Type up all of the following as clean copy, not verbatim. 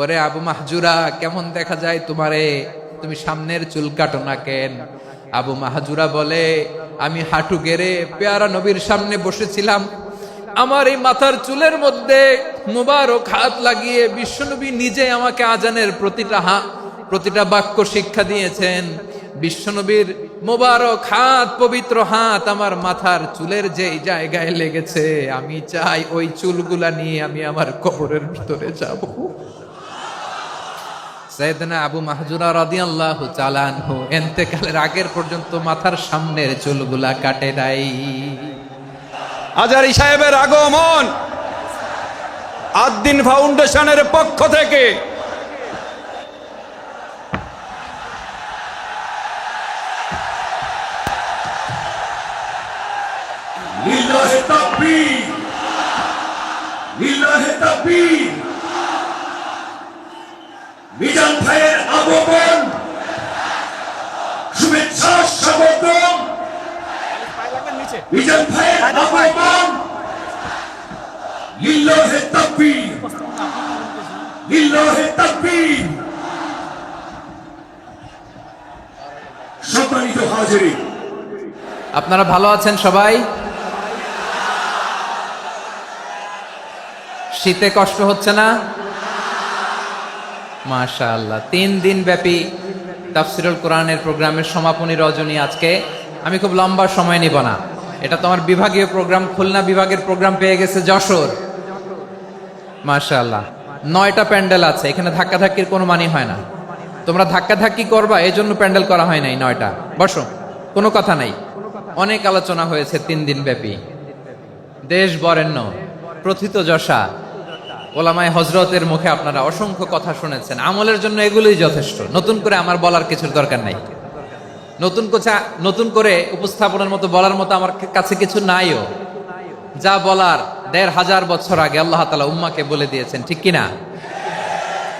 ওরে আবু মাহজুরা, কেমন দেখা যায় তোমারে, তুমি সামনের চুল কাটো না কেন? আবু মাহজুরা বলে, আমি হাঁটু গেড়ে পেয়ারা নবীর সামনে বসেছিলাম, আমার এই মাথার চুলের মধ্যে মুবারক হাত লাগিয়ে বিশ্বনবী নিজে আমাকে আজানের প্রতিটা বাক্য শিক্ষা দিয়েছেন। বিশ্বনবীর মোবারক হাত, পবিত্র হাত আমার মাথার চুলের যে জায়গায় লেগেছে, আমি চাই ওই চুলগুলা নিয়ে আমি আমার কবরের ভিতরে যাব। সাইয়েদনা আবু মাহজুরা রাদিয়াল্লাহু তাআলা আনহু ইন্তেকালের আগের পর্যন্ত মাথার সামনের চুলগুলা কাটে নাই। আজারি সাহেবের আগমন আদ-দ্বীন ফাউন্ডেশনের পক্ষ থেকে লিল্লাহে তাকবীর, লিল্লাহে তাকবীর। মিজান ভাইয়ের আগমন, শুভেচ্ছা স্বাগতম। মিজান ভাইয়ের আগমন, লিল্লাহে তাকবীর, লিল্লাহে তাকবীর। সম্মানিত হাজিরিন, আপনারা ভালো আছেন সবাই? শীতে কষ্ট হচ্ছে না? মাশাআল্লাহ। 3 দিন ব্যাপী তাফসীরুল কোরআনের প্রোগ্রামের সমাপনী রজনী আজকে। আমি খুব লম্বা সময় নিব না, এটা তো আমার বিভাগীয় প্রোগ্রাম। খুলনা বিভাগের প্রোগ্রাম পেয়ে গেছে যশোর। মাশাআল্লাহ, 9টা প্যান্ডেল আছে, এখানে ধাক্কাধাক্কির কোনো মানে হয় না। তোমরা ধাক্কাধাক্কি করবা, এই জন্য প্যান্ডেল করা হয় নাই 9টা। বসো, কোনো কথা নাই। অনেক আলোচনা হয়েছে 3 দিন ব্যাপী। দেশ বরেণ্য, প্রথিতযশা ওলামায়ে হযরতের মুখে আপনারা অসংখ্য কথা শুনেছেন। আমলের জন্য এগুলোই যথেষ্ট, নতুন করে আমার বলার কিছুর দরকার নাই। নতুন করে উপস্থাপনের মতো বলার মতো আমার কাছে কিছু নাইও। যা বলার 1500 বছর আগে আল্লাহ তাআলা উম্মাকে বলে দিয়েছেন, ঠিক কিনা?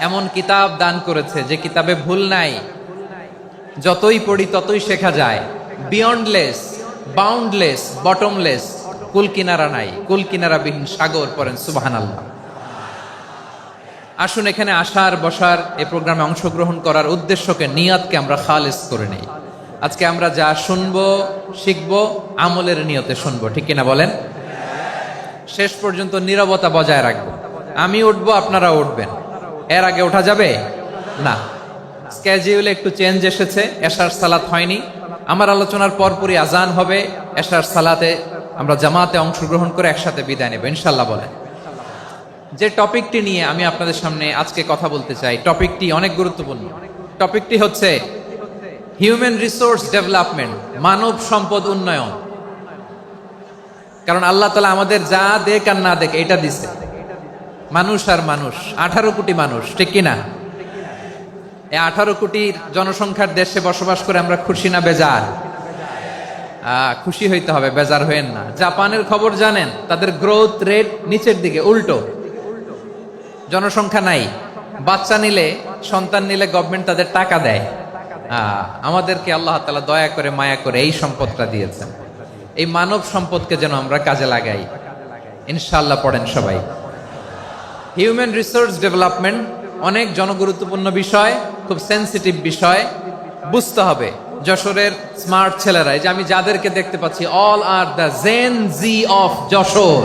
এমন কিতাব দান করেছে যে কিতাবে ভুল নাই, যতই পড়ি ততই শেখা যায়। বিয়ন্ডলেস, বাউন্ডলেস, বটমলেস, কুল কিনারা নাই, কুল কিনারাবিহীন সাগর। পড়েন সুবহানাল্লাহ। আসুন এখানে আসার, বসার, এই প্রোগ্রামে অংশগ্রহণ করার উদ্দেশ্যকে, নিয়তকে আমরা খালেস করে নেই। আজকে আমরা যা শুনবো, শিখবো, আমলের নিয়তে শুনবো, ঠিক কিনা বলেন? শেষ পর্যন্ত নীরবতা বজায় রাখবো। আমি উঠবো, আপনারা উঠবেন। এর আগে ওঠা যাবে না। স্কেডিউলে একটু চেঞ্জ এসেছে, এশার সালাত হয়নি। আমার আলোচনার পরপরই আজান হবে। এশার সালাতে আমরা জামাতে অংশগ্রহণ করে একসাথে বিদায় নেব ইনশাল্লাহ। বলেন, যে টপিকটি নিয়ে আমি আপনাদের সামনে আজকে কথা বলতে চাই, টপিকটি অনেক গুরুত্বপূর্ণ। টপিকটি হচ্ছে হিউম্যান রিসোর্স ডেভেলপমেন্ট, মানব সম্পদ উন্নয়ন। কারণ আল্লাহ তাআলা আমাদের যা দেখ আর না দেখ এটা দিছে। মানুষ আর মানুষ, 18 কোটি মানুষ, ঠিক কিনা? এই 18 কোটির জনসংখ্যার দেশে বসবাস করে আমরা খুশি না বেজার? খুশি হইতে হবে, বেজার হইেন না। জাপানের খবর জানেন? তাদের গ্রোথ রেট নিচের দিকে, উল্টো। জনসংখ্যা নাই, বাচ্চা নিলে, সন্তান নিলে গভর্নমেন্ট তাদের টাকা দেয়। আমাদেরকে আল্লাহ তাআলা দয়া করে, মায়া করে এই সম্পদটা দিয়েছেন। এই মানব সম্পদকে যেন আমরা কাজে লাগাই ইনশাআল্লাহ। পড়েন সবাই। হিউম্যান রিসোর্স ডেভেলপমেন্ট অনেক জনগুরুত্বপূর্ণ বিষয়, খুব সেনসিটিভ বিষয়। বুঝতে হবে যশোরের স্মার্ট ছেলেরা, এই যে আমি যাদেরকে দেখতে পাচ্ছি, all are the Gen Z of Jessore.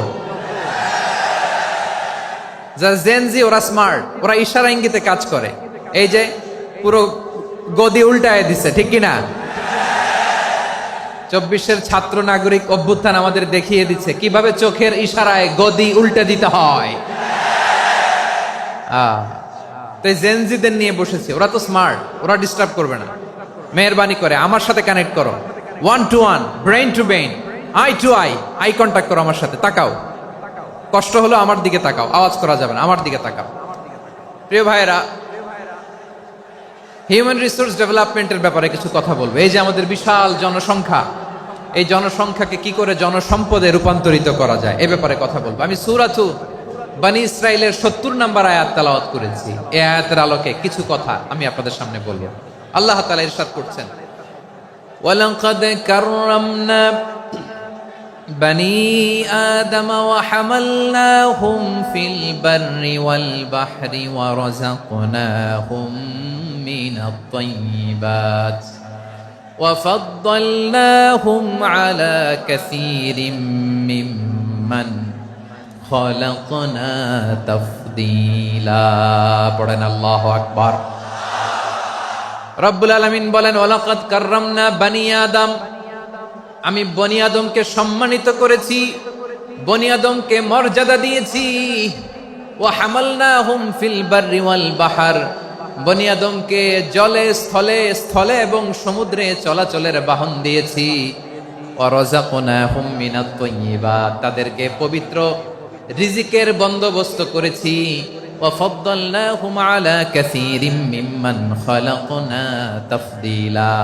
যারা জেন জি, ওরা স্মার্ট, ওরা ইশারা ইঙ্গিতে কাজ করে। এই যে পুরো গদি উল্টায় দিছে, ঠিক কিনা? 24-এর ছাত্র নাগরিক অভ্যুত্থান আমাদের দেখিয়ে দিচ্ছে কিভাবে চোখের ইশারায় গদি উল্টে দিতে হয়। তো জেনজিদের নিয়ে বসেছে, ওরা তো স্মার্ট, ওরা ডিস্টার্ব করবে না। মেহরবানি করে আমার সাথে কানেক্ট করো, 1 to 1, brain to brain, eye to eye, eye contact করো আমার সাথে। তাকাও, কষ্ট হলো আমার দিকে তাকাও, আওয়াজ করা যাবে না, আমার দিকে তাকাও। প্রিয় ভাইয়েরা, হিউম্যান রিসোর্স ডেভেলপমেন্টের ব্যাপারে কিছু কথা বলবো। এই যে আমাদের বিশাল জনসংখ্যা, এই জনসংখ্যাকে কি করে জনসম্পদে রূপান্তরিত করা যায়, এ ব্যাপারে কথা বলবো। আমি সূরাতু বনী ইসরাইলের 70 নম্বর আয়াত তেলাওয়াত করেছি। এই আয়াতের আলোকে কিছু কথা আমি আপনাদের সামনে বলবো। আল্লাহ তাআলা ইরশাদ করছেন, ওয়ালাকাদ কাররামনা بني آدم وحملناهم في البر والبحر ورزقناهم من الطيبات وفضلناهم على كثير ممن خلقنا تفضيلا পড়েন আল্লাহু আকবার। রব্বুল আলামিন বলেন ওয়ালাকাদ কাররামনা বানি আদম, আমি বনি আদমকে সম্মানিত করেছি, বনি আদমকে মর্যাদা দিয়েছি। ওয়া হামালনাহুম ফিল বাররি ওয়াল বাহর, বনি আদমকে জলে স্থলে স্থলে এবং সমুদ্রে চলাচলের বাহন দিয়েছি। ওয়া রাযাকনাহুম মিনাত তাইয়্যিবাত, তাদেরকে পবিত্র রিজিকের বন্দোবস্ত করেছি। ওয়া ফাদ্দালনাহুম আলা কাসীরিম মিম্মান খালাকনা তাফদীলা,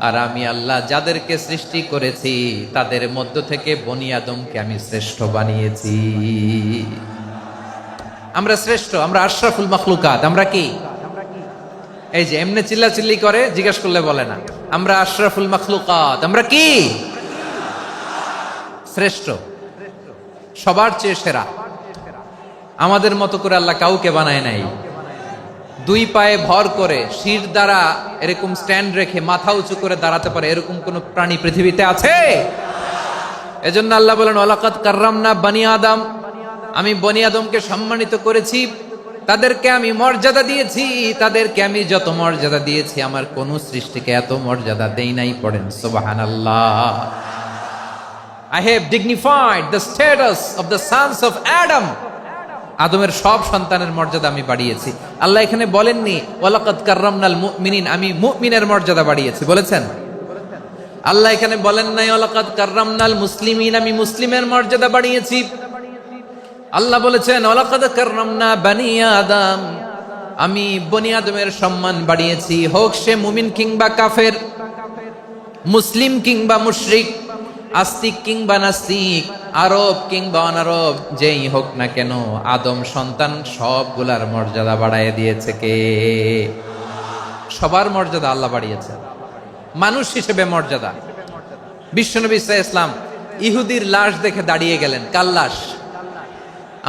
আর আমি আল্লাহ যাদেরকে সৃষ্টি করেছি তাদের মধ্য থেকে বনি আদমকে আমি শ্রেষ্ঠ বানিয়েছি। আমরা শ্রেষ্ঠ, আমরা আশরাফুল মাখলুকাত। আমরা কি এই যে এমনি চিল্লাচিল্লি করে জিজ্ঞেস করলে বলে না, আমরা আশরাফুল মাখলুকাত। আমরা কি শ্রেষ্ঠ, সবার চেয়ে সেরা। আমাদের মতো করে আল্লাহ কাউকে বানায় নাই। দুই পায়ে ভর করে শির দ্বারা এরকম স্ট্যান্ড রেখে মাথা উঁচু করে দাঁড়াতে পারে এরকম কোন প্রাণী পৃথিবীতে আছে? এজন্য আল্লাহ বলেন ওয়ালাকাদ কাররামনা বানি আদম, আমি বনি আদমকে সম্মানিত করেছি, তাদেরকে আমি মর্যাদা দিয়েছি। তাদেরকে আমি যত মর্যাদা দিয়েছি আমার কোন সৃষ্টিকে এত মর্যাদা দেই নাই। পড়েন সুবহানাল্লাহ। I have dignified the status of the sons of Adam, আদমের সব সন্তানের মর্যাদা আমি বাড়িয়েছি। আল্লাহ এখানে বলেননি ওয়ালাকাদ কাররামনাল মুমিনিন, আমি মুমিনের মর্যাদা বাড়িয়েছি, বলেছেন? আল্লাহ এখানে বলেন নাই ওয়ালাকাদ কাররামনাল মুসলিমিন, আমি মুসলিমের মর্যাদা বাড়িয়েছি। আল্লাহ বলেছেন ওয়ালাকাদ কাররামনা বানি আদম, আমি বনি আদমের সম্মান বাড়িয়েছি। হোক সে মুমিন কিংবা কাফের, মুসলিম কিংবা মুশরিক, আস্তিক কিংবা নাস্তিক, আরব কিংবা অনারব, যেই হোক না কেন আদম সন্তান সবগুলার মর্যাদা বাড়ায় দিয়েছে কে? সবার মর্যাদা আল্লাহ বাড়িয়েছে। মানুষ হিসেবে মর্যাদা। বিশ্বনবী সাল্লাল্লাহু আলাইহি ওয়াসাল্লাম ইহুদির লাশ দেখে দাঁড়িয়ে গেলেন। কার লাশ?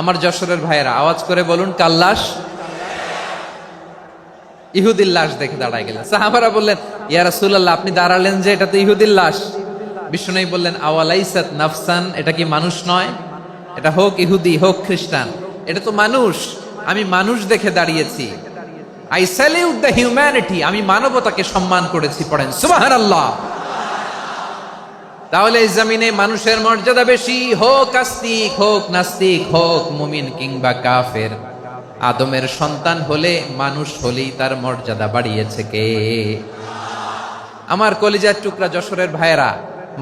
আমার যশোরের ভাইয়েরা আওয়াজ করে বলুন, কার লাশ? ইহুদির লাশ দেখে দাঁড়ায় গেলেন। সাহাবারা বললেন ইয়া রাসূলুল্লাহ, আপনি দাঁড়ালেন যে, এটা তো ইহুদির লাশ। বিষ্ণু বললেন আওয়ালাইসাত নাফসান, এটা কি মানুষ নয়? এটা হোক ইহুদি হোক খ্রিস্টান, এটা তো মানুষ। আমি মানুষ দেখে দাঁড়িয়েছি। আই স্যালিউট দ্য হিউম্যানিটি, আমি মানবতাকে সম্মান করেছি। পড়েন সুবহানাল্লাহ। তাহলে এই জমিনে মানুষের মর্যাদা বেশি, হোক আস্তিক হোক নাস্তিক, হোক মুমিন কিংবা কাফের। আদমের সন্তান হলে, মানুষ হলেই তার মর্যাদা বাড়িয়েছে কে? আমার কলিজার টুকরা যশোরের ভাইয়েরা,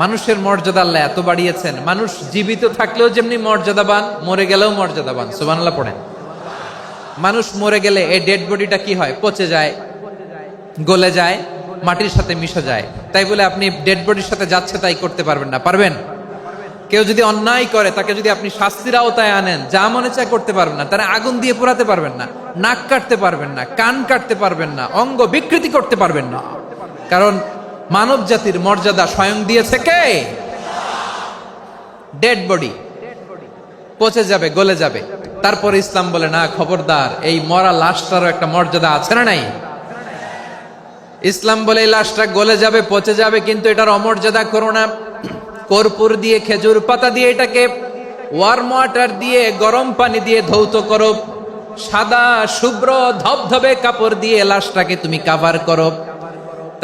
মানুষের মর্যাদা আল্লাহ এত বাড়িয়েছেন, মানুষ জীবিত থাকলেও যেমনি মর্যাদাবান, মরে গেলেও মর্যাদাবান। সুবহানাল্লাহ পড়েন। মানুষ মরে গেলে এই ডেড বডিটা কি হয়? পচে যায়, গলে যায়, মাটির সাথে মিশে যায়। তাই বলে আপনি ডেড বডির সাথে যাচ্ছে তাই করতে পারবেন না। পারবেন? কেউ যদি অন্যায় করে তাকে যদি আপনি শাস্তির আওতায় আনেন, যা মনে চায় করতে পারবেন না। তারা আগুন দিয়ে পোড়াতে পারবেন না, নাক কাটতে পারবেন না, কান কাটতে পারবেন না, অঙ্গ বিকৃতি করতে পারবেন না। কারণ মানব জাতির মর্যাদা স্বয়ং দিয়েছে কে? ডেড বডি পচে যাবে, গলে যাবে। তারপরে ইসলাম বলে না, খবরদার, এই মরা লাশটারও একটা মর্যাদা আছে না নাই? ইসলাম বলে এই লাশটা গলে যাবে, পচে যাবে, কিন্তু এটার অমর্যাদা করো না। কর্পূর দিয়ে, খেজুর পাতা দিয়ে এটাকে ওয়ার্ম ওয়াটার দিয়ে, গরম পানি দিয়ে ধৌত করো। সাদা শুভ্র ধবধবে কাপড় দিয়ে লাশটাকে তুমি কাভার করো।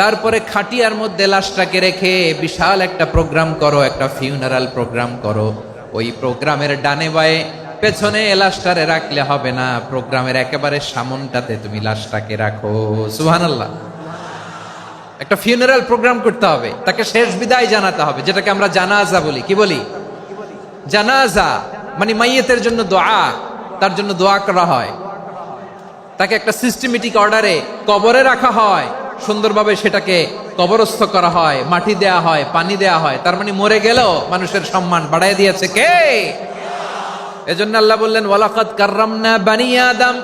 তারপরে খাটিয়ার মধ্যে লাশটাকে রেখে বিশাল একটা প্রোগ্রাম করো, একটা ফিউনারাল প্রোগ্রাম করো। ওই প্রোগ্রামের ডানে বায়ে পেছনে লাশটারে রাখলে হবে না, প্রোগ্রামের একেবারে সামনটাতে তুমি লাশটাকে রাখো। সুবহানাল্লাহ। একটা ফিউনারাল প্রোগ্রাম করতে হবে, তাকে শেষ বিদায় জানাতে হবে, যেটাকে আমরা জানাজা বলি। কি বলি? জানাজা মানে মাইয়েতের জন্য দোয়া, তার জন্য দোয়া করা হয়। তাকে একটা সিস্টেমেটিক অর্ডারে কবরে রাখা হয়, সুন্দরভাবে সেটাকে কবরস্থ করা হয়, মাটি দেয়া হয়, পানি দেয়া হয়। তার মানে মরে গেলেও মানুষের সম্মান বাড়ায় দিয়েছে কে? এজন্য আল্লাহ বললেন ওয়ালাকাদ কাররামনা বানি আদম,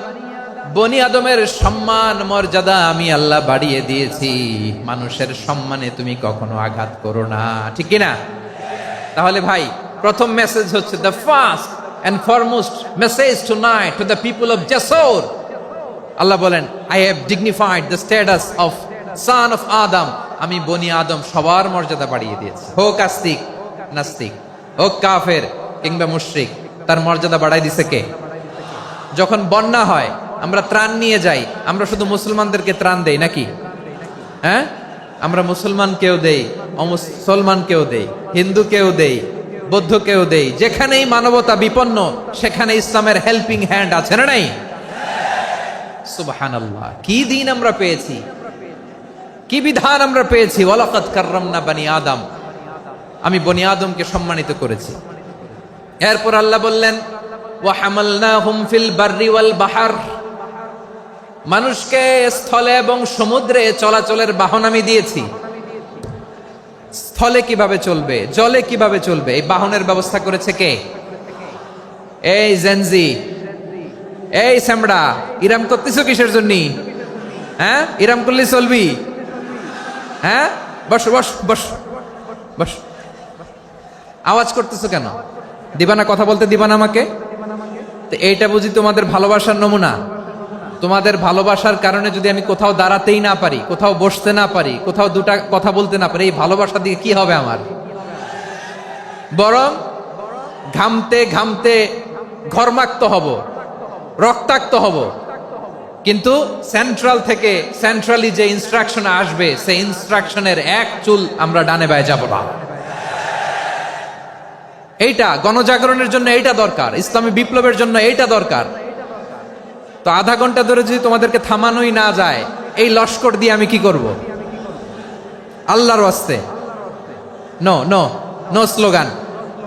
বনি আদমের সম্মান মর্যাদা আমি আল্লাহ বাড়িয়ে দিয়েছি। মানুষের সম্মানে তুমি কখনো আঘাত করো না, ঠিক কিনা? তাহলে ভাই প্রথম মেসেজ হচ্ছে the first and foremost message tonight to the people of জাসর। আল্লাহ বলেন, I have dignified the status of son of Adam. আমি বনি আদম সবার মর্যাদা বাড়িয়ে দিয়েছি, হোক আস্তিক নাস্তিক, হোক কাফের কিংবা মুশরিক, তার মর্যাদা বাড়াই দিছে কে? যখন বন্যা হয় আমরা ত্রাণ নিয়ে যাই, আমরা শুধু মুসলমানদেরকে ত্রাণ দেই নাকি? হ্যাঁ, আমরা মুসলমানকেও দেই, অমুসলমানকেও দেই, হিন্দুকেও দেই, বৌদ্ধকেও দেই। যেখানেই মানবতা বিপন্ন সেখানে ইসলামের হেল্পিং হ্যান্ড আছে না নাই? সুবহানাল্লাহ, কি দিন আমরা পেয়েছি, কি বিধান আমরা পেয়েছি। ওয়ালাকাদ কাররামনা বানি আদম, আমি বনি আদমকে সম্মানিত করেছি। এরপর আল্লাহ বললেন, ওয়া হামালনাহুম ফিল বাররি ওয়াল বাহর, মানুষকে স্থলে এবং সমুদ্রে চলাচলের বাহন আমি দিয়েছি। স্থলে কিভাবে চলবে, জলে কিভাবে চলবে, এই বাহনের ব্যবস্থা করেছে কে? এই জেনজি, এই স্যামড়া, ইরাম করতেছো কিসের জন্য? হ্যাঁ, ইরাম করলে চলবি? হ্যাঁ, বস বস বস বস, আওয়াজ করতেছো কেন? দিবা না, কথা বলতে দিবা না আমাকে? তো এইটা বুঝি তোমাদের ভালোবাসার নমুনা? তোমাদের ভালোবাসার কারণে যদি আমি কোথাও দাঁড়াতেই না পারি, কোথাও বসতে না পারি, কোথাও দুটা কথা বলতে না পারি, এই ভালোবাসা দিয়ে কি হবে আমার? বরং ঘামতে ঘামতে ঘর্মাক্ত হব, রক্তাক্ত হব। কিন্তু সেন্ট্রাল থেকে, সেন্ট্রালি যে ইনস্ট্রাকশন আসবে, সেই ইনস্ট্রাকশনের এক চুল আমরা ডানে বায়ে যাব না। এইটা গণজাগরণের জন্য এইটা দরকার, ইসলামী বিপ্লবের জন্য এইটা দরকার। তো আধা ঘন্টা ধরে যদি তোমাদেরকে থামানোই না যায়, এই লস্কর দিয়ে আমি কি করব? আল্লাহর ওয়াস্তে নো নো নো স্লোগান,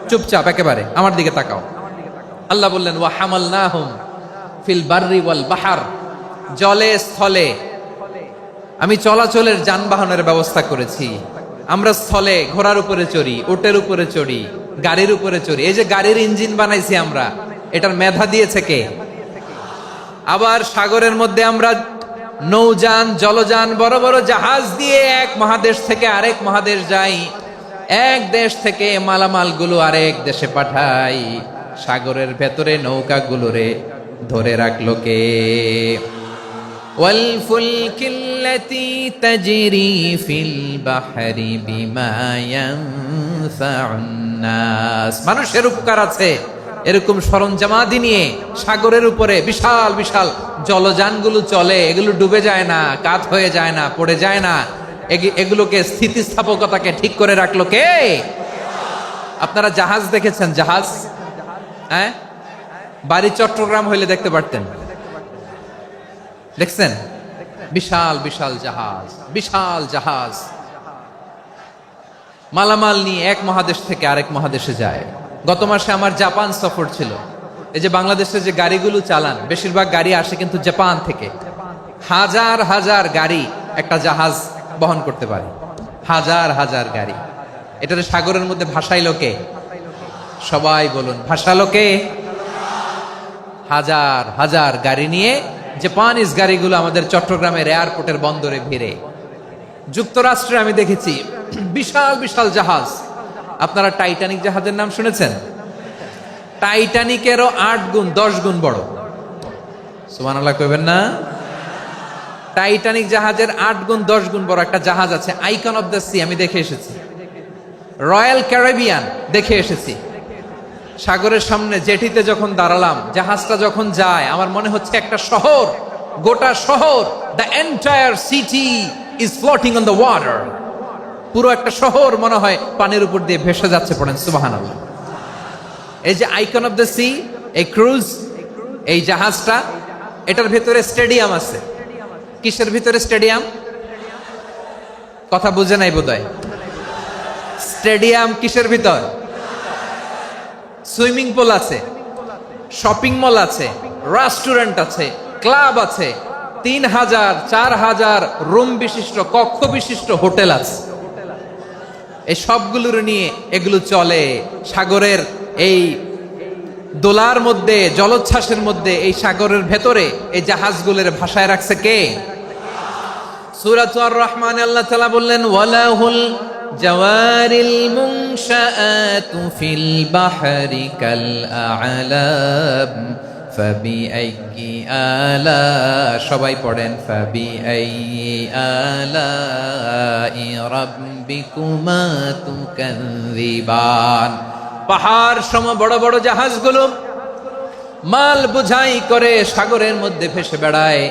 চুপচাপ একেবারে আমার দিকে তাকাও। আল্লাহ বললেন, ওয়া হামালনাহুম ফিল বাররি ওয়াল বাহর, জলে স্থলে আমি চলাচলের যানবাহনের ব্যবস্থা করেছি। আমরা স্থলে ঘোড়ার উপরে চড়ি, উটের উপরে চড়ি, গাড়ির উপরে চড়ি। এই যে গাড়ির ইঞ্জিন বানাইছি আমরা, এটার মেধা দিয়েছে কে? আবার সাগরের মধ্যে আমরা নৌযান, জলযান, বড় বড় জাহাজ দিয়ে এক মহাদেশ থেকে আরেক মহাদেশ যাই, এক দেশ থেকে মালামালগুলো আরেক দেশে পাঠাই। সাগরের ভেতরে নৌকাগুলোরে ধরে রাখলো কে? ওয়াল ফুলকিল্লাতী তাজরি ফিল বাহরি বিমা ইয়ানফাউন নাস, মানুষের উপকার আছে এরকম সরঞ্জামাদি নিয়ে সাগরের উপরে বিশাল বিশাল জলযানগুলো চলে। এগুলো ডুবে যায় না, কাত হয়ে যায় না, পড়ে যায় না। এগুলোকে স্থিতিস্থাপকতাকে ঠিক করে রাখলো কে? আপনারা জাহাজ দেখেছেন? জাহাজ, হ্যাঁ, বাড়ি চট্টগ্রাম হইলে দেখতে পারতেন। দেখছেন? বিশাল বিশাল জাহাজ, বিশাল জাহাজ মালামাল নিয়ে এক মহাদেশ থেকে আরেক মহাদেশে যায়। গত মাসে আমার জাপান সফর ছিল। এই যে বাংলাদেশে যে গাড়িগুলো চালান, বেশিরভাগ গাড়ি আসে কিন্তু জাপান থেকে। হাজার হাজার গাড়ি একটা জাহাজ বহন করতে পারে, হাজার হাজার গাড়ি। এটাতে সাগরের মধ্যে ভাসাইলো কে? সবাই বলুন, ভাসালো কে? হাজার হাজার গাড়ি নিয়ে জাপানিজ গাড়িগুলো আমাদের চট্টগ্রামের এয়ারপোর্টের বন্দরে ভিড়ে। যুক্তরাষ্ট্রে আমি দেখেছি বিশাল বিশাল জাহাজ। আপনারা টাইটানিক জাহাজের নাম শুনেছেন? টাইটানিকেরও 8 গুণ 10 গুণ বড়। সুবহানাল্লাহ কইবেন না? টাইটানিক জাহাজের 8 গুণ 10 গুণ বড় একটা জাহাজ আছে, আইকন অফ দ্য সি, আমি দেখে এসেছি। রয়্যাল ক্যারিবিয়ান দেখে এসেছি। সাগরের সামনে জেটিতে যখন দাঁড়ালাম, জাহাজটা যখন যায়, আমার মনে হচ্ছে একটা শহর, গোটা শহর, the entire city is floating on the water. পুরো একটা শহর মনে হয় পানির উপর দিয়ে ভেসে যাচ্ছে। পড়েন সুবহানাল্লাহ। এই যে আইকন অফ দ্য সি, এই ক্রুজ, এই জাহাজটা, এটার ভিতরে স্টেডিয়াম আছে। কিসের ভিতরে স্টেডিয়াম? কথা বুঝে নাই বোধহয়। স্টেডিয়াম কিসের ভিতর? সুইমিং পুল আছে, শপিং মল আছে, রেস্টুরেন্ট আছে, ক্লাব আছে, 3000 4000 রুম বিশিষ্ট, কক্ষ বিশিষ্ট হোটেল আছে। এই সবগুলোর নিয়ে এগুলো চলে সাগরের এই দোলার মধ্যে, জলোচ্ছ্বাসের মধ্যে। এই সাগরের ভেতরে এই জাহাজগুলোর ভাষায় রাখছে কে? সূরা আর রহমানে আল্লাহ তাআলা বললেন, ওয়ালাহুল জাওয়ারিল মুনশাআতু ফিল বাহরি কাল আ'লাম ফাবিআইয়ি আলা, সবাই পড়েন ফাবিআইয়ি আলাই রাব্বিকুমা তুকাযযিবান। পাহাড় সম বড় বড় জাহাজগুলো মাল বোঝাই করে সাগরের মধ্যে ভেসে বেড়ায়,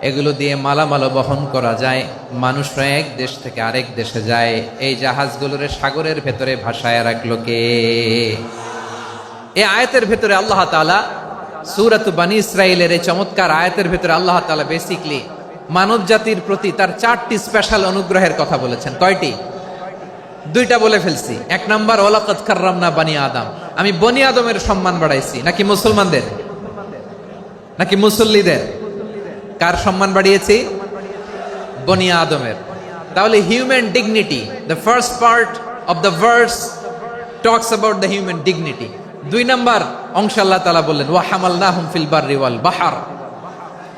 এগুলো দিয়ে মালামাল বহন করা যায়, মানুষরা এক দেশ থেকে আরেক দেশে যায়। এই জাহাজগুলোরে সাগরের ভেতরে ভাসায় রাখলো কে? এই আয়াতের ভেতরে আল্লাহ তাআলা সূরাত বানী ইসরাঈলের এই চমৎকার আয়াতের ভেতরে আল্লাহ তাআলা বেসিক্যালি মানব জাতির প্রতি তার 4টি স্পেশাল অনুগ্রহের কথা বলেছেন। কয়টি? 2টা বলে ফেলছি। 1 নাম্বার ওয়ালাকাদ কাররামনা বানি আদম, আমি বনি আদমের সম্মান বাড়াইছি। নাকি মুসলমানদের? নাকি মুসল্লিদের? কার সম্মান বাড়িয়েছি? বনি আদমের। তাহলে human dignity, the first part of the verse talks about the human dignity. 2 number অংশ আল্লাহ তাআলা বললেন ওয়া হামালনাহুম ফিল বাররি ওয়াল বাহর,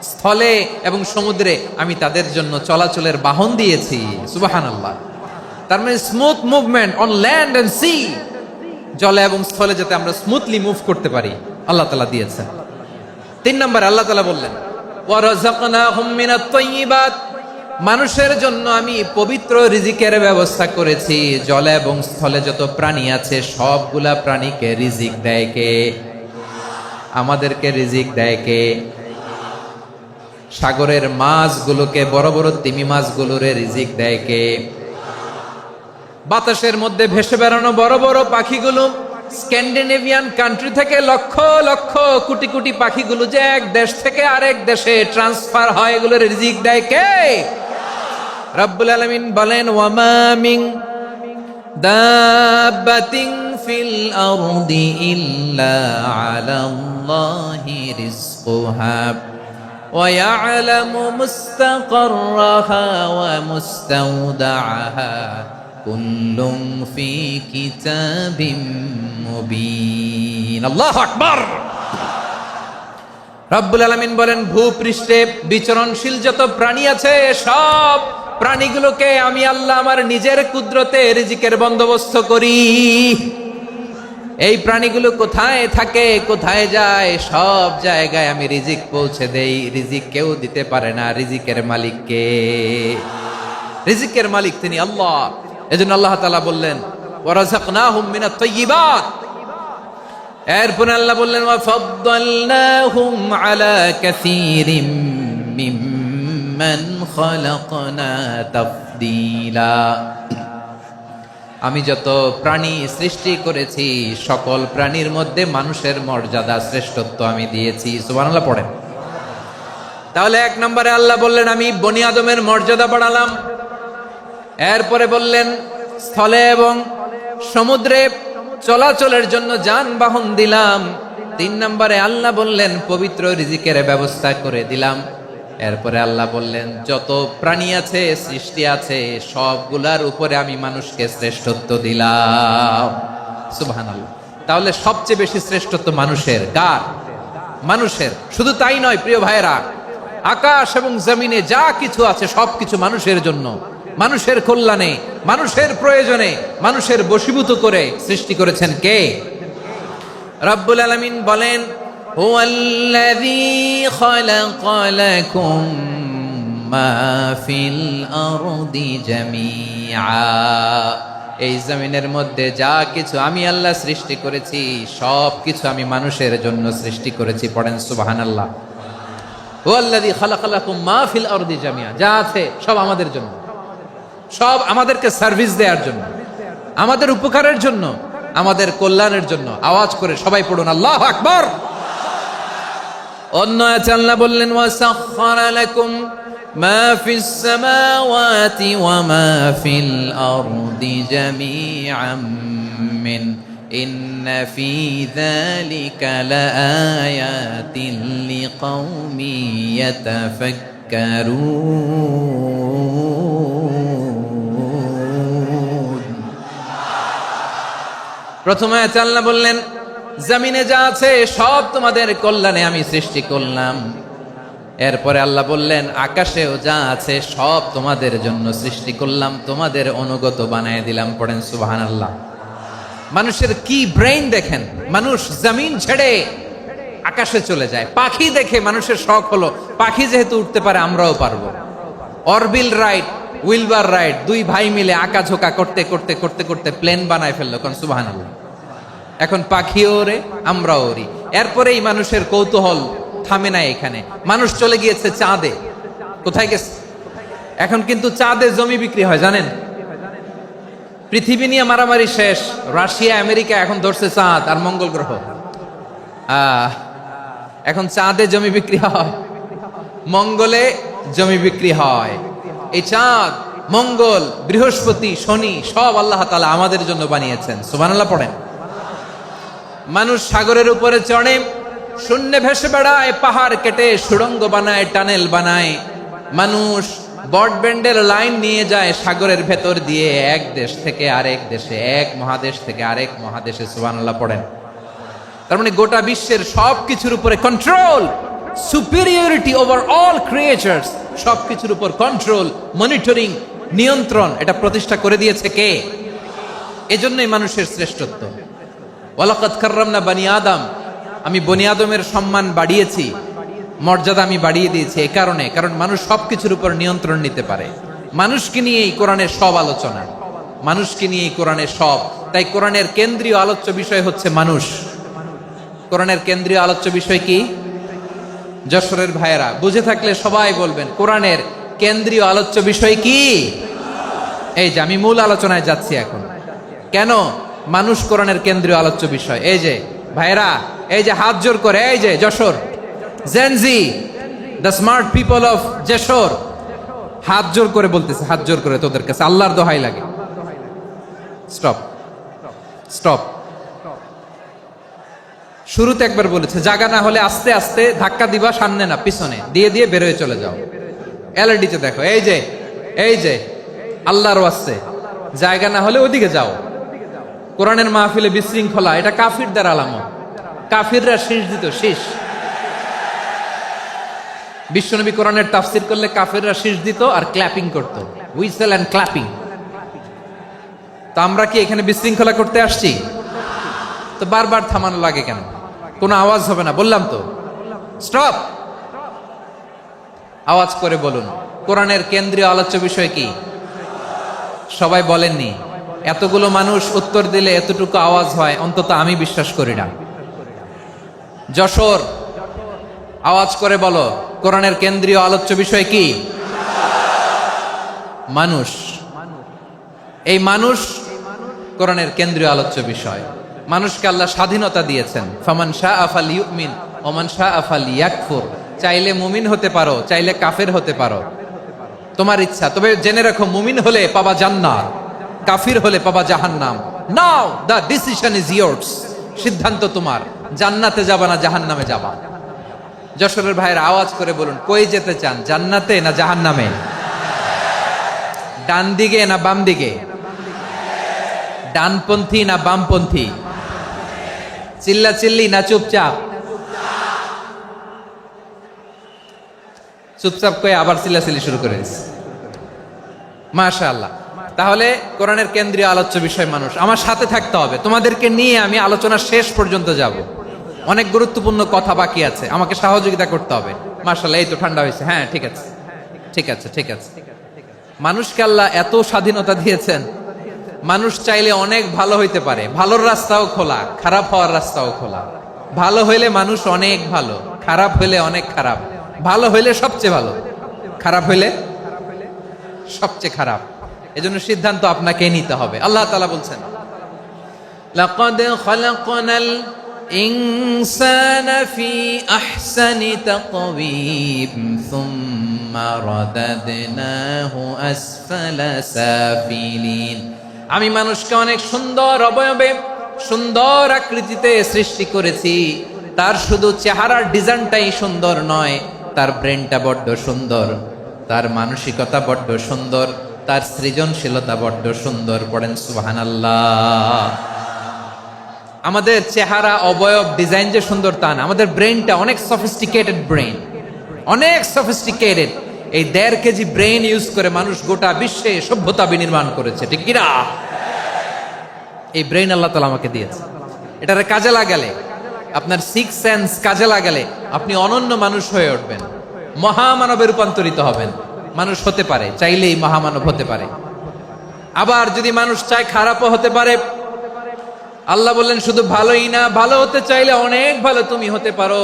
স্থলে এবং সমুদ্রে আমি তাদের জন্য চলাচলের বাহন দিয়েছি। সুবহানাল্লাহ। তার মানে smooth movement on land and sea, জলে এবং স্থলে যাতে আমরা স্মুথলি মুভ করতে পারি আল্লাহ তাআলা দিয়েছেন। 3 নাম্বার আল্লাহ তাআলা বললেন ওয়া রাযাকনাহুম মিনাত তাইয়্যিবাত, মানুষের জন্য আমি পবিত্র রিজিকের ব্যবস্থা করেছি। জলে এবং স্থলে যত প্রাণী আছে সবগুলা প্রাণীকে রিজিক দেয় কে? আমাদেরকে রিজিক দেয় কে? সাগরের মাছগুলোকে, বড় বড় তিমি মাছগুলোরে রিজিক দেয় কে? বাতাসের মধ্যে ভেসে বেড়ানো বড় বড় পাখিগুলো, স্ক্যান্ডিনেভিয়ান কান্ট্রি থেকে লক্ষ লক্ষ কোটি কোটি পাখিগুলো যে এক দেশ থেকে আরেক দেশে ট্রান্সফার হয়, এগুলোর রিজিক দেয় কে? রব্বুল আলামিন বলেন ওয়ামা মিন দাব্বাতিন ফিল আরদি ইল্লা আলাল্লাহি রিজকুহা ওয়া ইয়ালামু মুস্তাকাররাহা ওয়া মুস্তাওদাআহা কুল্লুম ফি কিতাবিম মুবিন। আল্লাহু আকবার। রব্বুল আলামিন বলেন ভূপৃষ্ঠে বিচরণশীল যত প্রাণী আছে সব প্রাণীগুলোকে আমি আল্লাহ আমার নিজের কুদরতে রিজিকের বন্দোবস্ত করি। এই প্রাণীগুলো কোথায় থাকে, কোথায় যায়, সব জায়গায় আমি রিজিক পৌঁছে দেই। রিজিক কেউ দিতে পারে না, রিজিকের মালিক কে? রিজিকের মালিক তিনি আল্লাহ। এজন্য আল্লাহ তাআলা বললেন ওয়া রাযাকনাহুম মিনাত তাইয়্যিবাত। এরপরে আল্লাহ বললেন ওয়া ফাদ্দালনাহুম আলা কাসীরিম মিম্মান খালাকনা তাফদীলা। আমি যত প্রাণী সৃষ্টি করেছি সকল প্রাণীর মধ্যে মানুষের মর্যাদা শ্রেষ্ঠত্ব আমি দিয়েছি। সুবহানাল্লাহ পড়েন। তাহলে 1 নম্বরে আল্লাহ বললেন আমি বনি আদমের মর্যাদা বাড়ালাম। এরপরে বললেন স্থলে এবং সমুদ্রে চলাচলের জন্য যানবাহন দিলাম। 3 নম্বরে আল্লাহ বললেন পবিত্র রিজিকের ব্যবস্থা করে দিলাম। এরপরে আল্লাহ বললেন যত প্রাণী আছে, সৃষ্টি আছে, সবগুলার উপরে আমি মানুষকে শ্রেষ্ঠত্ব দিলাম। সুবহানাল্লাহ। তাহলে সবচেয়ে বেশি শ্রেষ্ঠত্ব মানুষের। কার? মানুষের। শুধু তাই নয় প্রিয় ভাইরা, আকাশ এবং জমিনে যা কিছু আছে সবকিছু মানুষের জন্য, মানুষের কল্যাণে, মানুষের প্রয়োজনে, মানুষের বশীভূত করে সৃষ্টি করেছেন কে? রব্বুল আলামিন বলেন হুয়াল্লাযী খালাকা লাকুম মা ফিল আরদি জামিআ। এই জমিনের মধ্যে যা কিছু আমি আল্লাহ সৃষ্টি করেছি সব কিছু আমি মানুষের জন্য সৃষ্টি করেছি। পড়েন সুবহানাল্লাহ। হুয়াল্লাযী খালাকা লাকুম মা ফিল আরদি জামিআ, যা আছে সব আমাদের জন্য, সব আমাদেরকে সার্ভিস দেওয়ার জন্য, আমাদের উপকারের জন্য, আমাদের কল্যাণের জন্য। আওয়াজ করে সবাই পড়ুন আল্লাহু আকবার। অন্য আয়াতে আল্লাহ বললেন ওয়াসাখখারা লাকুম মা ফিস সামাওয়াতি ওয়া মা ফিল আরদি জামিআম মিন ইন্না ফি যালিকা লাআয়াতিন লিকাউমি ইয়াতাফাক্কারুন। প্রথম আয়াতে আল্লাহ বললেন জমিনে যা আছে সব তোমাদের কল্যাণে আমি সৃষ্টি করলাম। এরপরে আল্লাহ বললেন, আকাশেও যা আছে সব তোমাদের জন্য সৃষ্টি করলাম, তোমাদের অনুগত বানায় দিলাম। পড়েন সুবহানাল্লাহ। মানুষের কি ব্রেইন দেখেন, মানুষ জমিন ছেড়ে আকাশে চলে যায়। পাখি দেখে মানুষের শখ হলো, পাখি যেহেতু উঠতে পারে আমরাও পারবো। অরবিল রাইট, উইলবার রাইট, দুই ভাই মিলে আঁকাঝোঁকা করতে করতে করতে করতে প্লেন বানায় ফেললো। কোন সুবহানাল্লাহ। এখন পাখিও ওরে, আমরাও ওরি। এরপরেই মানুষের কৌতূহল থামে না এখানে, মানুষ চলে গিয়েছে চাঁদে। কোথায় গেছে? এখন কিন্তু চাঁদে জমি বিক্রি হয় জানেন। পৃথিবী নিয়ে মারামারি শেষ, রাশিয়া আমেরিকা এখন ধরছে চাঁদ আর মঙ্গল গ্রহ। এখন চাঁদে জমি বিক্রি হয়, মঙ্গলে জমি বিক্রি হয়। এই চাঁদ, মঙ্গল, বৃহস্পতি, শনি সব আল্লাহ তাআলা আমাদের জন্য বানিয়েছেন। সুবহানাল্লাহ পড়েন। মানুষ সাগরের উপরে চড়ে, শূন্যে ভেসে বেড়ায়, পাহাড় কেটে সুড়ঙ্গ বানায়, টানেল বানায়। মানুষ ব্রডব্যান্ডের লাইন নিয়ে যায় সাগরের ভেতর দিয়ে, এক দেশ থেকে আরেক দেশে, এক মহাদেশ থেকে আরেক মহাদেশে। সুবহানাল্লাহ পড়েন। তার মানে গোটা বিশ্বের সবকিছুর উপরে control, superiority over all creatures, সবকিছুর উপর কন্ট্রোল, মনিটরিং, নিয়ন্ত্রণ, এটা প্রতিষ্ঠা করে দিয়েছে কে? এজন্যই মানুষের শ্রেষ্ঠত্ব। ওয়ালাকাদ কাররামনা বানি আদম, আমি বনি আদমের সম্মান বাড়িয়েছি, মর্যাদা আমি বাড়িয়ে দিয়েছি। এই কারণে, কারণ মানুষ সবকিছুর উপর নিয়ন্ত্রণ নিতে পারে। মানুষকে নিয়ে এই কোরআনের সব আলোচনা, মানুষকে নিয়ে এই কোরআনের সব। তাই কোরআনের কেন্দ্রীয় আলোচ্য বিষয় হচ্ছে মানুষ। কোরআনের কেন্দ্রীয় আলোচ্য বিষয় কি? যশোরের ভাইয়েরা বুঝে থাকলে সবাই বলবেন, কোরআনের কেন্দ্রীয় আলোচ্য বিষয় কি? এই যে আমি মূল আলোচনায় যাচ্ছি এখন। কেন মানুষ কোরআনের কেন্দ্রীয় আলোচ্য বিষয়? এই যে ভাইয়েরা, এই যে হাত জোর করে, এই যে Jessore Gen Z, the smart people of Jessore, হাত জোর করে বলতেছে, হাত জোর করে তোদের কাছে আল্লাহর দোহাই লাগে, স্টপ স্টপ। শুরুতে একবার বলেছে, জায়গা না হলে আস্তে আস্তে ধাক্কা দিবা, সামনে না পিছনে, দিয়ে দিয়ে বেরোয় চলে যাও। এলইডিতে দেখো, এই যে এই যে আল্লাহর ওয়াস্তে, জায়গা না হলে ওদিকে যাও। কোরআনের মাহফিলে বিশৃঙ্খলা, এটা কাফিরদের আলামত। কাফিররা শীষ দিত, শীষ। বিশ্বনবী কোরআনের তাফসির করলে কাফিররা শীষ দিত আর ক্ল্যাপিং করত, হুইসেল এন্ড ক্ল্যাপিং। তো আমরা কি এখানে বিশৃঙ্খলা করতে আসছি? তো বারবার থামানো লাগে কেন? কোনো আওয়াজ হবে না, বললাম তো, স্টপ। আওয়াজ করে বলুন, কোরআনের কেন্দ্রীয় আলোচ্য বিষয় কি? সবাই বলেননি। এতগুলো মানুষ উত্তর দিলে এতটুকু আওয়াজ হয়, অন্তত আমি বিশ্বাস করি না। যশোর, আওয়াজ করে বলো, কোরআনের কেন্দ্রীয় আলোচ্য বিষয় কি? মানুষ। এই মানুষ কোরআনের কেন্দ্রীয় আলোচ্য বিষয়। মানুষকে আল্লাহ স্বাধীনতা দিয়েছেন। ফামান শাআ ফালইউমিন ওয়া মান শাআ ফালইয়াকফুর। চাইলে মুমিন হতে পারো, চাইলে কাফের হতে পারো, তোমার ইচ্ছা। তবে জেনে রাখো, মুমিন হলে পাবা জান্নাত, কাফির হলে পাবা জাহান্নাম। নাও দ্য ডিসিশন ইজ ইয়ার্স। সিদ্ধান্ত তোমার, জান্নাতে যাবা না জাহান্নামে যাবা। যশোরের ভাইয়ের আওয়াজ করে বলুন, কই যেতে চান, জান্নাতে না জাহান্নামে? ডান দিকে না বাম দিকে? ডানপন্থী না বামপন্থী? চিল্লা চিল্লি না চুপচাপ? চুপচাপ কয়ে আবার চিল্লাচিল্লি শুরু করে দিচ্ছে। মাশাআল্লাহ। তাহলে কোরআনের কেন্দ্রীয় আলোচ্য বিষয় মানুষ। আমার সাথে থাকতে হবে, তোমাদেরকে নিয়ে আমি আলোচনা শেষ পর্যন্ত যাব। অনেক গুরুত্বপূর্ণ কথা বাকি আছে, আমাকে সহযোগিতা করতে হবে। মাশাআল্লাহ, এই তো ঠান্ডা হয়েছে। হ্যাঁ, ঠিক আছে ঠিক আছে ঠিক আছে। মানুষকে আল্লাহ এত স্বাধীনতা দিয়েছেন, মানুষ চাইলে অনেক ভালো হইতে পারে। ভালোর রাস্তাও খোলা, খারাপ হওয়ার রাস্তাও খোলা। ভালো হইলে মানুষ অনেক ভালো, খারাপ হইলে অনেক খারাপ। ভালো হইলে সবচেয়ে ভালো, খারাপ হইলে সবচেয়ে খারাপ। এজন্য সিদ্ধান্ত আপনাকে নিতে হবে। আল্লাহ তাআলা বলছেন, লাকাদ খালাকনাল ইনসানা ফি আহসানি তাকওয়িম সুম্মা রাদাদনাহু আসফালা সাফিলিন। আমি মানুষকে অনেক সুন্দর অবয়বে, সুন্দর আকৃতিতে সৃষ্টি করেছি। তার শুধু চেহারার ডিজাইনটাই সুন্দর নয়, তার ব্রেনটা বড্ড সুন্দর, তার মানসিকতা বড্ড সুন্দর, তার সৃজনশীলতা বড্ড সুন্দর। পড়েন সুবহানাল্লাহ। আমাদের চেহারা, অবয়ব, ডিজাইন যে সুন্দর তা না, আমাদের ব্রেনটা অনেক সফিস্টিকেটেড ব্রেন। অনেক সফিস্টিকেটেড। এই 1.5 কেজি ব্রেন ইউজ করে মানুষ গোটা বিশ্বে সভ্যতা বিনির্মাণ করেছে, ঠিক কিনা? এই ব্রেন আল্লাহ তাআলা আমাকে দিয়েছে। এটারে কাজে লাগালে, আপনার 6 সেন্স কাজে লাগালে আপনি অনন্য মানুষ হয়ে উঠবেন, মহামানবে রূপান্তরিত হবেন। মানুষ হতে পারে, চাইলেই মহামানব হতে পারে। আবার যদি মানুষ চায় খারাপও হতে পারে। আল্লাহ বললেন শুধু ভালোই না, ভালো হতে চাইলে অনেক ভালো তুমি হতে পারো,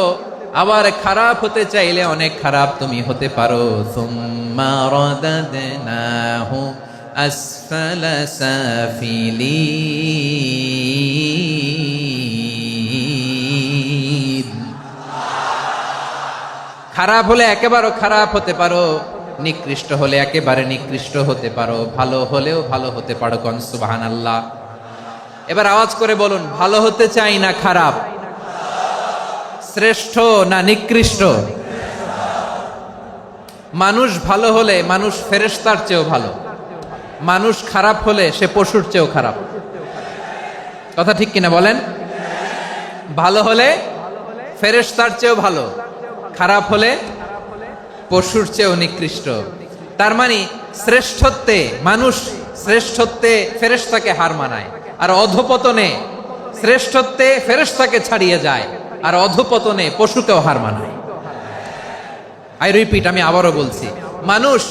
আবার খারাপ হতে চাইলে অনেক খারাপ তুমি হতে পারো। সুম্মা রাদাদনাহু আসফালা সাফিলিন। খারাপ হলে একেবারে খারাপ হতে পারো, নিকৃষ্ট হলে একেবারে নিকৃষ্ট হতে পারো, ভালো হলেও ভালো হতে পারো। কোন সুবহানাল্লাহ। এবার আওয়াজ করে বলুন, ভালো হতে চাই না খারাপ? শ্রেষ্ঠ না নিকৃষ্ট? মানুষ ভালো হলে মানুষ ফেরেশতার চেয়েও ভালো, মানুষ খারাপ হলে সে পশুর চেয়েও খারাপ। কথা ঠিক কিনা বলেন? ভালো হলে ফেরেশতার চেয়েও ভালো, খারাপ হলে পশুর চেয়েও নিকৃষ্ট। তার মানে শ্রেষ্ঠত্বে মানুষ, শ্রেষ্ঠত্বে ফেরেশতাকে হার মানায়, আর অধপতনে শ্রেষ্ঠত্বে ফেরেশতাকে ছাড়িয়ে যায়, আর অধপতনে পশুকেও হার মানায়। আই রিপিট, আমি আবারও বলছি, মানুষ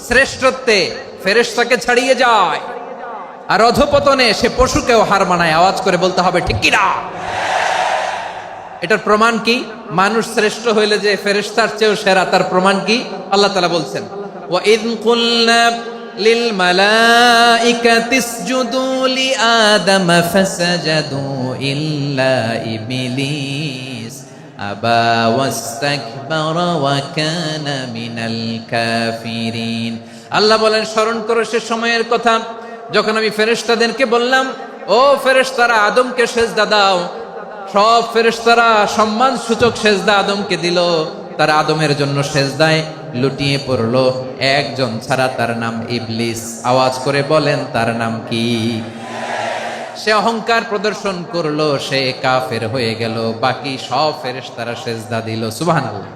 শ্রেষ্ঠত্বে ফেরেশতাকে ছাড়িয়ে যায়, আর অধপতনে সে পশুকেও হার মানায়। আওয়াজ করে বলতে হবে ঠিক কিনা? এটার প্রমাণ কি? মানুষ শ্রেষ্ঠ হইলে যে ফেরেশতার চেয়েও সেরা, তার প্রমাণ কি? আল্লাহ তাআলা বলছেন, ওয়া ইয কুলনা লিল মালাইকাতি ইসজুদু লিআদাম ফাসাজাদু ইল্লা ইবলিস আবা ওয়াস্তাকবারা ওয়া কানা মিনাল কাফিরিন। আল্লাহ বলেন, স্মরণ করো সে সময়ের কথা যখন আমি ফেরেশতাদেরকে বললাম, ও ফেরেশতারা আদমকে সেজদা দাও। সব ফেরেশতারা সম্মান সূচক সেজদা আদমকে দিল, তারা আদমের জন্য সেজদায় লুটিয়ে পড়লো, একজন ছাড়া, তার নাম ইবলিস। আওয়াজ করে বলেন তার নাম কি? সে অহংকার প্রদর্শন করলো, সে কাফের হয়ে গেল, বাকি সব ফেরেশতারা সেজদা দিল। সুবহানাল্লাহ।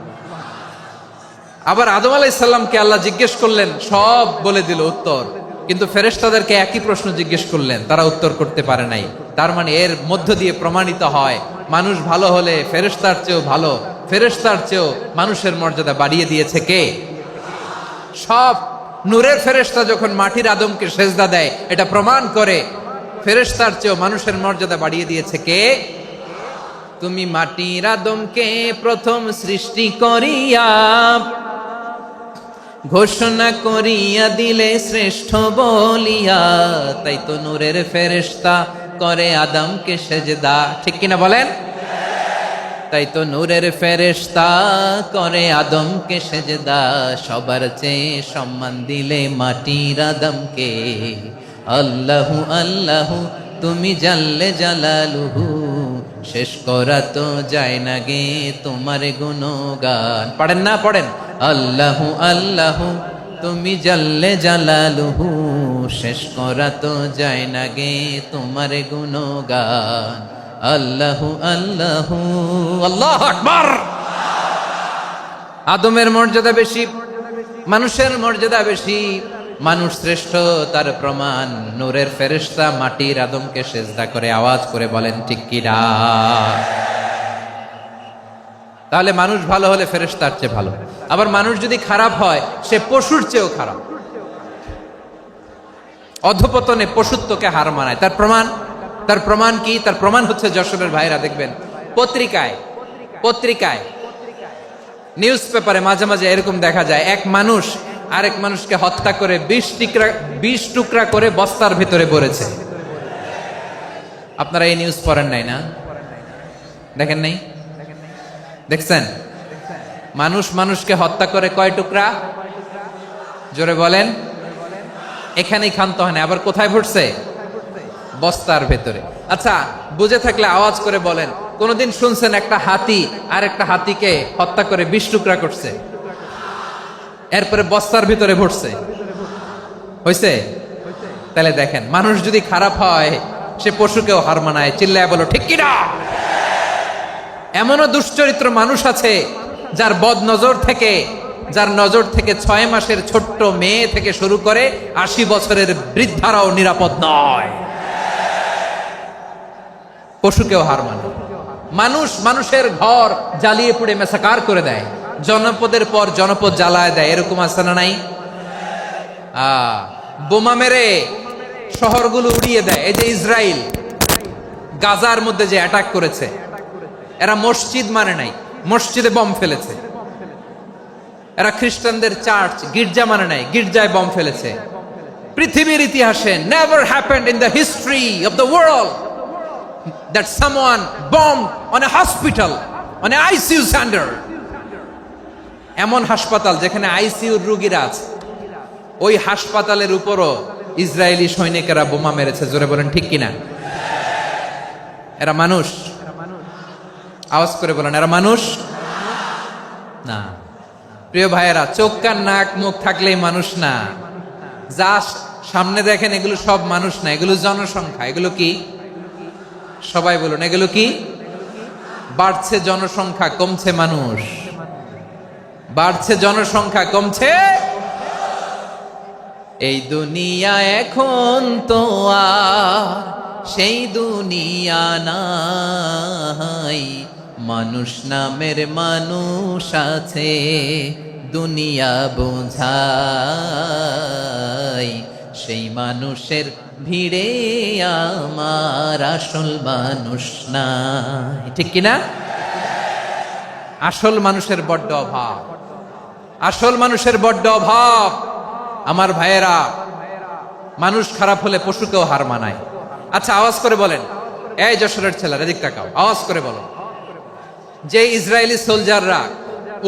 আবার আদম আলাইহিস সালামকে আল্লাহ জিজ্ঞেস করলেন, সব বলে দিল উত্তর, কিন্তু ফেরেশতাদেরকে একই প্রশ্ন জিজ্ঞেস করলেন, তারা উত্তর করতে পারে নাই। তার মানে এর মধ্য দিয়ে প্রমাণিত হয়, মানুষ ভালো হলে ফেরেশতার চেয়েও ভালো, ফেরেশতার চেয়েও মানুষের মর্যাদা বাড়িয়ে দিয়েছে কে? সব নূরের ফেরেশতা যখন মাটির আদমকে সেজদা দেয়, এটা প্রমাণ করে ফেরেশতার চেয়েও মানুষের মর্যাদা বাড়িয়ে দিয়েছে কে? তুমি মাটির আদমকে প্রথম সৃষ্টি করিয়া ঘোষণা করিয়া দিলে শ্রেষ্ঠ বলিয়া, তাই তো নূরের ফেরেশতা করে আদমকে সেজদা। ঠিক কিনা বলেন? তাই তো নূরের ফেরেশতা করে আদমকে সেজদা, সবার চেয়ে সম্মান দিলে মাটির আদমকে। আল্লাহু আল্লাহু তুমি জাল্লে জালালুহু, শেষ করা তো যায় না গে তোমার গুণগান। পড়েন না? পড়েন। আল্লাহু আল্লাহু তুমি জাল্লে জালালুহু, শেষ করা তো যায় না গে তোমার গুণগান। আল্লাহু আল্লাহু। আল্লাহু আকবার। আদমের মর্যাদা বেশি, মানুষের মর্যাদা বেশি, মানুষ শ্রেষ্ঠ, তার প্রমাণ নূরের ফেরেশতা মাটির আদমকে সেজদা করে। আওয়াজ করে বলেন ঠিক কিনা? তাহলে মানুষ ভালো হলে ফেরেশতার চেয়ে ভালো, আবার মানুষ যদি খারাপ হয় সে পশুর চেয়েও খারাপ, অধপতনে পশুত্বকে হার মানায়। তার প্রমাণ, তার প্রমাণ কি? তার প্রমাণ হচ্ছে যশোরের ভাইরা দেখবেন পত্রিকায় নিউজ পেপারে মাঝে মাঝে এরকম দেখা যায়, এক মানুষ আরেক মানুষকে হত্যা করে 20 টুকরা করে বস্তার ভিতরে ভরেছে। আপনারা এই নিউজ পড়েন নাই না? দেখেন নাই? দেখছেন? মানুষ মানুষকে হত্যা করে কয় টুকরা? জোরে বলেন। এখানেই ক্ষান্ত হয় না, আবার কোথায় ভরছে? বস্তার ভেতরে। আচ্ছা, বুঝে থাকলে আওয়াজ করে বলেন, কোনদিন শুনছেন একটা হাতি আর একটা হাতিকে হত্যা করে 20 টুকরা করছে, এরপরে বস্তার ভিতরে ভরছে? হয়েছে? তাহলে দেখেন, মানুষ যদি খারাপ হয় সে পশুকেও হার মানায়। চিল্লায় বলো ঠিক কিনা? এমনও দুশ্চরিত্র মানুষ আছে যার বদ নজর থেকে, যার নজর থেকে 6 মাসের ছোট্ট মেয়ে থেকে শুরু করে 80 বছরের বৃদ্ধারাও নিরাপদ নয়। পশুকেও হার মানে। মানুষ মানুষের ঘর জ্বালিয়ে পুড়ে মেসাকার করে দেয়, জনপদের পর জনপদ জ্বালায় দেয়, এরকম আছে না নাই? বোমা মেরে শহরগুলো উড়িয়ে দেয়। এই যে ইসরায়েল গাজার মধ্যে যে অ্যাটাক করেছে, এরা মসজিদ মানে নাই, মসজিদে বম ফেলেছে। এরা খ্রিস্টানদের চার্চ গির্জা মানে নাই, গির্জায় বম ফেলেছে। পৃথিবীর ইতিহাসে never happened in the history of the world that someone bombed on a hospital, on a ICU center. এমন হাসপাতাল যেখানে আইসিইউর রোগীরা আছে, ওই হাসপাতালের উপরও ইসরায়েলি সৈনিকেরা বোমা মেরেছে। জোরে বলেন ঠিক কিনা? এরা মানুষ? আওয়াজ করে বলেন, এরা মানুষ না। প্রিয় ভাইয়েরা, চোখ কান নাক মুখ থাকলেই মানুষ না। যা সামনে দেখেন এগুলো সব মানুষ না, এগুলো জনসংখ্যা। এগুলো কি? সবাই বলুন, এগুলো কি? বাড়ছে জনসংখ্যা, কমছে মানুষ। বাড়ছে জনসংখ্যা, কমছে। এই দুনিয়া এখন তো আর সেই দুনিয়া নাই, মানুষ নামের মানুষ আছে, দুনিয়া বোঝাই, সেই মানুষের ভিড়ে আমার আসল মানুষ নাই। ঠিক কিনা? আসল মানুষের বড্ড অভাব, আসল মানুষের বড্ড অভাব। আমার ভাইয়েরা, মানুষ খারাপ হলে পশুকেও হার মানায়। আচ্ছা, আওয়াজ করে বলেন, এই যশোরের ছেলেরা এদিক তাকাও, আওয়াজ করে বলো, যে ইসরায়েলি সোলজাররা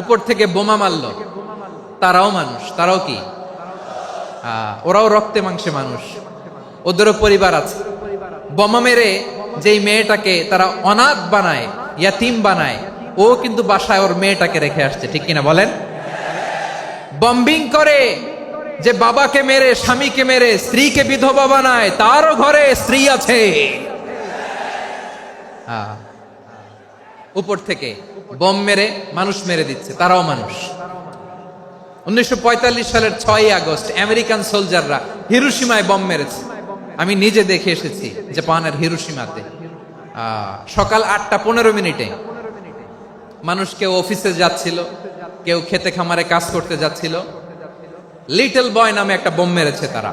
উপর থেকে বোমা মারলো, তারাও মানুষ? তারাও কি? ওরাও রক্তে মাংসে মানুষ, ওদেরও পরিবার আছে। বোমা মেরে যেই মেয়েটাকে তারা অনাথ বানায়, ইয়াতিম বানায়, ও কিন্তু বাসায় ওর মেয়েটাকে রেখে আসছে। ঠিক কিনা বলেন? বম্বিং করে যে বাবাকে মেরে, স্বামীকে মেরে স্ত্রীকে বিধবা বানায়, তারও ঘরে স্ত্রী আছে। উপর থেকে বম মেরে মানুষ মেরে দিচ্ছে, তারাও মানুষ। 1945 সালের 6 আগস্ট আমেরিকান সোলজাররা হিরোশিমায় বম মেরেছে। আমি নিজে দেখে এসেছি জাপানের হিরোশিমাতে। সকাল 8:15 মানুষ কেউ অফিসে যাচ্ছিল, কেউ খেতে খামারে কাজ করতে যাচ্ছিল। লিটল বয় নামে একটা বোম মেরেছে তারা।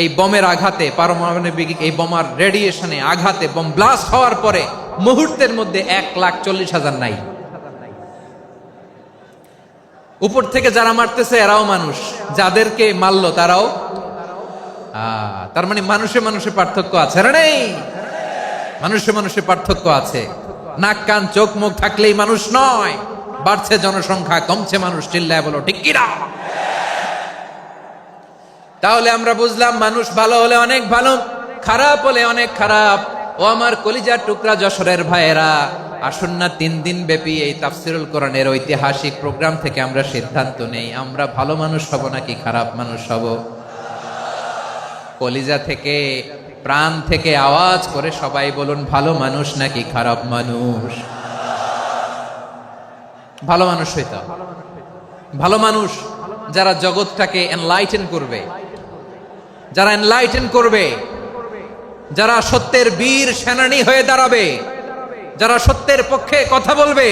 এই বোমের আঘাতে, পারমাণবিক এই বোমার রেডিয়েশনে আঘাতে, বোম ব্লাস্ট হওয়ার পরে মুহূর্তের মধ্যে 1,40,000 নাই। উপর থেকে যারা মারতেছে এরাও মানুষ, যাদেরকে মারলো তারাও। তার মানে মানুষে মানুষে পার্থক্য আছে না? নেই? মানুষে মানুষে পার্থক্য আছে। নাক কান চোখ মুখ থাকলেই মানুষ নয়। বাড়ছে জনসংখ্যা, কমছে মানুষ। চিল্লায় বলো ঠিক কিনা? তাহলে আমরা বুঝলাম, মানুষ ভালো হলে অনেক ভালো, খারাপ হলে অনেক খারাপ। ও আমার কলিজার টুকরা যশোরের ভাইয়েরা, আসুন না 3 দিন ব্যাপী এই তাফসিরুল কোরআনের ঐতিহাসিক প্রোগ্রাম থেকে আমরা সিদ্ধান্ত নেই, আমরা ভালো মানুষ হব নাকি খারাপ মানুষ হব। কলিজা থেকে, প্রাণ থেকে আওয়াজ করে সবাই বলুন, ভালো মানুষ নাকি খারাপ মানুষ? ভালো মানুষ হইতে হবে। ভালো মানুষ যারা জগৎটাকে এনলাইটেন করবে, যারা এনলাইটেন করবে, যারা সত্যের বীর সেনানী হয়ে দাঁড়াবে, যারা সত্যের পক্ষে কথা বলবে,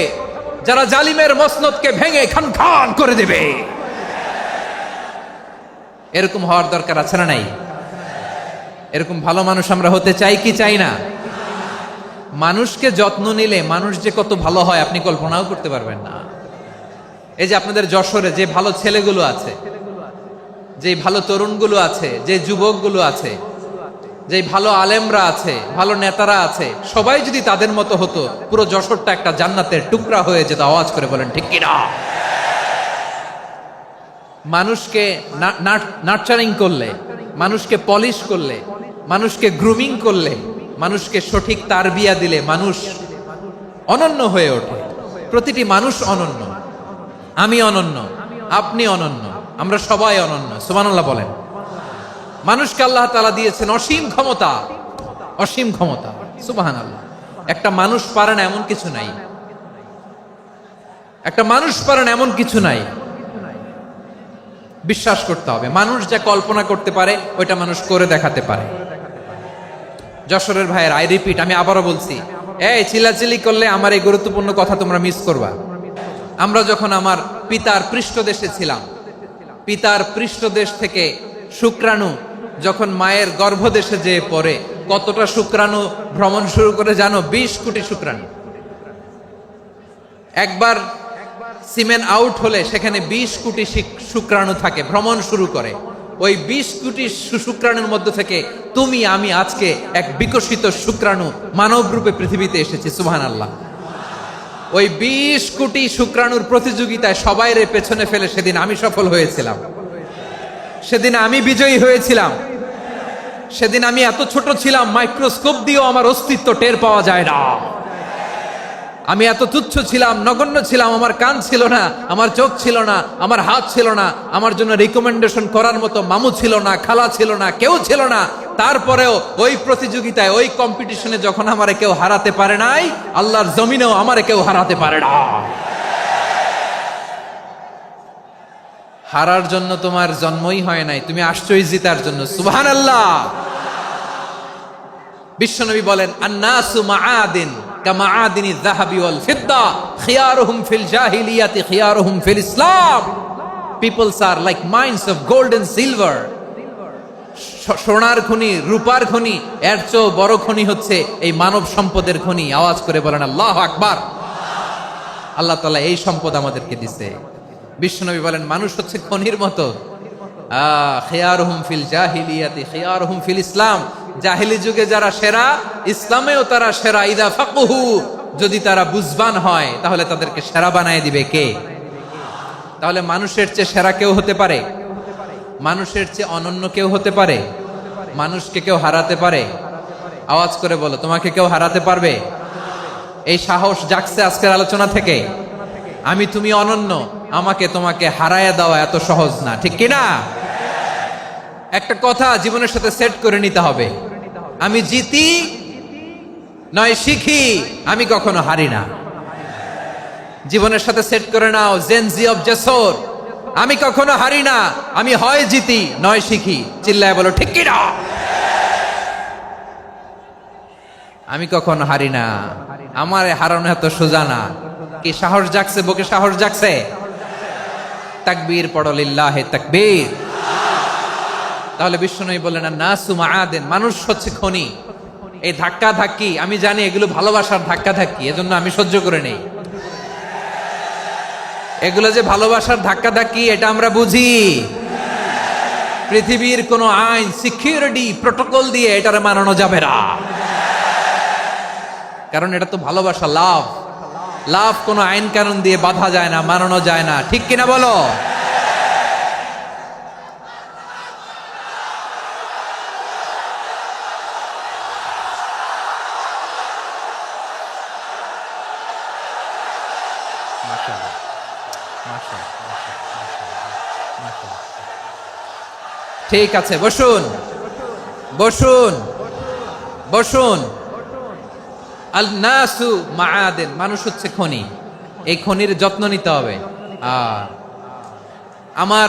যারা জালিমের মসনদকে ভেঙে খান খান করে দেবে। এরকম হওয়ার দরকার আছে না নাই? এরকম ভালো মানুষ আমরা হতে চাই কি চাই না? মানুষকে যত্ন নিলে মানুষ যে কত ভালো হয় আপনি কল্পনাও করতে পারবেন না। এই যে আপনাদের যশোরে যে ভালো ছেলেগুলো আছে, যে ভালো তরুণগুলো আছে, যে যুবকগুলো আছে, যে ভালো আলেমরা আছে, ভালো নেতারা আছে, সবাই যদি তাদের মতো হতো, পুরো যশোরটা একটা জান্নাতের টুকরা হয়ে যেত। আওয়াজ করে বলেন ঠিক কিনা? মানুষকে নার্চারিং করলে, মানুষকে পলিশ করলে, মানুষকে গ্রুমিং করলে, মানুষকে সঠিক তারবিয়া দিলে মানুষ অনন্য হয়ে ওঠে। প্রতিটি মানুষ অনন্য। আমি অনন্য, আপনি অনন্য, আমরা সবাই অনন্য। সুবহানাল্লাহ বলেন। মানুষকে আল্লাহ তাআলা দিয়েছেন অসীম ক্ষমতা, অসীম ক্ষমতা। সুবহানাল্লাহ। একটা মানুষ পারে না এমন কিছু নাই। একটা মানুষ পারেন এমন কিছু নাই। বিশ্বাস করতে হবে, মানুষ যা কল্পনা করতে পারে ওইটা মানুষ করে দেখাতে পারে। যশোরের ভাইয়ের, আই রিপিট, আমি আবারও বলছি, এই চিল্লাচিল্লি করলে আমার এই গুরুত্বপূর্ণ কথা তোমরা মিস করবা। আমরা যখন আমার পিতার পৃষ্ঠদেশে ছিলাম, পিতার পৃষ্ঠদেশ থেকে শুক্রাণু যখন মায়ের গর্ভদেশে যেয়ে পড়ে, কতটা শুক্রাণু ভ্রমণ শুরু করে জানো? 20 কোটি শুক্রাণু। একবার সিমেন আউট হলে সেখানে 20 কোটি শুক্রাণু থাকে, ভ্রমণ শুরু করে। ওই 20 কোটি শুক্রাণুর মধ্য থেকে তুমি আমি আজকে এক বিকশিত শুক্রাণু মানব রূপে পৃথিবীতে এসেছি। সুবহানাল্লাহ। ওই 20 কোটি শুক্রাণুর প্রতিযোগিতায় সবাইরে পেছনে ফেলে সেদিন আমি সফল হয়েছিলাম, সেদিন আমি বিজয়ী হয়েছিলাম। সেদিন আমি এত ছোট ছিলাম, মাইক্রোস্কোপ দিয়েও আমার অস্তিত্ব টের পাওয়া যায় না। আমি এত তুচ্ছ ছিলাম, নগণ্য ছিলাম, আমার কান ছিল না, আমার চোখ ছিল না, আমার হাত ছিল না, আমার জন্য রিকমেন্ডেশন করার মতো মামু ছিল না, খালা ছিল না, কেউ ছিল না। তারপরেও ওই প্রতিযোগিতায়, ওই কম্পিটিশনে যখন আমারে কেউ হারাতে পারে নাই, আল্লাহর জমিনেও আমারে কেউ হারাতে পারে না। হারার জন্য তোমার জন্মই হয় নাই, তুমি আসছই জিতার জন্য। সুবহানাল্লাহ। বিশ্বনবী বলেন, আন্নাসু মাআদিন কামাআদিনি যাহাবি ওয়াল ফিদ্দা খিয়ারুহুম ফিল জাহিলিয়াতি খিয়ারুহুম ফিল ইসলাম। Peoples are like mines of gold and silver. সোনার খনি, রূপার খনি, এর চেয়েও বড় খনি হচ্ছে এই মানব সম্পদের খনি। আওয়াজ করে বলেন আল্লাহু আকবার। আল্লাহ তাআলা এই সম্পদ আমাদেরকে দিয়েছে। বিশ্বনবী বলেন, মানুষ হচ্ছে খনির মতো। খিয়ারুহুম ফিল জাহিলিয়াতি খিয়ারুহুম ফিল ইসলাম। জাহিলি যুগে যারা সেরা, ইসলামেও তারা সেরা। ইদা ফাকুহু, যদি তারা বুঝবান হয় তাহলে তাদেরকে সেরা বানায় দিবে কে? তাহলে মানুষের চেয়ে সেরা কেউ হতে পারে? মানুষের চেয়ে অনন্য কেউ হতে পারে? মানুষকে কেউ হারাতে পারে? আওয়াজ করে বলো, তোমাকে কেউ হারাতে পারবে? এই সাহস জাগছে আজকের আলোচনা থেকে। আমি তুমি অনন্য, আমাকে তোমাকে হারায়া দেওয়া এত সহজ না, ঠিক কিনা? একটা কথা জীবনের সাথে সেট করে নিতে হবে, আমি জিতি নয় শিখি, আমি কখনো হারি না। জীবনের সাথে সেট করে নাও, জেনজি অফ জেসর, আমি কখনো হারি না, আমি হয় জিতি নয় শিখি। চিল্লায় বলো ঠিক কিনা? আমি কখনো হারি না, আমার হারানো এত সোজা না। কি সাহস জাগছে? বুকে সাহস জাগছে? তাকবীর পড়ো, লিল্লাহে তাকবীর। তাহলে বিশ্বনবী বললেন, নাসু মাআদিন, মানুষ হচ্ছে খনি। এই ধাক্কা ধাক্কি, আমি জানি এগুলো ভালোবাসার ধাক্কা ধাক্কি, এজন্য আমি সহ্য করে নেই। এগুলো যে ভালোবাসার ধাক্কা ধাক্কি, এটা আমরা বুঝি। পৃথিবীর কোন আইন, সিকিউরিটি প্রটোকল দিয়ে এটারে মানানো যাবে না, কারণ এটা তো ভালোবাসা, লাভ। লাভ কোনো আইন কানুন দিয়ে বাধা যায় না, মানানো যায় না, ঠিক কিনা বলো? ঠিক আছে, বসুন বসুন বসুন। আল নাসু মাআদিন, মানুষ হচ্ছে খনি। এই খনির যত্ন নিতে হবে। আমার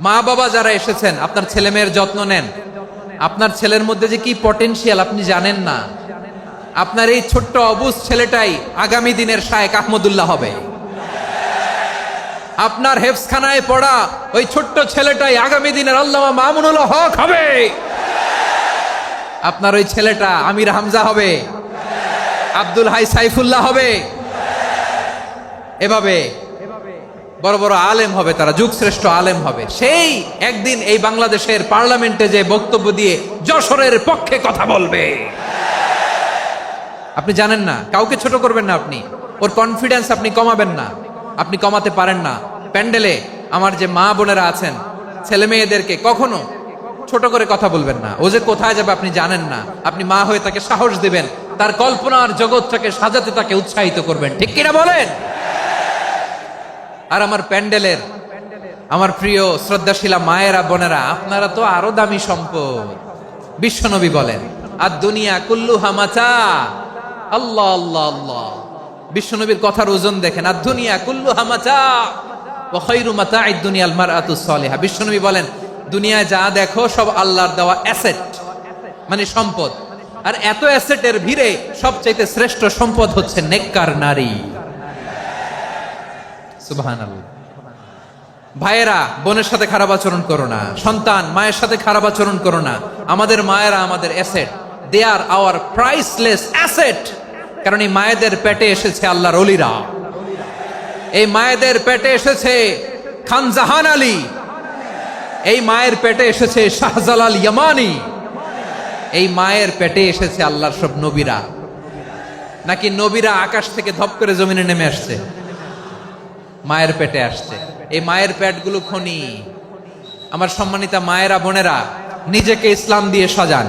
মা বাবা যারা এসেছেন, আপনার ছেলে মেয়ের যত্ন নেন। আপনার ছেলের মধ্যে যে কি পটেনশিয়াল আপনি জানেন না। আপনার এই ছোট্ট অবুজ ছেলেটাই আগামী দিনের শায়েখ আহমদুল্লাহ হবে। আপনার হেফজখানায় পড়া ওই ছোট্ট ছেলেটাই আগামী দিনের আল্লামা মামুনুল হক হবে। আপনার ওই ছেলেটা আমির হামজা হবে, আব্দুল হাই সাইফুল্লাহ হবে। এভাবে বড় বড় আলেম হবে, তারা যুগশ্রেষ্ঠ আলেম হবে। সেই একদিন এই বাংলাদেশের পার্লামেন্টে যে বক্তব্য দিয়ে যশোরের পক্ষে কথা বলবে। আপনি জানেন না, কাউকে ছোট করবেন না আপনি, ওর কনফিডেন্স আপনি কমাবেন না, আপনি কমাতে পারেন না। প্যান্ডেলে আমার যে মা বোনেরা আছেন, ছেলে মেয়েদেরকে কখনো ছোট করে কথা বলবেন না। ও যে কোথায় যাবে আপনি জানেন না, আপনি মা হয়ে তাকে সাহস দিবেন, তার কল্পনার জগৎটাকে সাজাতে তাকে উৎসাহিত করবেন, ঠিক কিনা বলেন? আর আমার প্যান্ডেলের আমার প্রিয় শ্রদ্ধাশীলা মায়েরা বোনেরা, আপনারা তো আরো দামি সম্পদ। বিশ্বনবী বলেন, আর দুনিয়া কুল্লুহা মাতা। আল্লাহ আল্লাহ আল্লাহ, বিশ্বনবীর কথার ওজন দেখেন, আর দুনিয়া কুল্লুহা মাতা ওয়া খায়রু মাতা'আদ দুনিয়াল মারআতুস সালিহা। বিশ্বনবী বলেন, দুনিয়ায় যা দেখো সব আল্লাহর দেওয়া অ্যাসেট, মানে সম্পদ। আর এত অ্যাসেটের ভিড়ে সবচাইতে শ্রেষ্ঠ সম্পদ হচ্ছে নেককার নারী। সুবহানাল্লাহ। ভাইয়েরা বোনের সাথে খারাপ আচরণ করো না, সন্তান মায়ের সাথে খারাপ আচরণ করো না। আমাদের মায়েরা আমাদের asset, they are our priceless asset. কারণ এই মায়েদের পেটে এসেছে আল্লাহর ওলিরা, এই মায়েদের পেটে এসেছে খান জাহান আলী, এই মায়ের পেটে এসেছে শাহজালাল ইয়ামানি, এই মায়ের পেটে এসেছে আল্লাহর সব নবীরা। নাকি নবীরা আকাশ থেকে ধপ করে জমিনে নেমে আসছে? মায়ের পেটে আসছে। এই মায়ের পেটগুলো খনি। আমার সম্মানিতা মায়েরা বোনেরা, নিজেকে ইসলাম দিয়ে সাজান,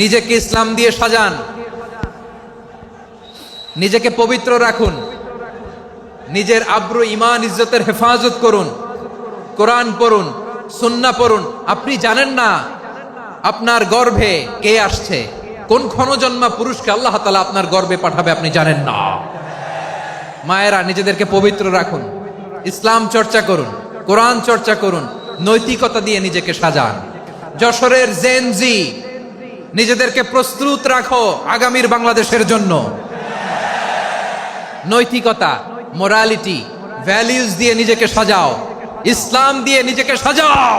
নিজেকে ইসলাম দিয়ে সাজান, নিজেকে পবিত্র রাখুন, নিজের আব্রু ইমান ইজ্জতের হেফাজত করুন, কোরআন পড়ুন, সুন্নাহ পড়ুন। আপনি জানেন না আপনার গর্ভে কে আসছে, কোন ক্ষণজন্মা পুরুষকে আল্লাহ তাআলা আপনার গর্ভে পাঠাবে আপনি জানেন না। মায়েরা নিজেদেরকে পবিত্র রাখুন, ইসলাম চর্চা করুন, কোরআন চর্চা করুন, নৈতিকতা দিয়ে নিজেকে সাজান। যশোরের জেনজি, নিজেদেরকে প্রস্তুত রাখো আগামীর বাংলাদেশের জন্য। নৈতিকতা, মোরালিটি, ভ্যালিউজ দিয়ে নিজেকে সাজাও, ইসলাম দিয়ে নিজেকে সাজাও।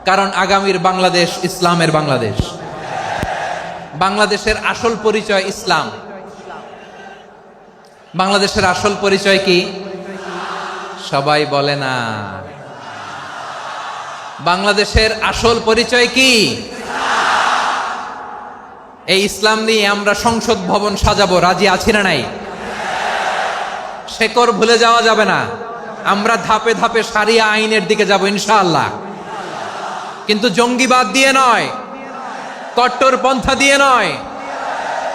কারণ আগামীর বাংলাদেশ ইসলামের বাংলাদেশ। বাংলাদেশের আসল পরিচয় ইসলাম। বাংলাদেশের আসল পরিচয় কি? সবাই বলে না। বাংলাদেশের আসল পরিচয় কি? এই ইসলাম নিয়ে আমরা সংসদ ভবন সাজাবো, রাজি আছি না নাই? শেকড় ভুলে যাওয়া যাবে না। আমরা ধাপে ধাপে শারিয়া আইনের দিকে যাব ইনশাআল্লাহ, কিন্তু জঙ্গিবাদ দিয়ে নয়, কট্টর পন্থা দিয়ে নয়।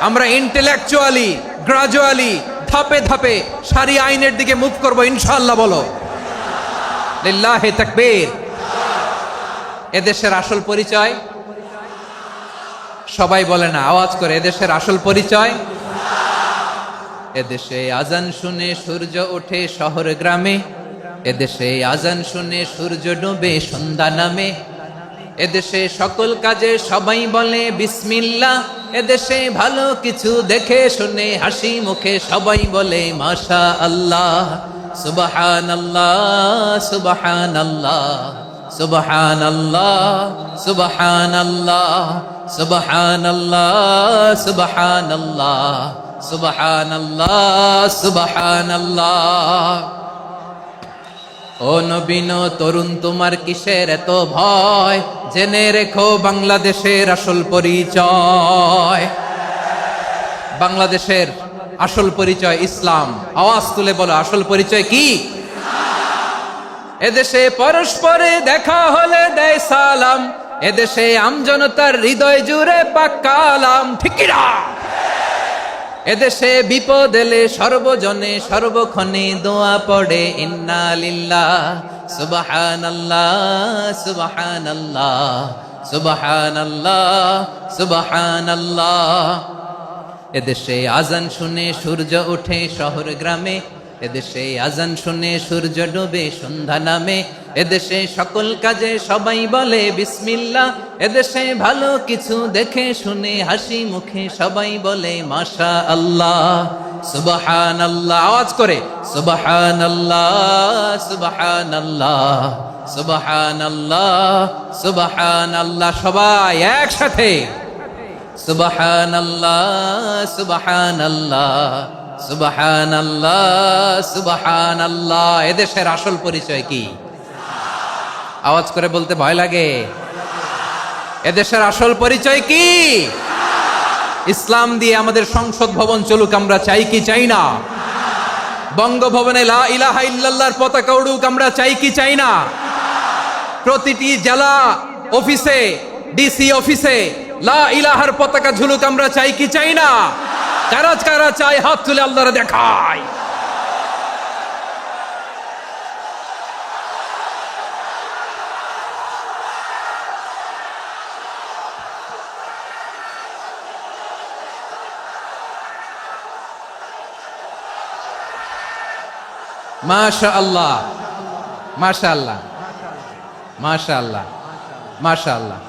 আমরা ইন্টেলেকচুয়ালি, গ্রাজুয়ালি, ধাপে ধাপে শারিয়া আইনের দিকে মুভ করব ইনশাআল্লাহ। বলো লিল্লাহি তাকবীর। এদেশের আসল পরিচয় সবাই বলে না, আওয়াজ করে, এদেশের আসল পরিচয়। এদেশে আজান শুনে সূর্য ওঠে শহর গ্রামে, এদেশে আজান শুনে সূর্য ডুবে সন্ধ্যা নামে, এদেশে সকল কাজে সবাই বলে বিসমিল্লাহ, এদেশে ভালো কিছু দেখে শুনে হাসি মুখে সবাই বলে মাশা আল্লাহ। সুবহানাল্লাহ, সুবহানাল্লাহ, সুবহানাল্লাহ, সুবহানাল্লাহ, সুবহানাল্লাহ, সুবহানাল্লাহ, সুবহানাল্লাহ, সুবহানাল্লাহ। ও নবীন তরুণ, তোমার কিসের এত ভয়? জেনে রেখো বাংলাদেশের আসল পরিচয়। বাংলাদেশের আসল পরিচয় ইসলাম। আওয়াজ তুলে বলো, আসল পরিচয় কি? এদেশে পরস্পরে দেখা হলে দেয় সালাম, এদেশে আমজনতার হৃদয় জুড়ে পাক্কালাম। ঠিক কি না? এদেশে বিপদ এলে সর্বজনে সর্বক্ষণে দোয়া পড়ে ইন্না লিল্লাহ, সুবহানাল্লাহ, সুবহানাল্লাহ, সুবহানাল্লাহ, সুবহানাল্লাহ। এদেশে আজান শুনে সূর্য ওঠে শহর গ্রামে, এদেশে আজান শুনে সূর্য ডুবে সন্ধ্যা নামে, এদেশে সকল কাজে সবাই বলে বিসমিল্লাহ, এদেশে ভালো কিছু দেখে শুনে হাসি মুখে সবাই বলে মাশা আল্লাহ। সুবহানাল্লাহ, আওয়াজ করে সুবহানাল্লাহ, সুবহানাল্লাহ, সুবহানাল্লাহ, সুবহানাল্লাহ। সবাই একসাথে সুবহানাল্লাহ, সুবহানাল্লাহ, সুবহানাল্লাহ, সুবহানাল্লাহ। এদেশের আসল পরিচয় কি? আওয়াজ করে বলতে ভয় লাগে। এদেশের আসল পরিচয় কি? ইসলাম দিয়ে আমাদের সংসদ ভবন চলুক, আমরা চাই কি চাই না? বঙ্গভবনে লা ইলাহা ইল্লাল্লাহর পতাকা উড়ুক, আমরা চাই কি চাই না? প্রতিটি জেলা অফিসে, ডিসি অফিসে লা ইলাহার পতাকা ঝুলুক, আমরা চাই কি চাই না? কারা কারা চাই হাত তুলে আল্লাহরে দেখায়। মাশাআল্লাহ, মাশাআল্লাহ, মাশাআল্লাহ, মাশাআল্লাহ।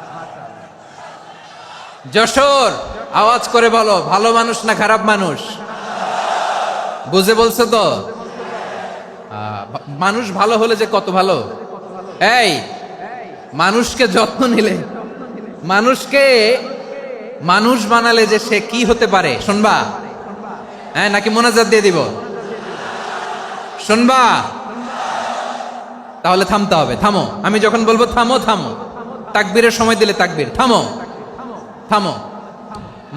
যশোর, আওয়াজ করে বলো, ভালো মানুষ না খারাপ মানুষ? বুঝে বলছো তো? মানুষ ভালো হলে যে কত ভালো। এই মানুষকে যত্ন নিলে, মানুষকে মানুষ বানালে যে সে কি হতে পারে শুনবা? হ্যাঁ, নাকি মোনাজাত দিয়ে দিব? শুনবা? তাহলে থামতে হবে। থামো, আমি যখন বলবো থামো থামো, তাকবীরের সময় দিলে তাকবীর। থামো থামো।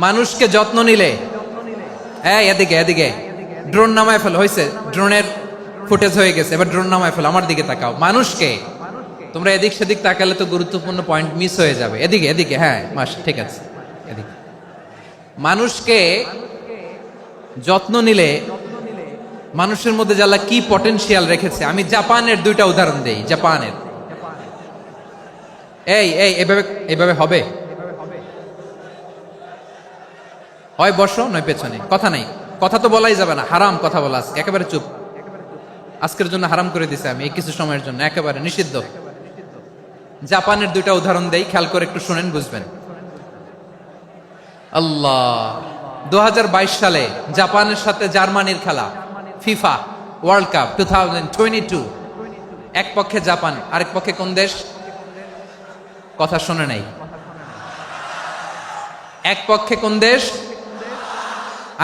মানুষকে যত্ন নিলে, এই এদিকে এদিকে, ড্রোন নামায় ফেলো। হয়েছে, ড্রোনের ফুটেজ হয়ে গেছে, এবার ড্রোন নামায় ফেলো। আমার দিকে তাকাও। মানুষকে, তোমরা এদিক সেদিক তাকালে তো গুরুত্বপূর্ণ পয়েন্ট মিস হয়ে যাবে। এদিকে এদিকে, হ্যাঁ ঠিক আছে, এদিকে। মানুষকে যত্ন নিলে মানুষের মধ্যে যারা কি পটেনশিয়াল রেখেছে, আমি জাপানের দুইটা উদাহরণ দেই। জাপানের, এই এই এভাবে এভাবে হবে, হয় বসো নয় পেছনে, কথা নাই, কথা তো বলাই যাবে না, হারাম কথা বলা আছে, একেবারে চুপ। আজকের জন্য হারাম করে দিছে আমি, এই কিছু সময়ের জন্য একেবারে নিষিদ্ধ। জাপানের দুইটা উদাহরণ দেই, খেয়াল করে একটু শুনেন, বুঝবেন। আল্লাহ, 2022 সালে জাপানের সাথে জার্মানির খেলা, ফিফা ওয়ার্ল্ড কাপ 2022। এক পক্ষে জাপান, আরেক পক্ষে কোন দেশ? কথা শুনে নাই। এক পক্ষে কোন দেশ,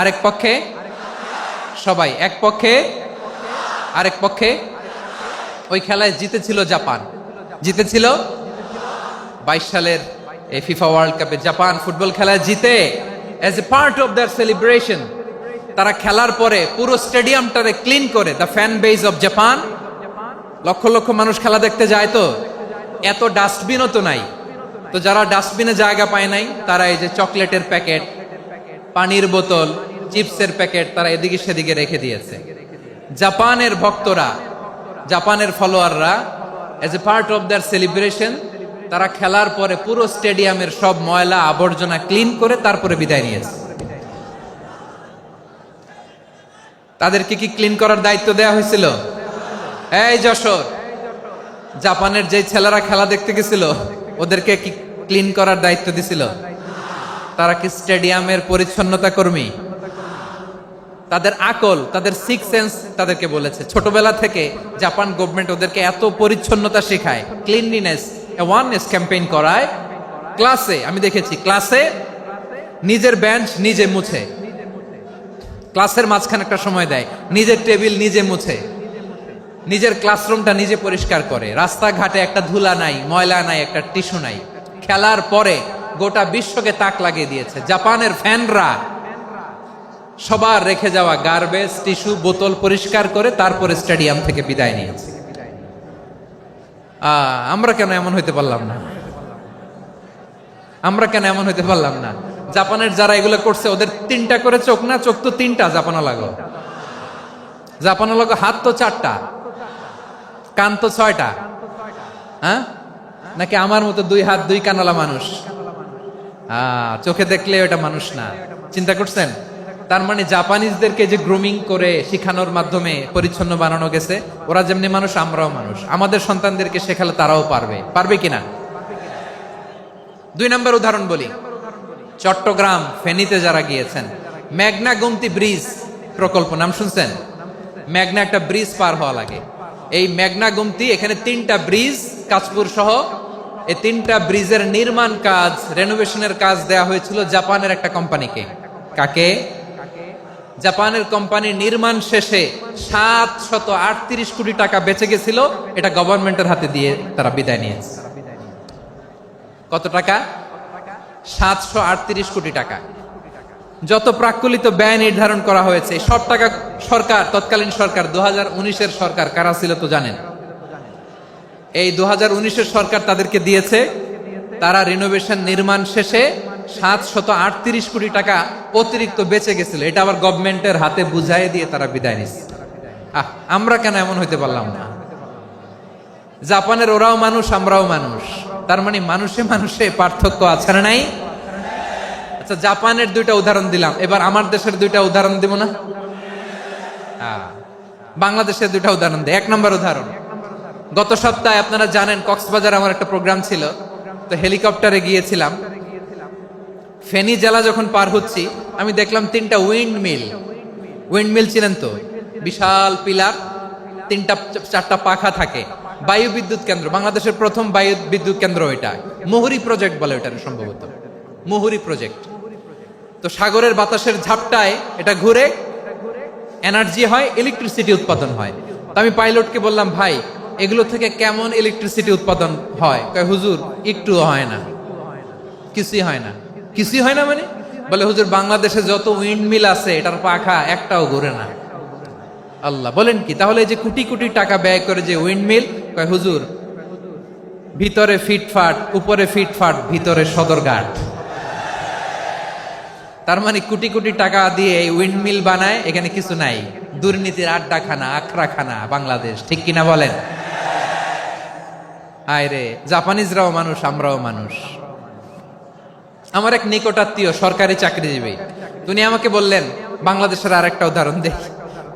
আরেক পক্ষে সবাই। এক পক্ষে, আরেক পক্ষে। ওই খেলায় জিতেছিল জাপান, জিতেছিল 22 সালের এই ফিফা ওয়ার্ল্ড কাপে। জাপান ফুটবল খেলায় জিতে, as a part of their celebration, তারা খেলার পরে পুরো স্টেডিয়ামটারে ক্লিন করে। The fan base of Japan, লক্ষ লক্ষ মানুষ খেলা দেখতে যায়, তো এত ডাস্টবিনও তো নাই, তো যারা ডাস্টবিনে জায়গা পায় নাই, তারা এই যে চকলেটের প্যাকেট, পানির বোতল, চিপসের প্যাকেট, তারা এদিকে সেদিকে রেখে দিয়েছে। জাপানের ভক্তরা, জাপানের ফলোয়াররা, as a part of their celebration, তারা খেলার পরে পুরো স্টেডিয়ামের সব ময়লা আবর্জনা ক্লিন করে তারপরে বিদায় নিয়েছে। তাদেরকে কি ক্লিন করার দায়িত্ব দেয়া হয়েছিল? এই যশোর, জাপানের যে ছেলেরা খেলা দেখতে গেছিল, ওদেরকে কি ক্লিন করার দায়িত্ব দিছিল? তারা কি স্টেডিয়ামের পরিচ্ছন্নতা কর্মী? তাদের আকল, তাদের সিক্স সেন্স তাদেরকে বলেছে। ছোটবেলা থেকে জাপান গভর্নমেন্ট ওদেরকে এত পরিচ্ছন্নতা শেখায়, ক্লিনলিনেস অ্যাওয়ারনেস ক্যাম্পেইন করায়। ক্লাসে আমি দেখেছি, ক্লাসে নিজের বেঞ্চ নিজে মুছে, ক্লাসের মাঝখানে একটা সময় দেয়, নিজের টেবিল নিজে মুছে, নিজের ক্লাসরুমটা নিজে পরিষ্কার করে। রাস্তাঘাটে একটা ধুলা নাই, ময়লা নাই, একটা টিস্যু নাই। খেলার পরে গোটা বিশ্বকে তাক লাগিয়ে দিয়েছে। জাপানের ফ্যানরা সবার রেখে যাওয়া গার্বেজ, টিস্যু, বোতল পরিষ্কার করে তারপরে স্টেডিয়াম থেকে বিদায় নিয়েছে। আমরা কেন এমন হইতে পারলাম না? আমরা কেন এমন হইতে পারলাম না? জাপানের যারা এগুলো করছে, ওদের 3টা করে চোখ না? চোখ তো 3টা, জাপানা লাগো, জাপানা লাগো। হাত তো 4টা, কান তো 6টা। হ্যাঁ, নাকি আমার মতো 2 হাত 2 কানওয়ালা মানুষ? চোখে দেখলে ওটা মানুষ না। চিন্তা করছেন? তার মানে জাপানিজদেরকে যে গ্রুমিং করে শিখানোর মাধ্যমে পরিচ্ছন্ন বানানো গেছে, ওরা যেমনি মানুষ, আমরাও মানুষ। আমাদের সন্তানদেরকে শেখালে তারাও পারবে, পারবে কিনা? 2 নম্বর উদাহরণ বলি। চট্টগ্রাম ফেনীতে যারা গিয়েছেন, মেঘনা গোমতী ব্রিজ প্রকল্প নাম শুনছেন? মেঘনা একটা ব্রিজ পার হওয়া লাগে। এই মেঘনা গোমতী, এখানে 3টা ব্রিজ, কাঁচপুর সহ, এই 3টা ব্রিজের নির্মাণ কাজ, রেনোভেশনের কাজ দেয়া হয়েছিল জাপানের একটা কোম্পানিকে। কাকে? জাপানের কোম্পানির নির্মাণ শেষে 738 কোটি টাকা বেঁচে গেছিল, এটা গভর্নমেন্টের হাতে দিয়ে তারা বিদায় নিয়েছে। কত টাকা? 738 কোটি টাকা। যত প্রাক্কলিত ব্যয় নির্ধারণ করা হয়েছে, সব টাকা সরকার, তৎকালীন সরকার, 2019-এর সরকার, কারা ছিল তো জানেন? এই 2019-এর সরকার তাদেরকে দিয়েছে। তারা রিনোভেশন নির্মাণ শেষে 738 কোটি টাকা অতিরিক্ত বেঁচে গেছিল, এটা আবার গভর্নমেন্টের হাতে বুঝাই দিয়ে তারা বিদায় নিচ্ছে। আমরা কেন এমন হইতে পারলাম না? জাপানের ওরাও মানুষ, আমরাও মানুষ, তার মানে মানুষে মানুষে পার্থক্য আছে না নাই? আচ্ছা, জাপানের 2টা উদাহরণ দিলাম, এবার আমার দেশের 2টা উদাহরণ দিব না? বাংলাদেশের দুটা উদাহরণ দেয়। 1 নম্বর উদাহরণ, গত সপ্তাহে আপনারা জানেন কক্সবাজার আমার একটা প্রোগ্রাম ছিল, তো হেলিকপ্টারে গিয়েছিলাম। ফেনী জেলা যখন পার হচ্ছি আমি দেখলাম 3টা উইন্ডমিল ছিলেন তো, বিশাল পিলার, 3টা-4টা পাখা থাকে, বায়ু বিদ্যুৎ কেন্দ্র, বাংলাদেশের প্রথম বায়ু বিদ্যুৎ কেন্দ্র এটা, মুহুরী প্রজেক্ট বলে এটা সম্ভবত, মুহুরী প্রজেক্ট। তো সাগরের বাতাসের ঝাপটায় এটা ঘুরে এনার্জি হয়, ইলেকট্রিসিটি উৎপাদন হয়। তো আমি পাইলটকে বললাম, ভাই এগুলো থেকে কেমন ইলেকট্রিসিটি উৎপাদন হয়? কয় হুজুর একটুও হয় না, কিছুই হয় না। কিছুই হয় না মানে? বলে হুজুর বাংলাদেশে যত উইন্ডমিল আছে এটার পাখা একটাও ঘুরে না। আল্লাহ, বলেন কি? তাহলে এই যে কোটি কোটি টাকা ব্যয় করে যে উইন্ডমিল, কয় হুজুর ভিতরে ফিটফাট, উপরে ফিটফাট, ভিতরে সদরঘাট। তার মানে কোটি কোটি টাকা দিয়ে এই উইন্ডমিল বানায়, এখানে কিছু নাই, দুর্নীতির আড্ডাখানা, আখড়াখানা বাংলাদেশ, ঠিক কিনা বলেন? আয় রে, জাপানিজরাও মানুষ, আমরাও মানুষ। আমার এক নিকটাত্মীয় সরকারি চাকরিজীবী, উনি আমাকে বললেন, বাংলাদেশের আর একটা উদাহরণ দেখি,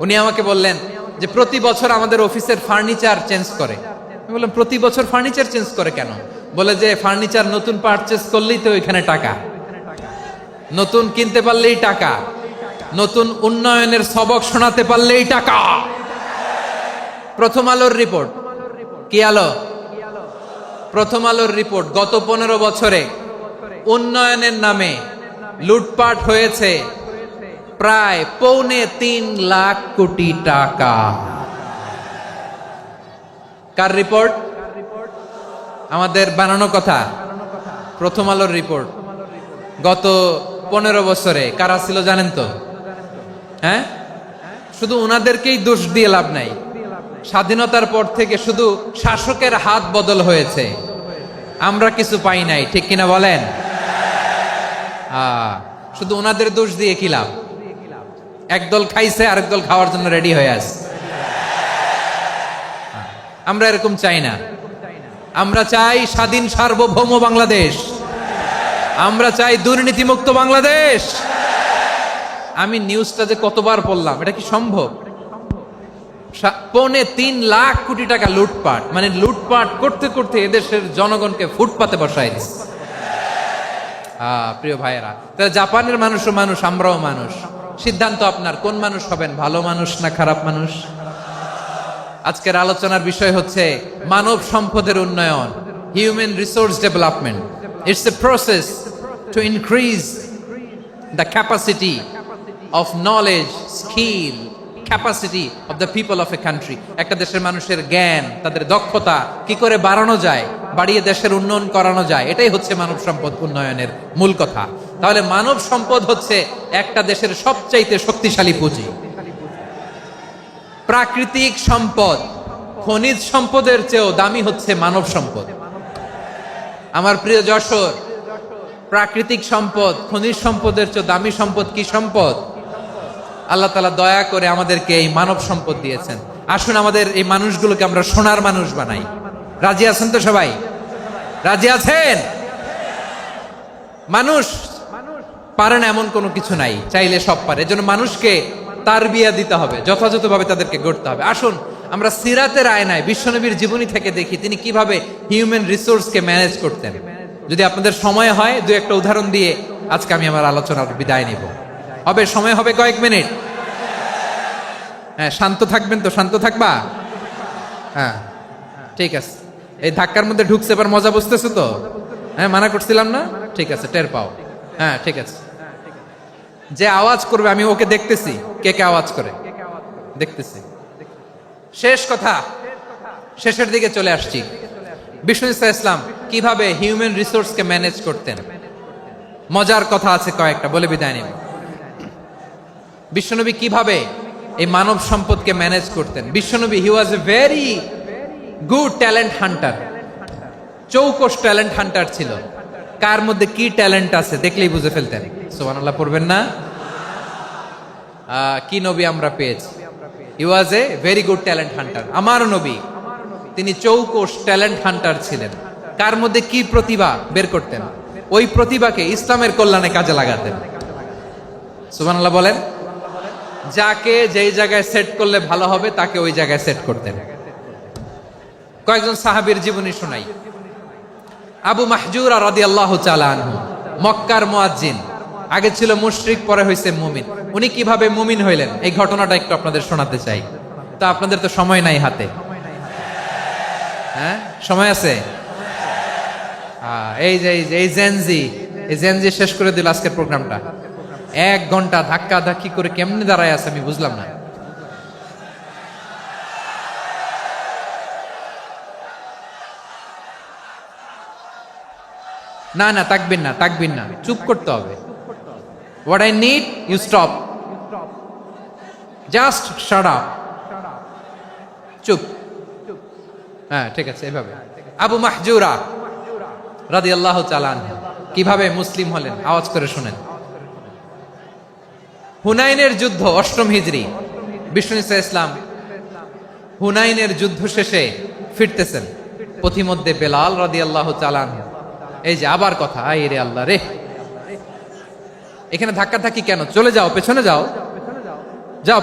উনি আমাকে বললেন যে প্রতি বছর আমাদের অফিসের ফার্নিচার চেঞ্জ করে। আমি বললাম প্রতি বছর ফার্নিচার চেঞ্জ করে কেন? বলে যে ফার্নিচার নতুন পারচেজ করলেই তো ওইখানে টাকা, নতুন কিনতে পারলেই টাকা, নতুন উন্নয়নের সবক শোনাতে পারলেই টাকা। প্রথম আলোর রিপোর্ট, কি আলো? প্রথম আলোর রিপোর্ট, গত 15 বছরে উন্নয়নের নামে লুটপাট হয়েছে প্রায় 3.25 লাখ কোটি টাকা। কার রিপোর্ট? আমাদের বানানো কথা, প্রথম আলোর রিপোর্ট। গত 15 বছরে কারা ছিল জানেন তো? হ্যাঁ, শুধু ওনাদেরকেই দোষ দিয়ে লাভ নাই। স্বাধীনতার পর থেকে শুধু শাসকের হাত বদল হয়েছে, আমরা কিছু পাই নাই, ঠিক কিনা বলেন? শুধু ওনাদের দোষ দিয়ে কি লাভ? একদল খাইছে, আরেক দল খাওয়ার জন্য রেডি হয়ে আছে। আমরা এরকম চাই না। আমরা চাই স্বাধীন সার্বভৌম বাংলাদেশ, আমরা চাই দুর্নীতিমুক্ত বাংলাদেশ। আমি নিউজটা যে কতবার পড়লাম, এটা কি সম্ভব? 3.25 লাখ কোটি টাকা লুটপাট, মানে লুটপাট করতে করতে এদেশের জনগণকে ফুটপাতে বসায় দিচ্ছে। প্রিয় ভাইয়েরা, তাহলে জাপানের মানুষও মানুষ, আমরাও মানুষ। সিদ্ধান্ত আপনার, কোন মানুষ হবেন, ভালো মানুষ না খারাপ মানুষ? আজকের আলোচনার বিষয় হচ্ছে মানব সম্পদের উন্নয়ন, human resource development. It's a process to increase the capacity of knowledge, skill, capacity of the people of a country. একটা দেশের মানুষের জ্ঞান, তাদের দক্ষতা কি করে বাড়ানো যায়, বাড়িয়ে দেশের উন্নয়ন করানো যায়, এটাই হচ্ছে মানব সম্পদ উন্নয়নের মূল কথা। তাহলে মানব সম্পদ হচ্ছে একটা দেশের সবচাইতে শক্তিশালী পুঁজি। প্রাকৃতিক সম্পদ, খনিজ সম্পদের চেয়েও দামি হচ্ছে মানব সম্পদ। আমার প্রিয় যশোর, প্রাকৃতিক সম্পদ, খনিজ সম্পদের চেয়ে দামি সম্পদ কি সম্পদ? আল্লাহ তাআলা দয়া করে আমাদেরকে এই মানব সম্পদ দিয়েছেন। আসুন আমাদের এই মানুষগুলোকে আমরা সোনার মানুষ বানাই। রাজি আছেন তো সবাই? রাজি আছেন? মানুষ পারে না এমন কোনো কিছু নাই, চাইলে সব পারে। এজন্য মানুষকে তারবিয়া দিতে হবে, যথাযথভাবে তাদেরকে গড়তে হবে। আসুন আমরা সিরাতের আয়নায় বিশ্বনবীর জীবনী থেকে দেখি তিনি কিভাবে হিউম্যান রিসোর্সকে ম্যানেজ করতেন। যদি আপনাদের সময় হয়, দু একটা উদাহরণ দিয়ে আজকে আমি আমার আলোচনার বিদায় নিব। হবে সময় হবে কয়েক মিনিট? হ্যাঁ, শান্ত থাকবেন তো? শান্ত থাকবা? হ্যাঁ, ঠিক আছে। এই ধাক্কার মধ্যে ঢুকছে, এবার মজা বুঝতেছো তো? হ্যাঁ, মানা করছিলাম না? ঠিক আছে, টের পাও। হ্যাঁ, ঠিক আছে। যে আওয়াজ করবে আমি ওকে দেখতেছি, কে কে আওয়াজ করে দেখতেছি। শেষ কথা, শেষের দিকে চলে আসছি। বিষ্ণু ইসলাম কিভাবে হিউম্যান রিসোর্সকে ম্যানেজ করতেন, মজার কথা আছে কয়েকটা, বলে বিদায় নিব। বিশ্বনবী কিভাবে এই মানব সম্পদকে ম্যানেজ করতেন। বিশ্বনবী, he was a very good talent hunter, চৌকস ট্যালেন্ট হান্টার ছিল। কার মধ্যে কি ট্যালেন্ট আছে দেখলেই বুঝে ফেলতেন। সুবহানাল্লাহ পড়বেন না? কি নবী আমরা পেয়েছি! He was a very good talent hunter. আমার নবী, তিনি চৌকস ট্যালেন্ট হান্টার ছিলেন। কার মধ্যে কি প্রতিভা বের করতেন, ওই প্রতিভাকে ইসলামের কল্যাণে কাজে লাগাতেন। সুবহানাল্লাহ বলেন। যাকে যেই জায়গায় সেট করলে ভালো হবে তাকে ওই জায়গায় সেট করতেন। কয়েকজন সাহাবীর জীবনী শোনাই। আবু মাহজুরা রাদিয়াল্লাহু তাআলা আনহু, মক্কার মুয়াজ্জিন, আগে ছিল মুশরিক, পরে হইছে মুমিন। উনি কিভাবে মুমিন হইলেন এই ঘটনাটা একটু আপনাদের শোনাতে চাই। তা আপনাদের তো সময় নাই হাতে, হ্যাঁ সময় আছে? এই জেনজি শেষ করে দিল আজকের প্রোগ্রামটা। 1 ঘন্টা ধাক্কা ধাক্কি করে কেমনে দাঁড়ায় আছে আমি বুঝলাম না। না না তাকবিন না, চুপ করতে হবে। What I need, you stop. Just shut up. চুপ। হ্যাঁ ঠিক আছে, এভাবে। আবু মাহজুরা রাদিয়াল্লাহু তাআলা আনহু কিভাবে মুসলিম হলেন আওয়াজ করে শুনেন। হুনাইনের যুদ্ধ 8ম হিজরি, বিষ্ণু ইসলাম হুনাইনের যুদ্ধ শেষে ফিরতেছেন। পথিমধ্যে বেলাল রাদিয়াল্লাহু তাআলা আনহু, এই যে আবার কথা, আই রে আল্লাহ রে, এখানে ধাক্কা ধাক্কি কেন? চলে যাও, পেছনে যাও,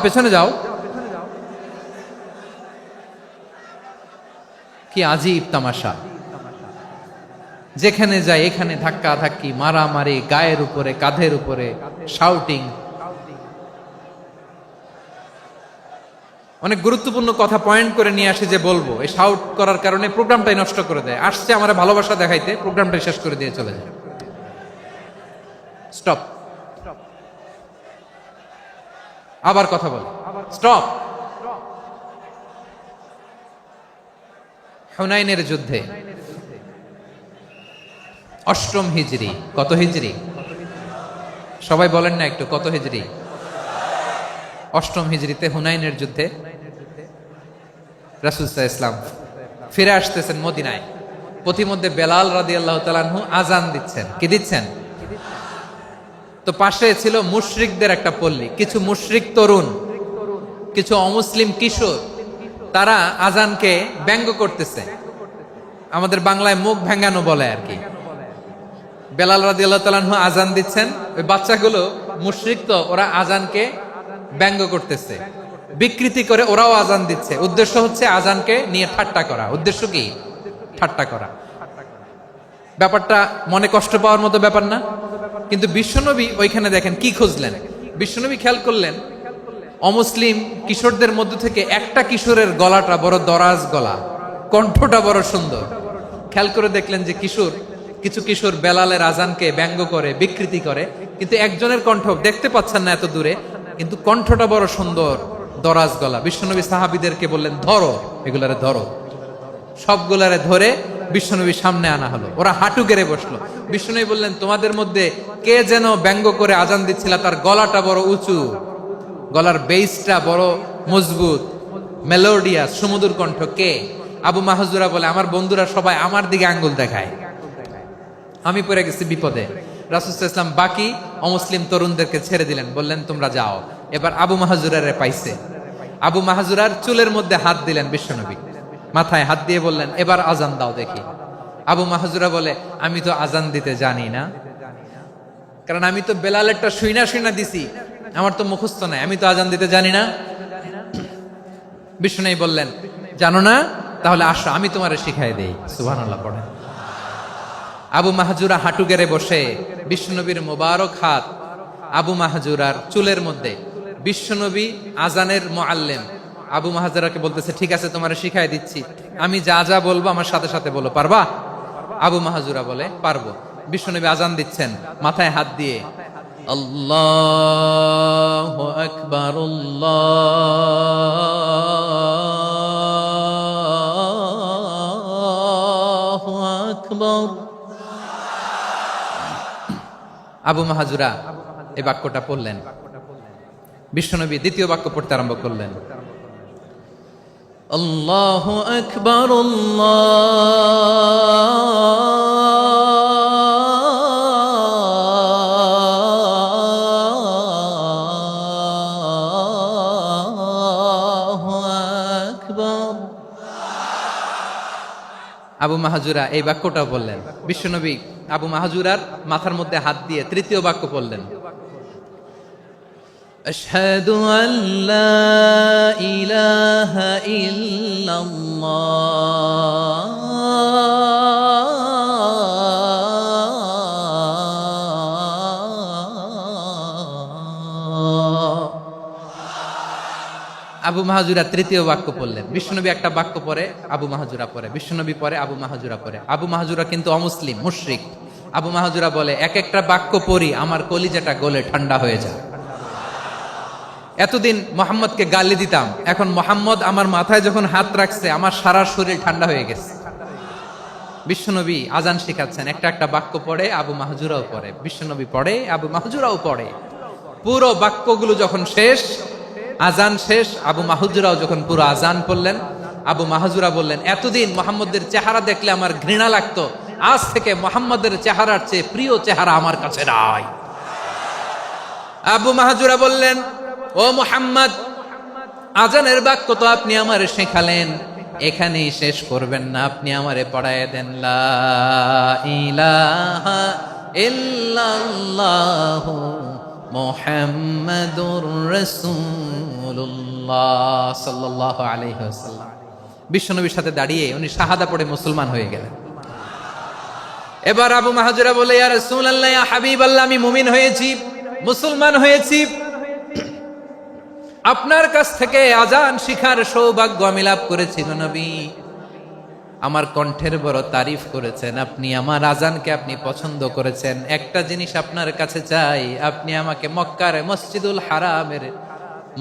পেছনে যাও। কি আজীব তামাশা! যেখানে যায় এখানে ধাক্কা ধাক্কি, মারামারি, গায়ের উপরে, কাঁধের উপরে, শাউটিং। অনেক গুরুত্বপূর্ণ কথা পয়েন্ট করে নিয়ে আসি যে বলবো, এই শাউট করার কারণে প্রোগ্রামটাই নষ্ট করে দেয়। আসছে আমার ভালোবাসা দেখাইতে, প্রোগ্রামটাই শেষ করে দিয়ে চলে যায়। স্টপ। আবার কথা বল, স্টপ। হুনাইনের যুদ্ধে 8ম হিজরি, কত হিজরি? সবাই বলেন না একটু, কত হিজরি? 8ম হিজরিতে হুনাইনের যুদ্ধে রাসূল সাল্লাল্লাহু আলাইহি ওয়াসাল্লাম ফিরে আসতেছেন মদিনায়। পথিমধ্যে বেলাল রাদিয়াল্লাহু তাআলা আনহু আজান দিচ্ছেন। কি দিচ্ছেন? তো পাশে ছিল মুশরিকদের একটা পল্লী, কিছু মুশরিক তরুণ, কিছু অমুসলিম কিশোর, তারা আজানকে ব্যঙ্গ করতেছে। আমাদের বাংলায় মুখ ভেঙ্গানো বলে আর কি। বেলাল রাদিয়াল্লাহু তাআলা আনহু আজান দিচ্ছেন, ওই বাচ্চাগুলো মুশরিক, তো ওরা আজানকে ব্যঙ্গ করতেছে, বিকৃতি করে ওরাও আজান দিচ্ছে। উদ্দেশ্য হচ্ছে আজানকে নিয়ে ঠাট্টা করা। উদ্দেশ্য কি? ঠাট্টা করা। ব্যাপারটা মনে কষ্ট পাওয়ার মতো ব্যাপার না? কিন্তু বিশ্বনবী ওইখানে দেখেন কি খুঁজলেন। বিশ্বনবী খেয়াল করলেন অমুসলিম কিশোরদের মধ্য থেকে একটা কিশোরের গলাটা বড় দরাজ গলা, কণ্ঠটা বড় সুন্দর। খেয়াল করে দেখলেন যে কিছু কিশোর বেলালের আজানকে ব্যঙ্গ করে, বিকৃতি করে, কিন্তু একজনের কণ্ঠ দেখতে পাচ্ছেন না এত দূরে, কিন্তু কণ্ঠটা বড় সুন্দর, দরাজ গলা। বিশ্বনবী সাহাবীদেরকে বললেন, ধরো এগুলারে, ধরো। সবগুলারে ধরে বিশ্বনবীর সামনে আনা হলো। ওরা হাঁটু গেড়ে বসলো। বিশ্বনবী বললেন, তোমাদের মধ্যে কে যেন ব্যঙ্গ করে আজান দিচ্ছিল, তার গলাটা বড় উঁচু, গলার বেসটা বড় মজবুত, মেলোডিয়াস, সুমধুর কণ্ঠ। কে? আবু মাহজুরা বলে, আমার বন্ধুরা সবাই আমার দিকে আঙ্গুল দেখায়, আমি পড়ে গেছি বিপদে। রাসূল সাল্লাল্লাহু আলাইহি ওয়াসাল্লাম বাকি অমুসলিম তরুণদেরকে ছেড়ে দিলেন, বললেন তোমরা যাও। এবার আবু মাহজুরারে পাইছে। আবু মাহজুরার চুলের মধ্যে হাত দিলেন বিশ্বনবী, মাথায় হাত দিয়ে বললেন, এবার আজান দাও দেখি। আবু মাহজুরা বলে, আমি তো আজান দিতে জানি না, কারণ আমি তো বেলালেরটা শুইনা দিছি, আমার তো মুখস্থ নাই, আমি তো আজান দিতে জানি না। বিশ্বনবী বললেন, জানো না? তাহলে আসো, আমি তোমারে শিখাই দেই। সুবহানাল্লাহ পড়েন। আবু মাহজুরা হাঁটু গেড়ে বসে, বিশ্বনবীর মোবারক হাত আবু মাহজুরার চুলের মধ্যে। বিশ্বনবী আজানের মুআল্লিম আবু মাহজুরাকে বলতেছে, ঠিক আছে তোমারে শিখাই দিচ্ছি, আমি যা যা বলবো আমার সাথে সাথে বলো, পারবা? আবু মাহজুরা বলে, পারবো। বিশ্বনবী আজান দিচ্ছেন মাথায় হাত দিয়ে, আল্লাহু আকবার, আল্লাহু আকবার। আবু মাহজুরা এই বাক্যটা পড়লেন। বিশ্বনবী দ্বিতীয় বাক্য পড়তে আরম্ভ করলেন, আল্লাহু আকবার, আল্লাহু আকবার। আবু মাহজুরা এই বাক্যটা বললেন। বিশ্বনবী আবু মাহজুরার মাথার মধ্যে হাত দিয়ে তৃতীয় বাক্য পড়লেন, আশহাদু আল্লা ইলাহা ইল্লাল্লাহ। আবু মাহাজুরা তৃতীয় বাক্য পড়লেন। বিশ্বনবী একটা বাক্য পরে আবু মাহাজুরা পরে, বিশ্বনবী পরে আবু মাহাজুরা পরে। আবু মাহাজুরা কিন্তু অমুসলিম, মুশরিক। আবু মাহাজুরা বলে, এক একটা বাক্য পড়ি আমার কলিজাটা গলে ঠান্ডা হয়ে যায়। এতদিন মোহাম্মদকে গালি দিতাম, এখন মোহাম্মদ আমার মাথায় যখন হাত রাখছে আমার সারা শরীর ঠান্ডা হয়ে গেছে। বিশ্বনবী আজান শিখাচ্ছেন, একটা একটা বাক্য পড়ে আবু মাহাজুরাও পড়ে, বিশ্বনবী পড়ে আবু মাহাজুরাও পড়ে। পুরো বাক্যগুলো যখন শেষ, আজান শেষ, আবু মাহাজুরাও যখন পুরো আজান পড়লেন, আবু মাহাজুরা বললেন, এতদিন মোহাম্মদের চেহারা দেখলে আমার ঘৃণা লাগতো, আজ থেকে মোহাম্মদের চেহারার চেয়ে প্রিয় চেহারা আমার কাছে নাই। আবু মাহাজুরা বললেন, ও মুহাম্মদ, আজানের বাক্য তো আপনি আমারে শেখালেন, এখানেই শেষ করবেন না, আপনি আমারে পড়ায় দেন লা ইলাহা ইল্লাল্লাহু মুহাম্মাদুর রাসূলুল্লাহ সাল্লাল্লাহু আলাইহি ওয়াসাল্লাম। বিশ্বনবীর সাথে দাঁড়িয়ে উনি শাহাদা পড়ে মুসলমান হয়ে গেলেন। এবার আবু মাহাজুরা বলে, ইয়া রাসূলুল্লাহ, ইয়া হাবিবাল্লাহ, আমি মুমিন হয়েছি, মুসলমান হয়েছি, আপনার কাছ থেকে আজান শিখার সৌভাগ্য আমি লাভ করেছি গো নবী। আমার কণ্ঠের বড় তারিফ করেছেন, আপনি আমার আজানকে আপনি পছন্দ করেছেন। একটা জিনিস আপনার কাছে চাই, আপনি আমাকে মক্কার মসজিদুল হারামের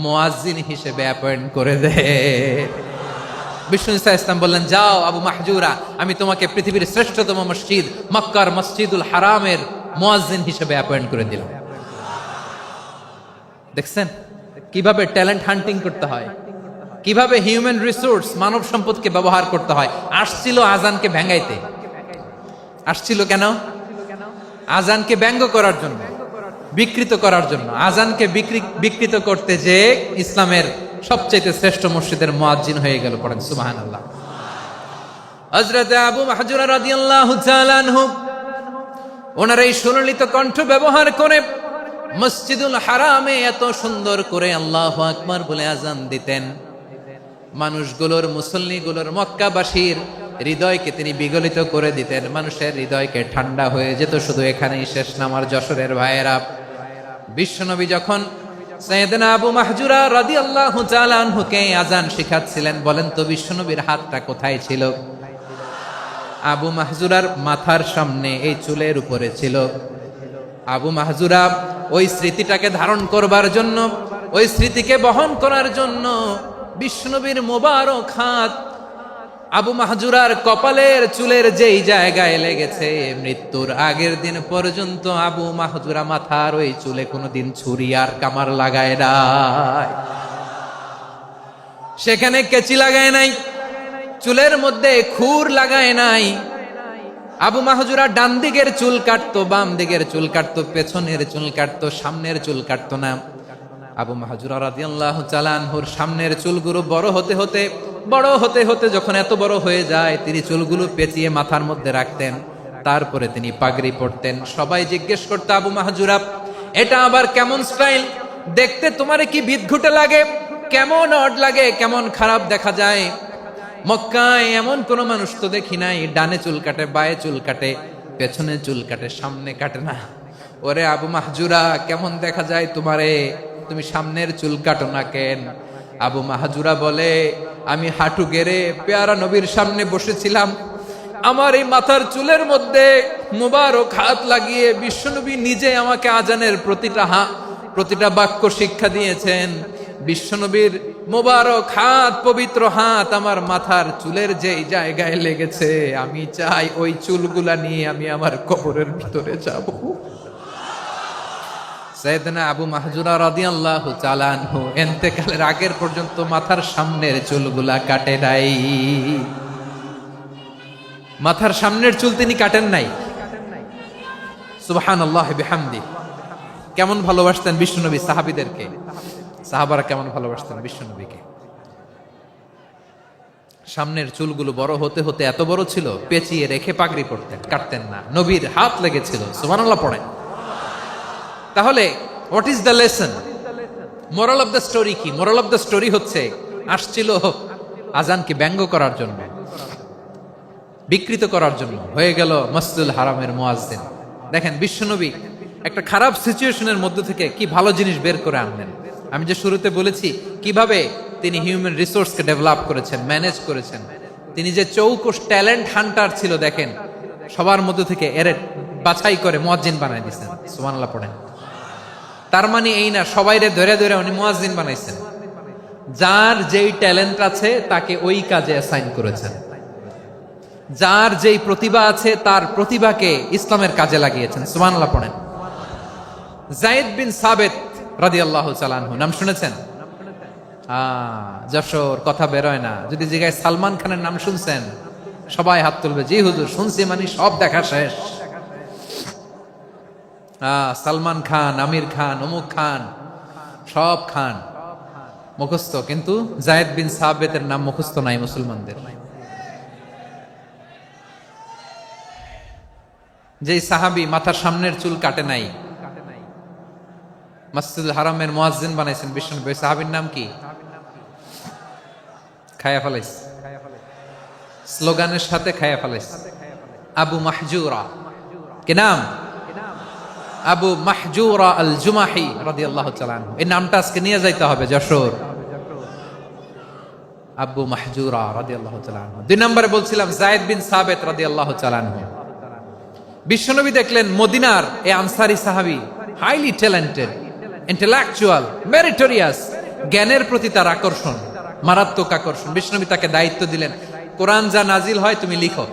মুয়াজ্জিন হিসেবে অ্যাপয়েন্ট করে দেন। বিষ্ণু ইসা ইসলাম বললেন, যাও আবু মাহজুরা, আমি তোমাকে পৃথিবীর শ্রেষ্ঠতম মসজিদ মক্কার মসজিদুল হারামের মুয়াজ্জিন হিসেবে অ্যাপয়েন্ট করে দিলাম। দেখছেন কিভাবে ট্যালেন্ট হান্টিং করতে হয়, কিভাবে হিউম্যান রিসোর্স মানব সম্পদকে ব্যবহার করতে হয়। আসছিল আজানকে ভেঙ্গাইতে, আসছিল কেন? আজানকে ব্যঙ্গ করার জন্য, বিকৃত করার জন্য। আজানকে বিকৃত করতে যে ইসলামের সবচেয়ে শ্রেষ্ঠ মসজিদের মুয়াজ্জিন হয়ে গেল। পড়েন সুবহানাল্লাহ। হযরত আবু মাহজুরা রাদিয়াল্লাহু তাআলা আনহু ওনার এই সুললিত কণ্ঠ ব্যবহার করে মসজিদুল হারামে এত সুন্দর করে আল্লাহু আকবার বলে আজান দিতেন, মানুষগুলোর, মুসল্লিগুলোর, মক্কাবাসীর হৃদয়কে তিনি বিগলিত করে দিতেন, মানুষের হৃদয়কে ঠান্ডা হয়ে যেত। শুধু এখানেই শেষ না আমার যশোরের ভাইয়েরা, বিশ্বনবী যখন সাইয়েদনা আবু মাহজুরা রাদিয়াল্লাহু তাআলা আনহুকে আজান শিখাচ্ছিলেন, বলেন তো বিশ্বনবীর হাতটা কোথায় ছিল? আবু মাহজুরার মাথার সামনে, এই চুলের উপরে ছিল। আবু মাহজুরা ওই স্মৃতিটাকে ধারণ করবার জন্য, ওই স্মৃতিকে বহন করার জন্য বিশ্বনবীর মোবারক হাত আবু মাহজুরার কপালের চুলের যেই জায়গায় লেগেছে, মৃত্যুর আগের দিন পর্যন্ত আবু মাহজুরা মাথার ওই চুলে কোনোদিন ছুরি আর কামার লাগায় নাই, সেখানে কেচি লাগায় নাই, চুলের মধ্যে খুর লাগায় নাই। আবু মাহজুরা ডান দিকের চুল কাটতো, বাম দিকের চুল কাটতো, পেছনের চুল কাটতো, সামনের চুল কাটতো না। আবু মাহজুরা রাদিয়াল্লাহু তাআলা আনহুর সামনের চুলগুলো বড় হতে হতে যখন এত বড় হয়ে যায়, তিনি চুলগুলো পেঁচিয়ে মাথার মধ্যে রাখতেন, তারপরে তিনি পাগড়ি পরতেন। সবাই জিজ্ঞেস করতো, আবু মাহজুরা, এটা আবার কেমন স্টাইল? দেখতে তোমারে কি বিদঘুটে লাগে, কেমন অড লাগে, কেমন খারাপ দেখা যায়। মক্কায় এমন কোন মানুষ তো দেখি নাই, ডানে চুল কাটে, বায়ে চুল কাটে, পেছনে চুল কাটে, সামনে কাটে না। ওরে আবু মাহজুরা, কেমন দেখা যায় তোমারে, তুমি সামনের চুল কাটো না কেন? আবু মাহজুরা বলে, আমি হাঁটু গেড়ে পেয়ারা নবীর সামনে বসেছিলাম, আমার এই মাথার চুলের মধ্যে মুবারক হাত লাগিয়ে বিশ্বনবী নিজে আমাকে আজানের প্রতিটা বাক্য শিক্ষা দিয়েছেন। বিশ্বনবীর মোবারক হাত, পবিত্র হাত আমার মাথার চুলের যেই জায়গায় লেগেছে, আমি চাই ওই চুলগুলা নিয়ে আমি আমার কবরের ভিতরে যাব। সাইয়েদনা আবু মাহজুরা রাদিয়াল্লাহু তাআলা আনহু ইন্তেকালের আগের পর্যন্ত মাথার সামনের চুলগুলা কাটে নাই, মাথার সামনের চুল তিনি কাটেন নাই। সুবহানাল্লাহ বিহামদি। কেমন ভালোবাসতেন বিশ্বনবী সাহাবীদেরকে, সাহাবারা কেমন ভালোবাসতেন বিশ্বনবীকে। সামনের চুলগুলো বড় হতে হতে এত বড় ছিল, পেঁচিয়ে রেখে পাগড়ি পরতেন, কাটতেন না। নবীর হাত লেগেছিল, সুবহানাল্লাহ পড়েন। তাহলে what is the lesson? Moral of the story কি? মোরাল অফ দ্য স্টোরি হচ্ছে, আসছিল আজানকে ব্যঙ্গ করার জন্য, বিকৃত করার জন্য, হয়ে গেল মসজিদুল হারামের মুয়াজ্জিন। দেখেন বিশ্বনবী একটা খারাপ সিচুয়েশনের মধ্যে থেকে কি ভালো জিনিস বের করে আনলেন। আমি যে শুরুতে বলেছি কিভাবে তিনি হিউম্যান রিসোর্সকে ডেভেলপ করেছেন, ম্যানেজ করেছেন। তিনি যে চৌকস ট্যালেন্ট হান্টার ছিল, দেখেন সবার মধ্যে থেকে এর বাছাই করে মুয়াজ্জিন বানাই দিয়েছেন। সুবহানাল্লাহ পড়েন। তার মানে এই না সবাইরে ধরে ধরে উনি মুয়াজ্জিন বানাইছেন। যার যেই ট্যালেন্ট আছে তাকে ওই কাজে অ্যাসাইন করেছেন। যার যেই প্রতিভা আছে তার প্রতিভাকে ইসলামের কাজে লাগিয়েছেন। সুবহানাল্লাহ পড়েন। যায়েদ বিন সাবিত রাদিয়াল্লাহু তাআলা আনহু নাম শুনেছেন? যশোর কথা বেরোয় না। যদি জিগায় সালমান খানের নাম শুনছেন, সবাই হাত তুলবে, জি হুজুর শুনছি, মানে সব দেখা শেষ। সালমান খান, আমির খান, অমুক খান, সব খান মুখস্থ, কিন্তু যায়েদ বিন সাবিতের নাম মুখস্থ নাই মুসলমানদের। যেই সাহাবী মাথার সামনের চুল কাটে নাই, মসজিদুল হারামের মুয়াজ্জিন বানাইছেন বিশ্বনবী, সাহাবীর নাম কি? খায়া ফেলাইস, স্লোগানের সাথে খায়া ফেলাইস। আবু মাহজুরা, কি নাম? আবু মাহজুরা আল জুমাহি রাদিয়াল্লাহু তাআলা আনহু। এই নামটা আজকে নিয়ে যাইতে হবে যশোর। আবু মাহজুরা রাদিয়াল্লাহু তাআলা আনহু। দুই নম্বরে বলছিলাম যায়েদ বিন সাবিত রাদিয়াল্লাহু তাআলা আনহু। বিশ্বনবী দেখলেন মদিনার এই আনসারী সাহাবী হাইলি ট্যালেন্টেড, ইন্টেলেকচুয়াল, মেরিটোরিয়াস, জ্ঞানের প্রতি তার আকর্ষণ, মারাত্মক আকর্ষণ। বিশ্বনবী তাকে দায়িত্ব দিলেন, কোরআন যা নাজিল হয় তুমি লিখো,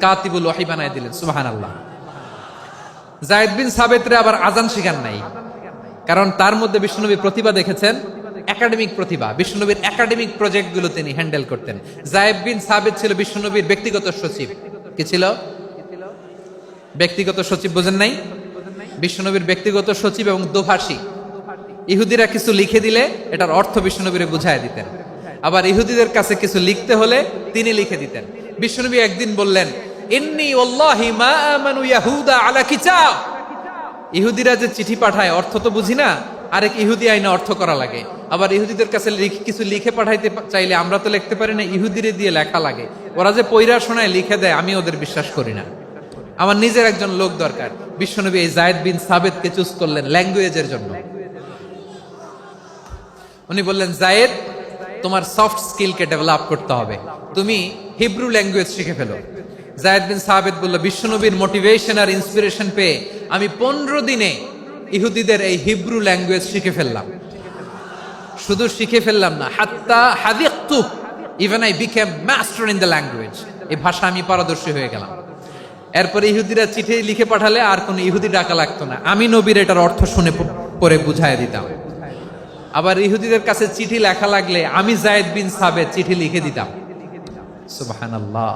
কাতিবুল ওয়াহি বানায় দিলেন। সুবহানাল্লাহ। যায়েদ বিন সাবিতরে আবার আজান শিখান নাই, কারণ তার মধ্যে বিশ্বনবী প্রতিভা দেখেছেন, একাডেমিক প্রতিভা। বিশ্বনবীর একাডেমিক প্রজেক্টগুলো তিনি হ্যান্ডেল করতেন। যায়েদ বিন সাবিত ছিল বিশ্বনবীর ব্যক্তিগত সচিব। কি ছিল? ব্যক্তিগত সচিব। বোঝেন নাই? বিশ্বনবীর ব্যক্তিগত সচিব এবং দোভাষী। ইহুদিরা কিছু লিখে দিলে এটার অর্থ বিশ্বনবীরে বুঝায় দিতেন, আবার ইহুদিদের কাছে কিছু লিখতে হলে তিনি লিখে দিতেন। বিশ্বনবী একদিন বললেন, ইন্নী ওয়াল্লাহি মা আমানু ইয়াহুদা আলা কিতাব। ইহুদিরা যে চিঠি পাঠায় অর্থ তো বুঝি না, আরেক ইহুদি আইনা অর্থ করা লাগে। আবার ইহুদিদের কাছে কিছু লিখে পাঠাইতে চাইলে আমরা তো লিখতে পারি না, ইহুদিরে দিয়ে লেখা লাগে। ওরা যে পয়রা শোনায় লিখে দেয়, আমি ওদের বিশ্বাস করি না। আমার নিজের একজন লোক দরকার। বিশ্বনবী এই যায়েদ বিন সাবিতকে চুজ করলেন ল্যাঙ্গুয়েজের জন্য। উনি বললেন, যায়েদ তোমার সফট স্কিলকে ডেভেলপ করতে হবে, তুমি হিব্রু ল্যাঙ্গুয়েজ শিখে ফেলো। যায়েদ বিন সাবিত বলল, বিশ্বনবীর মোটিভেশন আর ইন্সপিরেশন পেয়ে আমি 15 দিনে ইহুদিদের এই হিব্রু ল্যাঙ্গুয়েজ শিখে ফেললাম। শুধু শিখে ফেললাম না, হাত্তা হাদিকতু, even I became master in the language. এই ভাষা আমি পারদর্শী হয়ে গেলাম। এরপরে ইহুদিরা চিঠি লিখে পাঠালে আর কোনো ইহুদি ডাকা লাগতো না, আমি নবীর এটার অর্থ শুনে পরে বুঝাই দিতাম। আবার ইহুদিদের কাছে চিঠি লেখা লাগলে আমি যায়েদ বিন সাবিত চিঠি লিখে দিতাম। সুবহানাল্লাহ।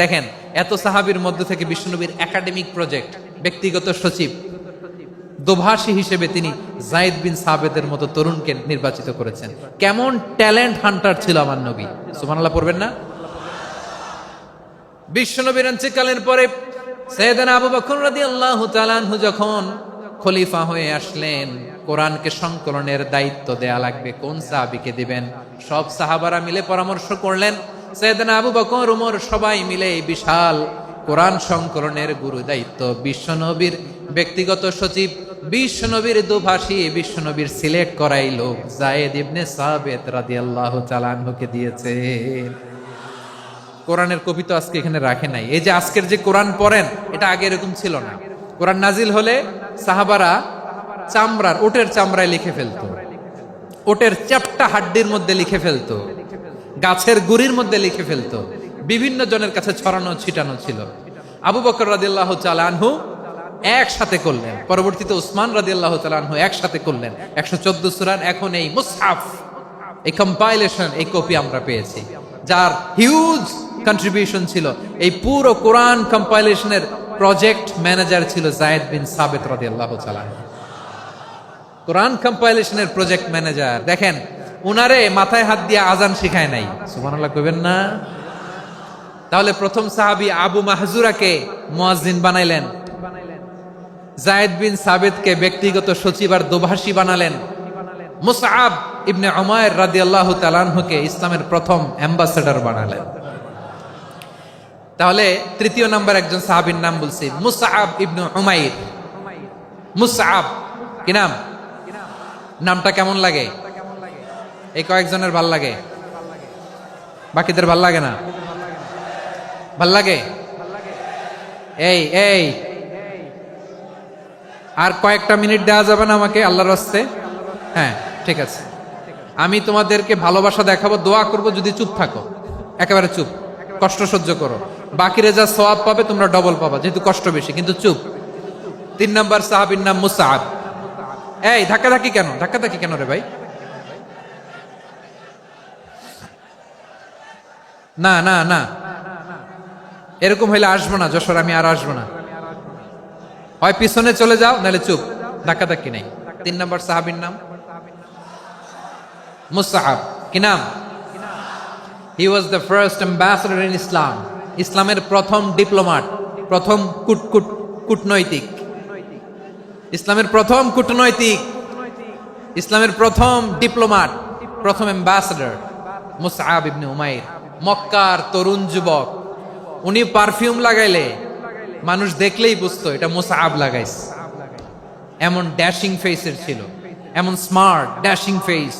দেখেন এত সাহাবীর মধ্য থেকে বিশ্বনবীর একাডেমিক প্রজেক্ট, ব্যক্তিগত সচিব, দোভাষী হিসেবে তিনি যায়েদ বিন সাবিতের মতো তরুণকে নির্বাচিত করেছেন। কেমন ট্যালেন্ট হান্টার ছিল আমার নবী। সুবহানাল্লাহ পড়বেন না? বিশ্বনবীর ইন্তেকালের পরে সাইয়েদনা আবু বকর রাদিয়াল্লাহু তাআলা আনহু যখন খলিফা হয়ে আসলেন, কোরআনকে সংকলনের দায়িত্ব দেয়া লাগবে, কোন সাহাবীকে দিবেন? সব সাহাবারা মিলে পরামর্শ করলেন। সাইয়েদনা আবু বকর, ওমর সবাই মিলে এই বিশাল কোরআন সংকলনের গুরু দায়িত্ব বিশ্বনবীর ব্যক্তিগত সচিব, বিশ্বনবীর দোভাষী, বিশ্বনবীর সিলেক্ট করাই লোক যায়েদ ইবনে সাবিত রাদিয়াল্লাহু তাআলা আনহুকে দিয়েছে। কোরআনের কপি তো আজকে এখানে রাখে নাই। এই যে আজকের যে কোরআন পড়েন, এটা আগে এরকম ছিল না। কোরআন নাজিল হলে সাহাবারা চামড়ার, ওটের চামড়ায় লিখে ফেলতো, ওটের চ্যাপ্টা হাড্ডির মধ্যে লিখে ফেলতো, গাছের গুড়ির মধ্যে লিখে ফেলতো। বিভিন্ন জনের কাছে ছড়ানো ছিটানো ছিল। আবু বকর রাদিয়াল্লাহু তাআলা আনহু একসাথে করলেন, পরবর্তীতে উসমান রাদিয়াল্লাহু তাআলা আনহু একসাথে করলেন। 114 সূরার এখন এই মুসহাফ, এই কম্পাইলেশন, এই কপি আমরা পেয়েছি, যার হিউজ কন্ট্রিবিউশন ছিল। এই পুরো কোরআন কম্পাইলেশনের প্রজেক্ট ম্যানেজার ছিল যায়েদ বিন সাবিত রাদিয়াল্লাহু তাআলা। কোরআন কম্পাইলেশনের প্রজেক্ট ম্যানেজার। দেখেন উনারে মাথায় হাত দিয়ে আজান শিখায় নাই। সুবহানাল্লাহ কইবেন না? তাহলে প্রথম সাহাবী আবু মাহজুরাকে মুয়াজ্জিন বানাইলেন, যায়েদ বিন সাবিতকে ব্যক্তিগত সচিব আর দোভাষী বানালেন। মুসআব ইবনে উমাইর রাদিয়াল্লাহু তাআলা আনহুকে ইসলামের প্রথম অ্যাম্বাসেডর বানালেন। তাহলে তৃতীয় নাম্বার একজন সাহাবীর নাম বলছি, মুসআব ইবনে উমাইর। মুসআব কি নাম? নামটা কেমন লাগে? এই কয়েকজনের ভাল লাগে, বাকিদের ভাল লাগে না? ভাল লাগে? এই এই আর কয়েকটা মিনিট দেওয়া যাবে না আমাকে আল্লাহর রাস্তে? হ্যাঁ ঠিক আছে, আমি তোমাদেরকে ভালোবাসা দেখাবো, দোয়া করব, যদি চুপ থাকো, একেবারে চুপ, কষ্ট সহ্য করো, বাকিরা যা সওয়াব পাবে তোমরা ডবল পাবা, যেহেতু কষ্ট বেশি, কিন্তু চুপ। 3 নাম্বার সাহাবীর নাম মুসআব। এই ধাক্কাধাক্কি কেন? ধাক্কাধাক্কি কেন রে ভাই? না না না, এরকম হইলে আসবো না যশোর, আমি আর আসবো না। হয় পিছনে চলে যাও, নাহলে চুপ, ধাক্কাধাক্কি নেই। 3 নাম্বার সাহাবীর নাম মুসআব। কি নাম? He was the first ambassador in Islam. ইসলামের প্রথম ডিপ্লোম্যাট, প্রথম কূটনৈতিক, ইসলামের প্রথম কূটনৈতিক, ইসলামের প্রথম ডিপ্লোম্যাট, প্রথম অ্যাম্বাসেডর মুসআব ইবনে উমাইর। মক্কার তরুণ যুবক, উনি পারফিউম লাগাইলে মানুষ দেখলেই বুঝতো এটা মুসআব লাগাইছে। এমন ড্যাশিং ফেসের ছিল, এমন স্মার্ট ড্যাশিং ফেস,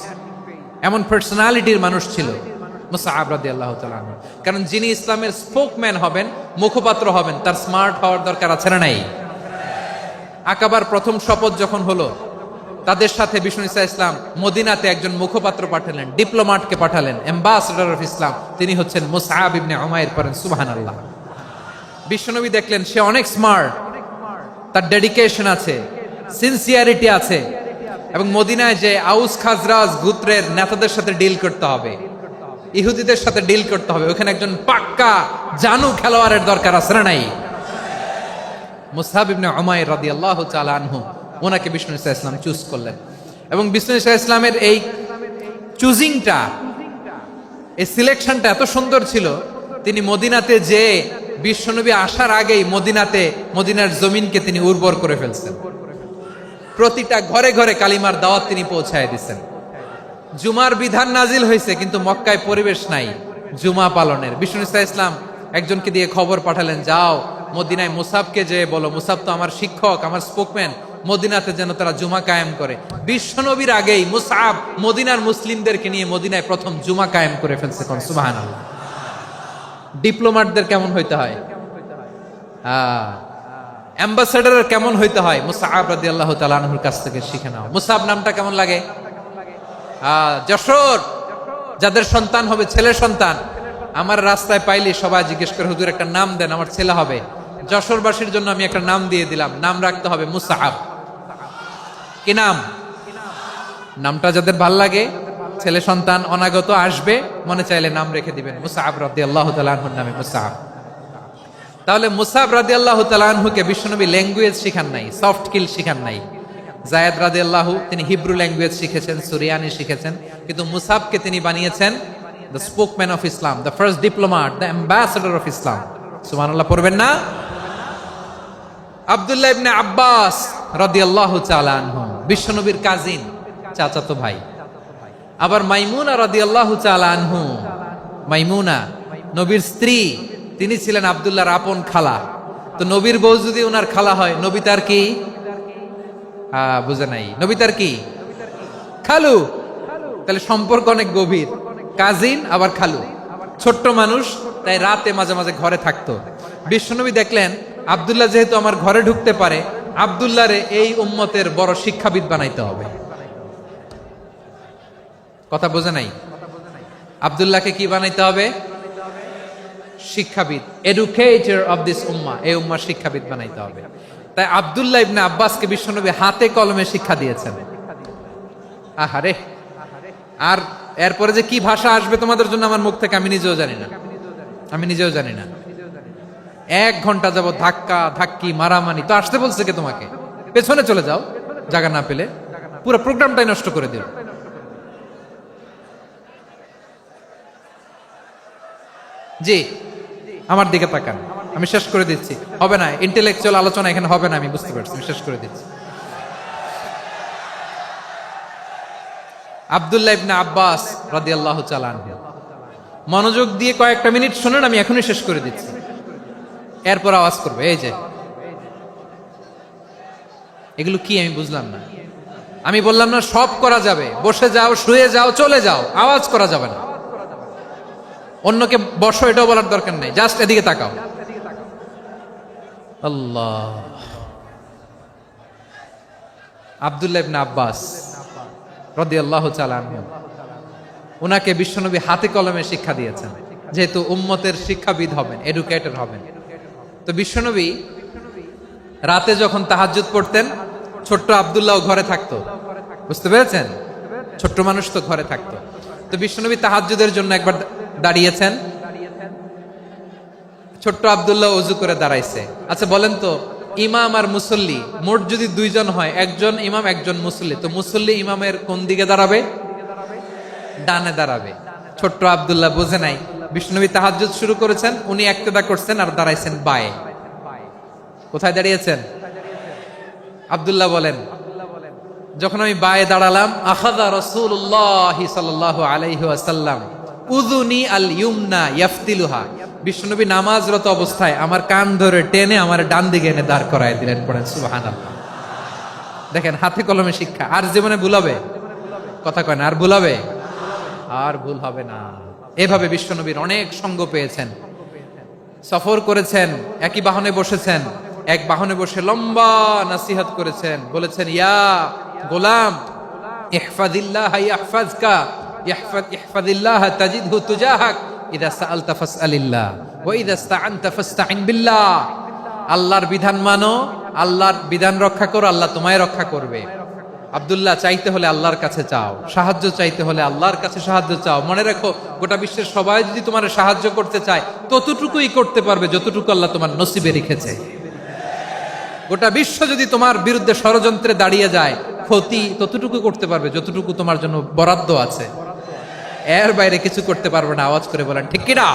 এমন পার্সোনালিটির মানুষ ছিল মুসআব রাদিয়াল্লাহু তাআলা আনহু। কারণ যিনি ইসলামের স্পোকম্যান হবেন, মুখপাত্র হবেন, তার স্মার্ট হওয়ার দরকার আছে না নাই? আকাবার প্রথম শপথ যখন হলো, তাদের সাথে বিষ্ণু ঈসা ইসলাম মদিনাতে একজন মুখপাত্র পাঠালেন, ডিপ্লোম্যাটকে পাঠালেন, অ্যাম্বাসেডর অফ ইসলাম, তিনি হচ্ছেন মুসআব ইবনে উমাইর। পড়েন সুবহানাল্লাহ। বিশ্বনবী দেখলেন সে অনেক স্মার্ট, তার ডেডিকেশন আছে, সিনসিয়ারিটি আছে, এবং মদিনায় যে আউস খাজরাজ গোত্রের নেতাদের সাথে ডিল করতে হবে, ইহুদিদের সাথে ডিল করতে হবে, ওখানে একজন পাক্কা জানু খেলোয়াড়ের দরকার আছে না নাই? মুসআব ইবনে উমাইর রাদিয়াল্লাহু তাআলা আনহু, ওনাকে বিষ্ণু ঈসা ইসলাম চুজ করলেন। এবং বিষ্ণু ঈসা ইসলামের এই চুজিংটা, এই সিলেকশনটা এত সুন্দর ছিল, তিনি মদিনাতে যে বিশ্বনবী আসার আগেই মদিনার জমিনকে তিনি উর্বর করে ফেলছেন। প্রতিটা ঘরে ঘরে কালিমার দাওয়াত তিনি পৌঁছায় দিচ্ছেন। জুমার বিধান নাজিল হয়েছে, কিন্তু মক্কায় পরিবেশ নাই জুমা পালনের। বিষ্ণু ঈসা ইসলাম একজনকে দিয়ে খবর পাঠালেন, যাও মদিনায় মুসাবকে যে বলো, মুসাব তো আমার শিক্ষক, আমার স্পোকম্যান, মদিনাতে যেন তারা জুমা কায়েম করে। বিশ্বনবীর আগেই মুসআব মদিনার মুসলিমদেরকে নিয়ে মদিনায় প্রথম জুমা কায়েম করে ফেলছে। কোন সুবহানাল্লাহ। ডিপ্লোম্যাটদের কেমন হইতে হয়, অ্যাম্বাসেডরের কেমন হইতে হয়, মুসআব রাদিয়াল্লাহু তাআলা আনহুর কাছ থেকে শিখে নাও। মুসআব নামটা কেমন লাগে? যশোর যাদের সন্তান হবে, ছেলে সন্তান, আমার রাস্তায় পাইলে সবাই জিজ্ঞেস করে, হুজুর একটা নাম দেন, আমার ছেলে হবে। যশোরবাসীর জন্য আমি একটা নাম দিয়ে দিলাম, নাম রাখতে হবে মুসআব। কি নাম? নামটা যাদের ভাল লাগে, ছেলে সন্তান অনাগত আসবে, মনে চাইলে নাম রেখে দিবেন মুসআব রাদিয়াল্লাহু তাআলা আনহুর নামে মুসআব। তাহলে মুসআব রাদিয়াল্লাহু তাআলা আনহুকে বিশ্বনবী ল্যাঙ্গুয়েজ শিখান নাই, সফট স্কিল শিখান নাই। যায়েদ রাদিয়াল্লাহু, তিনি হিব্রু ল্যাঙ্গুয়েজ শিখেছেন, সুরিয়ানি শিখেছেন, কিন্তু মুসআবকে তিনি বানিয়েছেন the spokesman of Islam, the first diplomat, the ambassador of Islam. সুবহানাল্লাহ পড়বেন না? আব্দুল্লাহ ইবনে আব্বাস রাদিয়াল্লাহু তাআলা আনহু, বিশ্বনবীর কাজিন, চাচাতো ভাই। আবার মাইমুনা রাদিয়াল্লাহু তাআলা আনহু, মাইমুনা নবীর স্ত্রী, তিনি ছিলেন আব্দুল্লাহর আপন খালা। তো নবীর বউ যদি ওনার খালা হয়, নবী তার কি? বুঝে নাই, নবী তার কি? খালু। তাহলে সম্পর্ক অনেক গভীর, কাজিন আবার খালু, ছোট্ট মানুষ, তাই রাতে মাঝে মাঝে ঘরে থাকতো। বিশ্বনবী দেখলেন আব্দুল্লাহ যেহেতু আমার ঘরে ঢুকতে পারে, আব্দুল্লাহরে এই উম্মতের বড় শিক্ষাবিদ বানাইতে হবে। কথা বোঝে নাই? আব্দুল্লাহকে কি বানাইতে হবে? শিক্ষাবিদ, এডুকেটর অফ দিস উম্মাহ, এই উম্মার শিক্ষাবিদ বানাইতে হবে। তাই আব্দুল্লাহ ইবনে আব্বাসকে বিশ্বনবী হাতে কলমে শিক্ষা দিয়েছেন। আহারে, আর এরপরে যে কি ভাষা আসবে তোমাদের জন্য আমার মুখ থেকে আমি নিজেও জানি না, আমি নিজেও জানি না। 1 ঘন্টা যাবত ধাক্কা ধাক্কি মারামারি। তো আসতে বলছে কে তোমাকে? পেছনে চলে যাও, জায়গা না পেলে। পুরো প্রোগ্রামটাই নষ্ট করে দিল। জি, আমার দিকে তাকান, আমি শেষ করে দিচ্ছি। হবে না, ইন্টেলেকচুয়াল আলোচনা এখানে হবে না, আমি বুঝতে পারছি, আমি শেষ করে দিচ্ছি। আব্দুল্লাহ ইবনে আব্বাস রাদিয়াল্লাহু তাআলা আনহু। মনোযোগ দিয়ে কয়েকটা মিনিট শুনুন, আমি এখনই শেষ করে দিচ্ছি, এরপর আওয়াজ করবে। এই যে এগুলো কি আমি বুঝলাম না। আমি বললাম না সব করা যাবে, বসে যাও, শুয়ে যাও, চলে যাও, আওয়াজ করা যাবে না। অন্যকে বসো এটাও বলার দরকার নেই, জাস্ট এদিকে তাকাও। আল্লাহ। আব্দুল্লাহ ইবনে আব্বাস রাদিয়াল্লাহু তাআলা আনহু, উনাকে বিশ্বনবী হাতে কলমে শিক্ষা দিয়েছেন, যেহেতু উম্মতের শিক্ষাবিদ হবেন, এডুকেটর হবেন। তো বিশ্বনবী রাতে যখন তাহাজ্জুদ পড়তেন, ছোট্ট আব্দুল্লাহ ঘরে থাকতো, বুঝতে পেরেছেন? ছোট্ট মানুষ তো ঘরে থাকতো। তো বিশ্বনবী তাহাজ্জুদের জন্য একবার দাঁড়িয়েছেন, ছোট্ট আব্দুল্লাহ ওযু করে দাঁড়াইছে। আচ্ছা বলেন তো, ইমাম আর মুসল্লি মোট যদি দুইজন হয়, একজন ইমাম একজন মুসল্লি, তো মুসল্লি ইমামের কোন দিকে দাঁড়াবে? ডানে দাঁড়াবে। ছোট্ট আব্দুল্লাহ বোঝে নাই, বিশ্বনবী তাহাজ্জুদ শুরু করেছেন, উনি একতেদা করছেন আর দাঁড়াইছেন বায়ে। কোথায় দাঁড়িয়েছেন? আব্দুল্লাহ বলেন, যখন আমি বায়ে দাঁড়ালাম, আখাযা রাসূলুল্লাহ সাল্লাল্লাহু আলাইহি ওয়াসাল্লাম উযুনি আল ইউমনা ইয়াফতিলুহা, বিশ্বনবী নামাজরত অবস্থায় আমার কান ধরে টেনে আমার ডান দিকে এনে দাঁড় করায় দিলেন। পড়েন সুবহানাল্লাহ। দেখেন হাতে কলমে শিক্ষা। আর জীবনে ভুল হবে? কথা কয় না, আর ভুল হবে? আর ভুল হবে না। এভাবে বিশ্বনবীর অনেক সঙ্গ পেয়েছেন, সফর করেছেন, একই বাহনে বসেছেন, এক বাহনে বসে লম্বা নাসিহত করেছেন, বলেছেন, ইয়া গোলাম ইহফাজিল্লাহ ইয়াহফাজকা, ইহফাজিল্লাহ তাজিদহু তুজাহাক, ইযা সাআলতা ফাসআলিল্লাহ ওয়া ইযা ইসতাআনতা ফাসতাইন বিল্লাহ। আল্লাহর বিধান মানো, আল্লাহর বিধান রক্ষা করো, আল্লাহ তোমায় রক্ষা করবে। আব্দুল্লাহ, চাইতে হলে আল্লাহর কাছে চাও, সাহায্য চাইতে হলে আল্লাহর কাছে সাহায্য চাও। মনে রাখো, গোটা বিশ্বের সবাই যদি তোমার সাহায্য করতে চায়, ততটুকুই করতে পারবে যতটুকু আল্লাহ তোমার নসিবে রেখেছে। গোটা বিশ্ব যদি তোমার বিরুদ্ধে ষড়যন্ত্রে দাঁড়িয়ে যায়, ক্ষতি ততটুকু করতে পারবে যতটুকু তোমার জন্য বরাদ্দ আছে, এর বাইরে কিছু করতে পারবে না। আওয়াজ করে বলেন ঠিক কিনা?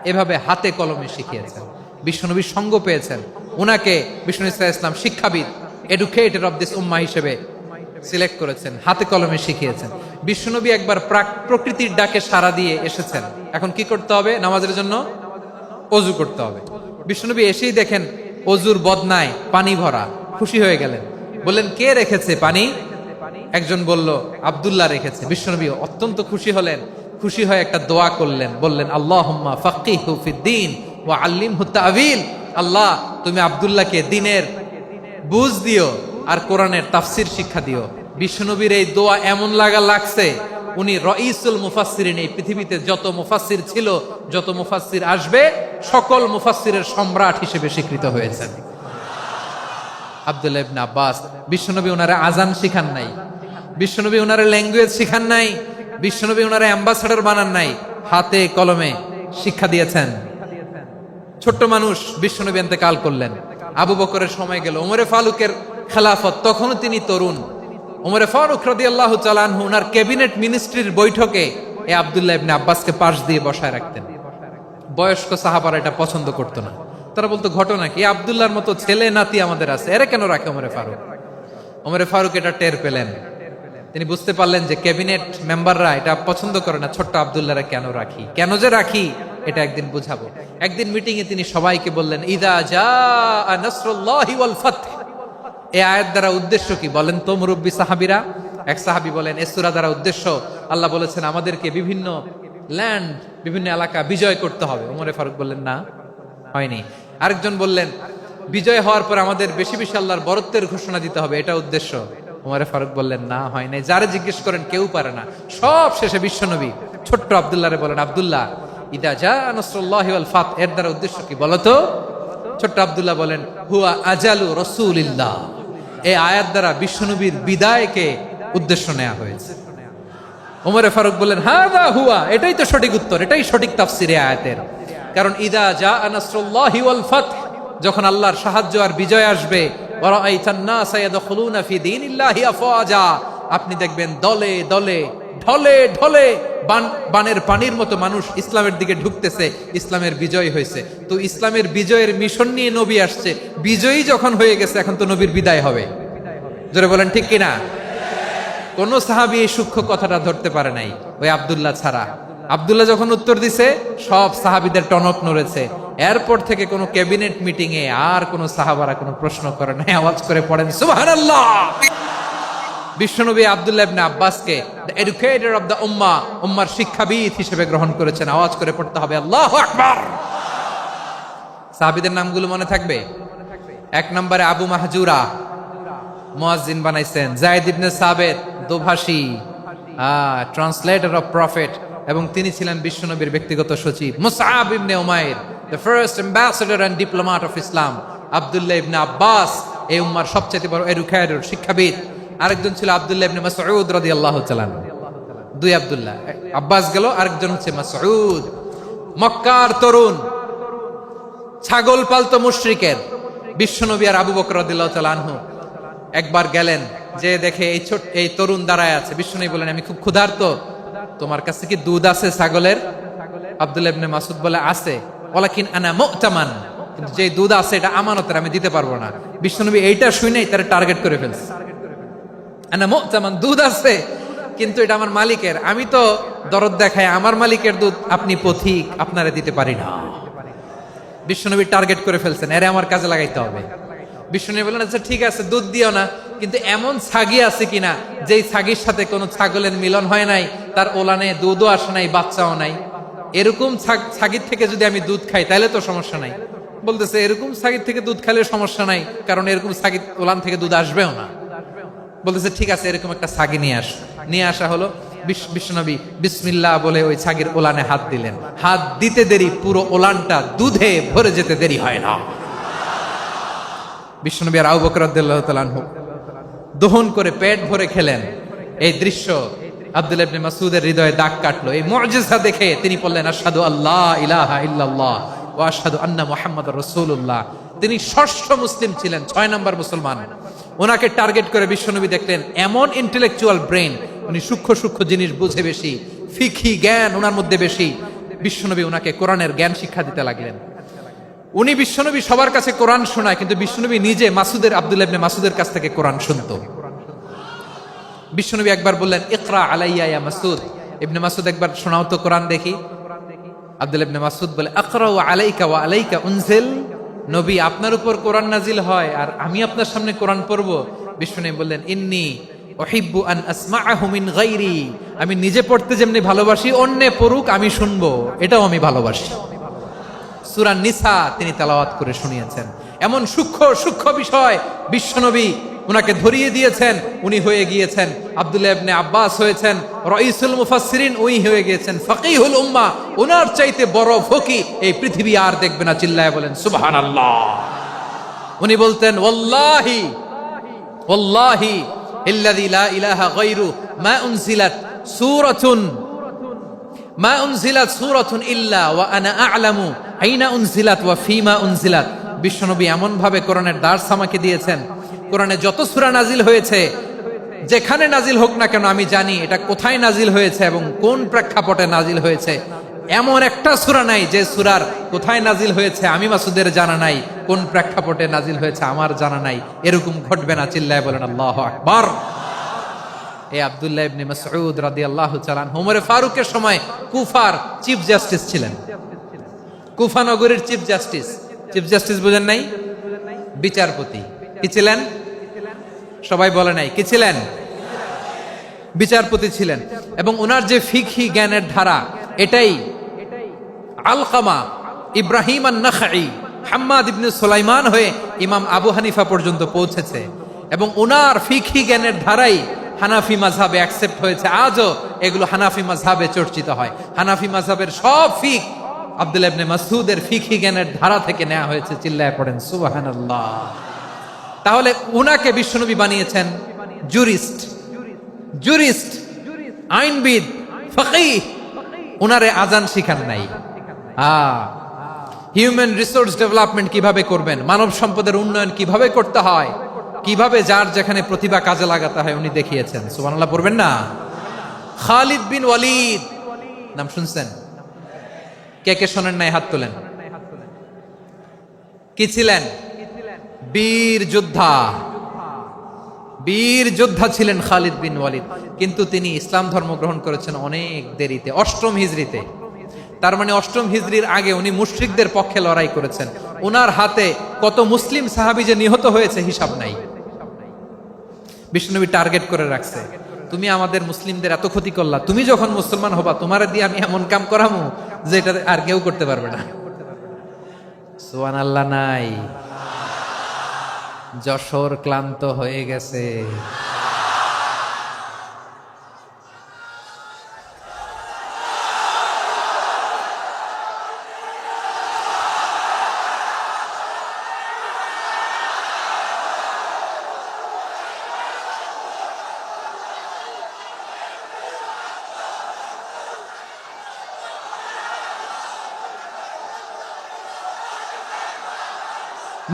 এভাবে হাতে কলমে শিখিয়েছেন, বিশ্বনবীর সঙ্গ পেয়েছেন। উনাকে বিষ্ণু ইসলাম শিক্ষাবিদ, এডুকেটর অফ দিস উম্মাহ হিসেবে সিলেক্ট করেছেন, হাতে কলমে শিখিয়েছেন। বিশ্বনবী একবার প্রকৃতির ডাকে সাড়া দিয়ে এসেছেন। এখন কি করতে হবে? নামাজের জন্য ওযু করতে হবে। বিশ্বনবী এসেই দেখেন ওযুর বদনায় পানি ভরা, খুশি হয়ে গেলেন, বললেন, কে রেখেছে পানি? একজন বলল, আব্দুল্লাহ রেখেছে। বিশ্বনবী অত্যন্ত খুশি হলেন, খুশি হয়ে একটা দোয়া করলেন, বললেন, আল্লাহুম্মা ফাক্কিহু ফিদ্দীন ওয়া আল্লিমহু তা'ওয়ীল। আল্লাহ, তুমি আব্দুল্লাহকে দ্বীনের বুঝ দিও আর কোরআনের তাফসীর শিক্ষা দিও। বিশ্বনবীর এই দোয়া এমন লাগছে, উনি রাইসুল মুফাসসিরিন, এই পৃথিবীতে যত মুফাসসির ছিল, যত মুফাসসির আসবে, সকল মুফাসসিরের সম্রাট হিসেবে স্বীকৃত হয়েছেন। আব্দুল্লাহ ইবনে আব্বাস, বিশ্বনবী ওনারে আজান শিখান নাই, বিশ্বনবী ওনারে ল্যাঙ্গুয়েজ শিখান নাই, বিশ্বনবী ওনারে অ্যাম্বাসাডর বানান নাই, হাতে কলমে শিক্ষা দিয়েছেন। ছোট্ট মানুষ, বিশ্বনবী ইন্তেকাল করলেন, আবু বকরের সময় গেল, ওমরে ফারুকের খেলাফত, তখনও তিনি তরুণ। ওমরে ফারুক রাদিয়াল্লাহু তাআলা আনহু ওনার ক্যাবিনেট মিনিস্ট্রির বৈঠকে এই আব্দুল্লাহ ইবনে আব্বাসকে পাশ দিয়ে বসায় রাখতেন। বয়স্ক সাহাবারা এটা পছন্দ করতো না, তারা বলতো, ঘটনা কি? আব্দুল্লাহর মতো ছেলে নাতি আমাদের আছে, এরা কেন রাখে ওমরে ফারুক? ওমরে ফারুক এটা টের পেলেন, তিনি বুঝতে পারলেন যে ক্যাবিনেট মেম্বাররা এটা পছন্দ করে না, ছোট্ট আব্দুল্লাহরা কেন রাখি, কেন যে রাখি, এটা একদিন বুঝাবো। একদিন মিটিং এ তিনি সবাইকে বললেন, ইযা জাআ নাসরুল্লাহি ওয়াল ফাতহ। এই আয়াত দ্বারা উদ্দেশ্য কি বলেন তো মুরব্বী সাহাবীরা? এক সাহাবী বলেন, এই সূরা দ্বারা উদ্দেশ্য, আল্লাহ বলেছেন আমাদেরকে বিভিন্ন ল্যান্ড, বিভিন্ন এলাকা বিজয় করতে হবে। ওমরে ফারুক বললেন, না, হয়নি। আরেকজন বললেন, বিজয় হওয়ার পর আমাদের বেশি বেশি আল্লাহর বরত্বের ঘোষণা দিতে হবে, এটা উদ্দেশ্য। ওমরে ফারুক বললেন, না, হয় নাই। যারে জিজ্ঞেস করেন কেউ পারে না। সব শেষে বিশ্বনবী ছোট্ট আব্দুল্লাহরে বলেন, আব্দুল্লাহ, ইদা জাআ নাসরুল্লাহি ওয়াল ফাতহ, এর দ্বারা উদ্দেশ্য কি বলো তো? ছোট্ট আব্দুল্লাহ বলেন, হুয়া আজালু রাসূলিল্লাহ। এই আয়াত দ্বারা বিশ্বনবীর বিদায়কে উদ্দেশ্য নেওয়া হয়েছে। ওমরে ফারুক বললেন, হাযা হুয়া, এটাই তো সঠিক উত্তর, এটাই সঠিক তাফসীর এই আয়াতের। কারণ ইদা জাআ নাসরুল্লাহি ওয়াল ফাতহ, যখন আল্লাহর সাহায্য আর বিজয় আসবে, ওয়া রাআইতান নাসা ইয়াদখুলুনা ফি দীনিল্লাহি আফওয়াজা, আপনি দেখবেন দলে দলে, ঢলে ঢলে, বানের পানির মতো মানুষ ইসলামের দিকে ঢুকতেছে, ইসলামের বিজয় হয়েছে। তো ইসলামের বিজয়ের মিশন নিয়ে নবী আসছে, বিজয়ী যখন হয়ে গেছে, এখন তো নবীর বিদায় হবে। জোরে বলেন ঠিক কিনা? কোন সাহাবী এই সূক্ষ্ম কথাটা ধরতে পারে নাই, ওই আব্দুল্লাহ ছাড়া। আব্দুল্লাহ যখন উত্তর দিছে, সব সাহাবীদের টনক নড়েছে। এরপর থেকে কোনো ক্যাবিনেট মিটিং এ আর কোনো সাহাবারা কোনো প্রশ্ন করে নাই, আওয়াজ করে পড়েন সুবহানাল্লাহ। বিশ্বনবী আব্দুল্লাহ ইবনে আব্বাসকে দ্য এডুকেটর অফ দ্য উম্মাহ, উম্মার শিক্ষাবিদ হিসেবে গ্রহণ করেছেন। আওয়াজ করে পড়তে হবে আল্লাহু আকবার। সাহাবীদের নামগুলো মনে থাকবে? এক নম্বরে আবু মাহজুরা, মুয়াজ্জিন বানাইছেন। যায়েদ ইবনে সাবিত, দোভাষী, ট্রান্সলেটর অফ প্রফেট, এবং তিনি ছিলেন বিশ্বনবীর ব্যক্তিগত সচিব। Musab ibn Umair, the first ambassador and diplomat of Islam. Abdullah ibn Abbas, এই উম্মার সবচেয়ে বড় এডুকেটর, শিক্ষাবিদ। আরেকজন ছিল আব্দুল্লাহ ইবনে মাসউদ রাদিয়াল্লাহু তাআলা আনহু। দুই আব্দুল্লাহ, আব্বাস গেল, আরেকজন হচ্ছে মাসউদ। মক্কার তরুণ, ছাগল পালতো মুশরিকের বিশ্বনবী আর আবু বকর রাদিয়াল্লাহু তাআলা আনহু একবার গেলেন, যে দেখে এই তরুণ দাঁড়ায় আছে। বিশ্বনবী বলেন, আমি খুব ক্ষুধার্ত, তোমার কাছে কি দুধ আছে ছাগলের? আব্দুল্লাহ ইবনে মাসউদ বলে, আছে। ওয়ালাকিন আনা মুতামান, কিন্তু যে দুধ আছে এটা আমানতের, আমি দিতে পারবো না। বিশ্বনবী এইটা শুনেই তার টার্গেট করে ফেলছে। আনা মুতামান, দুধ আছে কিন্তু এটা আমার মালিকের, আমি তো দরদ দেখাই, আমার মালিকের দুধ আপনি পথিক, আপনারে দিতে পারি না। বিশ্বনবী টার্গেট করে ফেলছেন, এরে আমার কাজে লাগাইতে হবে। বিশ্বনবী বললেন, আচ্ছা ঠিক আছে, দুধ দিও না, কিন্তু এমন ছাগি আছে কিনা যেই ছাগির সাথে কোনো ছাগলের মিলন হয় নাই, তার ওলানে দুধও আসে নাই, বাচ্চাও নাই, এরকম ছাগির থেকে যদি আমি দুধ খাই তাহলে তো সমস্যা নাই। বলতেছে, এরকম ছাগির থেকে দুধ খাইলে সমস্যা নাই, কারণ এরকম ছাগির ওলান থেকে দুধ আসবেও না। বলতেছে, ঠিক আছে, এরকম একটা ছাগি নিয়ে আসা হলো। বিশ্বনবী বিসমিল্লাহ বলে ওই ছাগির ওলানে হাত দিলেন। হাত দিতে দেরি, পুরো ওলানটা দুধে ভরে যেতে দেরি হয় না। বিশ্বনবী আর আবু বকর রাদিয়াল্লাহু তাআলা আনহু দহন করে পেট ভরে খেলেন। এই দৃশ্য আব্দুল্লাহ ইবনে মাসউদের হৃদয়ে দাগ কাটলো। এই মুজিজা দেখে তিনি বললেন, আশহাদু আল্লা ইলাহা ইল্লাল্লাহ ওয়া আশহাদু আন্না মুহাম্মাদুর রাসূলুল্লাহ। তিনি ষষ্ঠ মুসলিম ছিলেন, 6 নম্বর মুসলমান। ওনাকে টার্গেট করে বিশ্বনবী দেখলেন এমন ইন্টেলেকচুয়াল ব্রেন, উনি সূক্ষ্ম সূক্ষ্ম জিনিস বুঝে বেশি, ফিকহি জ্ঞান ওনার মধ্যে বেশি। বিশ্বনবী ওনাকে কোরআনের জ্ঞান শিক্ষা দিতে লাগলেন। উনি বিশ্বনবী সবার কাছে কোরআন শোনায়, কিন্তু বিশ্বনবী নিজে আব্দুল্লাহ ইবনে মাসউদের কাছ থেকে কোরআন শুনতো। বিশ্বনবী একবার বললেন, ইকরা আলাইয়া ইয়া মাসউদ। ইবনে মাসউদ, একবার শোনাও তো কোরআন দেখি। আব্দুল্লাহ ইবনে মাসউদ বলে, আকরাউ আলাইকা ওয়া আলাইকা উনজিল। নবী, আপনার উপর কোরআন নাজিল হয় আর আমি আপনার সামনে কোরআন পড়বো? বিশ্বনবী বললেন, ইন্নী উহিব্বু আন আসমাআহু মিন গায়রি। আমি নিজে পড়তে যেমনি ভালোবাসি, অন্যে পড়ুক আমি শুনবো, এটাও আমি ভালোবাসি। সূরা নিসা তিনি তেলাওয়াত করে শুনিয়েছেন। এমন সূক্ষ্ম বিষয় বিশ্বনবী উনাকে ধরিয়ে দিয়েছেন। উনি হয়ে গিয়েছেন আব্দুল্লাহ ইবনে আব্বাস, হয়েছেন রাইসুল মুফাসসিরিন, উনি হয়ে গিয়েছেন ফাকিহুল উম্মাহ। উনার চাইতে বড় ফকি এই পৃথিবী আর দেখবে না। চিল্লায় বলেন সুবহানাল্লাহ। উনি বলতেন, ওয়াল্লাহি ওয়াল্লাহি ইল্লাযী লা ইলাহা গায়রু মা উনজিলাত সূরাতুন ইল্লা ওয়া আনা আ'লামু আইনা উনজিলাত ওয়া ফীমা উনজিলাত। বিশ্বনবী এমন ভাবে কোরআনের দার্স আমাকে দিয়েছেন, কোরআনে যত সূরা নাজিল হয়েছে, যেখানে নাজিল হোক না কেন আমি জানি এটা কোথায় নাজিল হয়েছে এবং কোন প্রেক্ষাপটে নাজিল হয়েছে। এমন একটা সূরা নাই যে সূরার কোথায় নাজিল হয়েছে আমি মাসুদের জানা নাই, কোন প্রেক্ষাপটে নাজিল হয়েছে আমার জানা নাই। এরকম ঘটবে না। চিল্লায় বলেন আল্লাহু আকবার। এই আব্দুল্লাহ ইবনে মাসউদ রাদিয়াল্লাহু তাআলা আনহু ওমর ফারুকের সময় কুফার চিফ জাস্টিস ছিলেন। কুফা নগরীর চিফ জাস্টিস বুঝেন নাই? বিচারপতি। কি ছিলেন? সবাই বলে নাই, কি ছিলেন? বিচারপতি ছিলেন। এবং ওনার যে ফিকহি জ্ঞানের ধারা, এটাই আলকামা, ইব্রাহিম আন-নাখাই, হাম্মাদ ইবনে সুলাইমান হয়ে ইমাম আবু হানিফা পর্যন্ত পৌঁছেছে। এবং ওনার ফিকহি জ্ঞানের ধারাই হানাফি মাযহাবে অ্যাকসেপ্ট হয়েছে। আজও এগুলো হানাফি মাযহাবে চর্চিত হয়। হানাফি মাযহাবের সব ফিক আব্দুল্লাহ ইবনে মাসউদের ফিকহি জ্ঞানের ধারা থেকে নেওয়া হয়েছে। চিল্লায় পড়েন সুবহানাল্লাহ। তাহলে উনাকে বিশ্বনবী বানিয়েছেন জুরিস্ট, আইনবিদ, ফাকিহ। উনারে আজান শিখান নাই। হিউম্যান রিসোর্স ডেভেলপমেন্ট কিভাবে করবেন, মানব সম্পদের উন্নয়ন কিভাবে করতে হয়, কিভাবে যার যেখানে প্রতিভা কাজে লাগাতে হয় উনি দেখিয়েছেন। সুবহানাল্লাহ পড়বেন না? খালিদ বিন ওয়ালিদ নাম শুনছেন? কে কে শোনেন নাই হাত তোলেন। কি ছিলেন? বীর যোদ্ধা, বীর যোদ্ধা ছিলেন খালিদ বিন ওয়ালিদ, কিন্তু তিনি ইসলাম ধর্ম গ্রহণ করেছেন অনেক দেরিতে, 8ম হিজরিতে। তার মানে 8ম হিজরির আগে উনি মুশরিকদের পক্ষে লড়াই করেছেন। ওনার হাতে কত মুসলিম সাহাবী যে নিহত হয়েছে হিসাব নাই। বিষ্ণুনবী টার্গেট করে রাখছে, তুমি আমাদের মুসলিমদের এত ক্ষতি করলা, তুমি যখন মুসলমান হবা তোমারে দিয়ে আমি এমন কাম করামু যে এটা আর কেউ করতে পারবে না। সুবহানাল্লাহ নাই? যশোর ক্লান্ত হয়ে গেছে।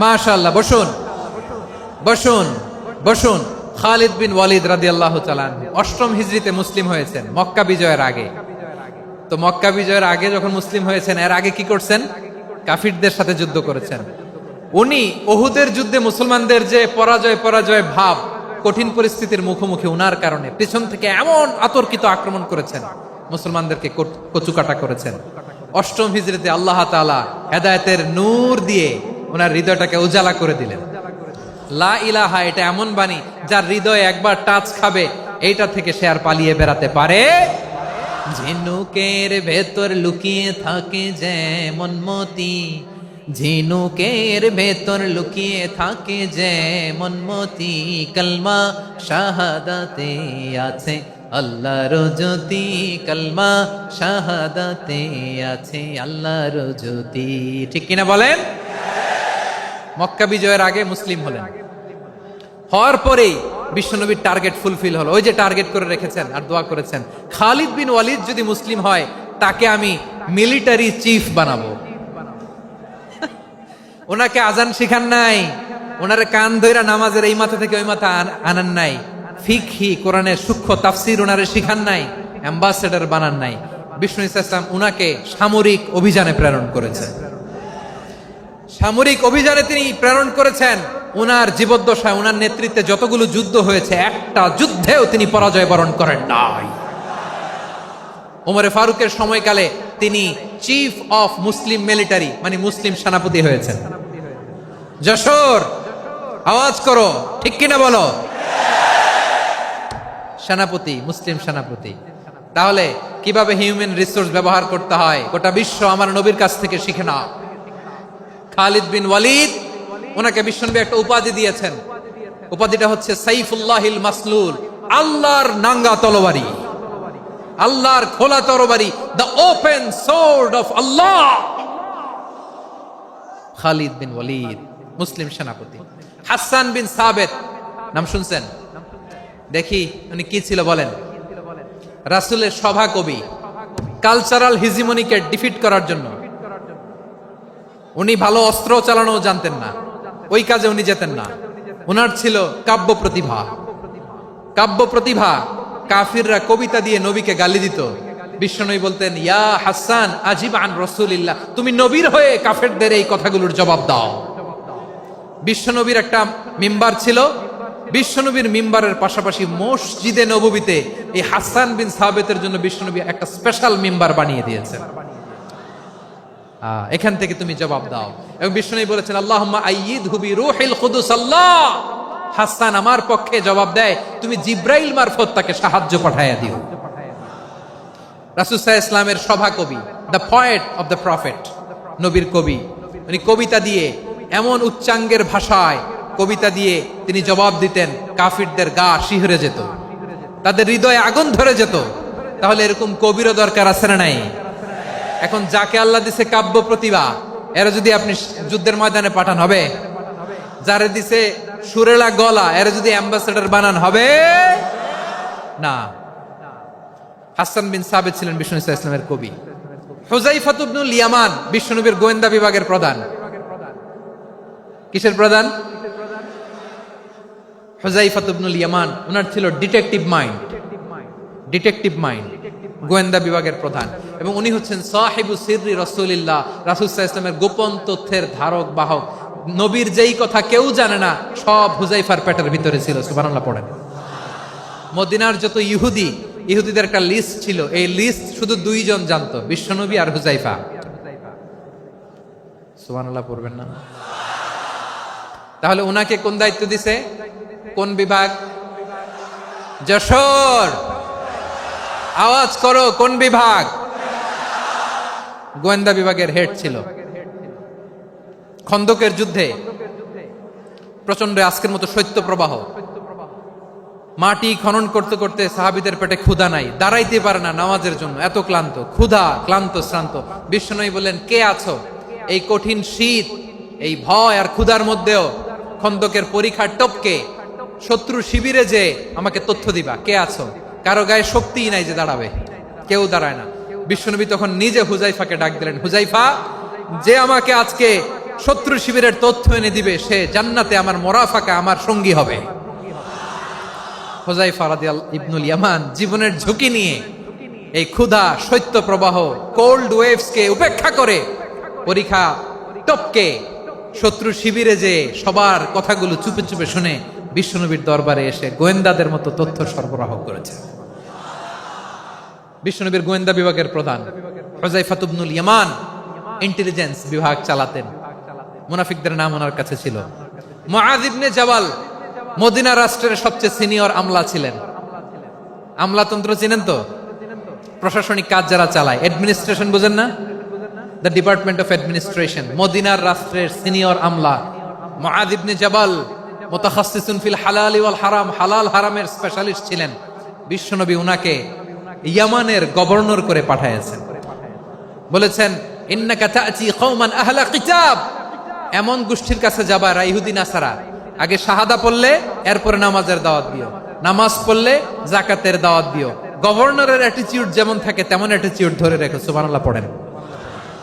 মাশাআল্লাহ, বসুন বসুন বসুন। খালিদ বিন ওয়ালিদ রাদিয়াল্লাহু তাআলা 8ম হিজরিতে মুসলিম হয়েছেন, মক্কা বিজয়ের আগে। তো মক্কা বিজয়ের আগে যখন মুসলিম হয়েছেন, এর আগে কি করছেন? কাফিরদের সাথে যুদ্ধ করেছেন। উনি উহুদের যুদ্ধে মুসলমানদের যে পরাজয় ভাব, কঠিন পরিস্থিতির মুখোমুখি উনার কারণে পিছন থেকে এমন আতর্কিত আক্রমণ করেছেন, মুসলমানদেরকে কচুকাটা করেছেন। 8ম হিজরিতে আল্লাহ তাআলা হেদায়েতের নূর দিয়ে ওনার হৃদয়টাকে উজালা করে দিলেন। লা ইলাহা, এটা এমন বাণী যার হৃদয়ে একবার টাচ খাবে, এইটা থেকে সে আর পালিয়ে বেড়াতে পারে। ঝিনুকের ভেতর লুকিয়ে থাকে যেমন মতি, ঝিনুকের ভেতর লুকিয়ে থাকে যেমন মতি, কলমা শাহাদাতে আছে আল্লাহর জ্যোতি, কলমা শাহাদাতে আছে আল্লাহর জ্যোতি। ঠিক কিনা বলেন? মক্কা বিজয়ের আগে মুসলিম হলেন, হওয়ার পরেই বিশ্বনবীর টার্গেট ফুলফিল হলো। ওই যে টার্গেট করে রেখেছেন আর দোয়া করেছেন, খালিদ বিন ওয়ালিদ যদি মুসলিম হয় তাকে আমি মিলিটারি চিফ বানাবো। ওনাকে আজান শিখান নাই, ওনারে কান ধইরা নামাজের এই মাথা থেকে ওই মাথা আনান নাই, ফিকহি কোরআনের সূক্ষ্ম তাফসীর ওনারে শিখান নাই, অ্যাম্বাসেডর বানান নাই। বিষ্ণু ইসলাম উনাকে সামরিক অভিযানে প্রেরণ করেছেন। সামরিক অভিযানে তিনি প্রেরণ করেছেন। উনার জীবদ্দশায় উনার নেতৃত্বে যতগুলো যুদ্ধ হয়েছে, একটা যুদ্ধেও তিনি পরাজয় বরণ করেন নাই। ওমরে ফারুকের সময়কালে তিনি চিফ অফ মুসলিম মিলিটারি, মানে মুসলিম সেনাপতি হয়েছেন। যশোর আওয়াজ করো, ঠিক কিনা বলো? সেনাপতি, মুসলিম সেনাপতি। তাহলে কিভাবে হিউম্যান রিসোর্স ব্যবহার করতে হয় গোটা বিশ্ব আমার নবীর কাছ থেকে শিখে নাও। খালিদ বিন ওয়ালিদ, ওনাকে বিশ্বনবী একটা উপাধি দিয়েছেন। উপাধিটা হচ্ছে সাইফুল্লাহিল মাসলুল, আল্লাহর নাঙ্গা তরবারি, আল্লাহর খোলা তরবারি, দ্য ওপেন সোর্ড অফ আল্লাহ। খালিদ বিন ওয়ালিদ মুসলিম সেনাপতি। হাসান বিন সাবেত নাম শুনছেন? দেখি উনি কি ছিল বলেন। রাসূলের সভা কবি, কালচারাল হিজিমনিকে ডিফিট করার জন্য। উনি ভালো অস্ত্র চালানো জানতেন না, ওই কাজে উনি যেতেন না। উনার ছিল কাব্য প্রতিভা। কাব্য প্রতিভা, কাফিররা কবিতা দিয়ে নবীকে গালি দিত। বিশ্বনবী বলতেন, ইয়া হাসান আজিব আন রাসূলিল্লাহ, তুমি নবীর হয়ে কাফেরদের এই কথাগুলোর জবাব দাও। বিশ্বনবীর একটা মিম্বার ছিল। বিশ্বনবীর মিম্বারের পাশাপাশি মসজিদে নববীতে এই হাসান বিন সাবেতের জন্য বিশ্বনবী একটা স্পেশাল মিম্বার বানিয়ে দিয়েছেন। এখান থেকে তুমি জবাব দাও। এবং বিশ্বনবী বলেছেন, আল্লাহুম্মা আইয়িদহু বিরূহিল কুদুস। আল্লাহ, হাসান আমার পক্ষে জবাব দেয়, তুমি জিব্রাইল মারফত তাকে সাহায্য পাঠাইয়া দিও। রাসূল সাল্লাল্লাহু আলাইহি ওয়াসাল্লামের সভা কবি, the poet of the prophet, নবীর কবি। উনি কবিতা দিয়ে, এমন উচ্চাঙ্গের ভাষায় কবিতা দিয়ে তিনি জবাব দিতেন, কাফিরদের গা শিহরে যেত, তাদের হৃদয়ে আগুন ধরে যেত। তাহলে এরকম কবিরও দরকার আছে না নাই? এখন যাকে আল্লাহ দিছে কাব্য প্রতিভা, এরা যদি আপনি যুদ্ধের ময়দানে পাঠান হবে? যারে দিছে সুরেলা গলা, এরা যদি অ্যাম্বাসেডর বানান হবে না। হাসান বিন সাবেত ছিলেন বিষ্ণু ইসলামের কবি। হুযাইফা ইবনুল ইয়ামান বিশ্বনবীর গোয়েন্দা বিভাগের প্রধান। কিসের প্রধান? হুযাইফা ইবনুল ইয়ামান। ওনার ছিল ডিটেকটিভ মাইন্ড, ডিটেকটিভ মাইন্ড, গোয়েন্দা বিভাগের প্রধান। এবং উনি হচ্ছেন সাহিবু সিররি রাসূলিল্লাহ, রাসূল সাল্লাল্লাহু আলাইহি ওয়াসাল্লামের গোপন তথ্যের ধারক বাহক। নবীর যেই কথা কেউ জানে না সব হুজাইফার পেটের ভিতরে ছিল। সুবহানাল্লাহ পড়েন। মদিনার যত ইহুদিদের একটা লিস্ট ছিল, এই লিস্ট শুধু দুইজন জানতো, বিশ্বনবী আর হুজাইফা। সুবহানাল্লাহ পড়বেন না? তাহলে উনাকে কোন দায়িত্ব দিছে? কোন বিভাগ? যশোর, আওয়াজ করো, কোন বিভাগ? গোয়েন্দা বিভাগের হেড ছিল। খন্দকের যুদ্ধে প্রচন্ড আজকের মতো শৈত্য প্রবাহ, মাটি খনন করতে করতে সাহাবীদের পেটে ক্ষুধা নাই, দাঁড়াইতে পারে না নামাজের জন্য, এত ক্লান্ত, ক্ষুধা, ক্লান্ত, শ্রান্ত। বিশ্বনবী বললেন, কে আছো এই কঠিন শীত, এই ভয় আর ক্ষুধার মধ্যেও খন্দকের পরীক্ষার টপকে শত্রু শিবিরে যে আমাকে তথ্য দিবা, কে আছো? কারো গায়ে শক্তিই নাই যে দাঁড়াবে, কেউ দাঁড়ায় না। বিশ্বনবী তখন নিজে হুজাইফাকে ডাক দিলেন, হুজাইফা, যে আমাকে আজকে শত্রু শিবিরের তথ্য এনে দিবে সে জান্নাতে আমার মোরাফাকা, আমার সঙ্গী হবে। হুজাইফা রাদিয়াল্লাহু ইবনুল ইয়ামান জীবনের ঝুঁকি নিয়ে এই ক্ষুধা, শৈত্য প্রবাহ, কোল্ড ওয়েভস কে উপেক্ষা করে পরীক্ষা টপকে শত্রু শিবিরে যে সবার কথাগুলো চুপে চুপে শুনে বিশ্বনবীর দরবারে এসে গোয়েন্দাদের মতো তথ্য সরবরাহ করেছে। বিশ্বনবীর গোয়েন্দা বিভাগের প্রধান হুজাইফা ইবনুল ইয়ামান ইন্টেলিজেন্স বিভাগ চালাতেন। মুনাফিকদের নাম ওনার কাছে ছিল। মুআয ইবনে জাবাল মদিনা রাষ্ট্রের সবচেয়ে সিনিয়র আমলা ছিলেন। আমলাতন্ত্র চিনেন তো? প্রশাসনিক কাজ যারা চালায়, অ্যাডমিনিস্ট্রেশন বুঝেন না? The department of administration. মদিনার রাষ্ট্রের সিনিয়র আমলা মুআয ইবনে জাবাল মুতাখাসসিসুন ফিল হালাল ওয়াল হারাম, হালাল হারামের স্পেশালিস্ট ছিলেন। বিশ্বনবী উনাকে ইয়ামানের গভর্নর করে পাঠাইছেন। বলেছেন, ইন্নাকা তা'তি কওমান আহলা কিতাব, এমন গোষ্ঠীর কাছে যাবা এরা ইহুদি নাসারা, আগে শাহাদা পড়লে এরপরে নামাজের দাওয়াত দিও, নামাজ পড়লে যাকাতের দাওয়াত দিও। গভর্নরের অ্যাটিটিউড যেমন থাকে তেমন অ্যাটিটিউড ধরে রেখো। সুবহানাল্লাহ পড়েন।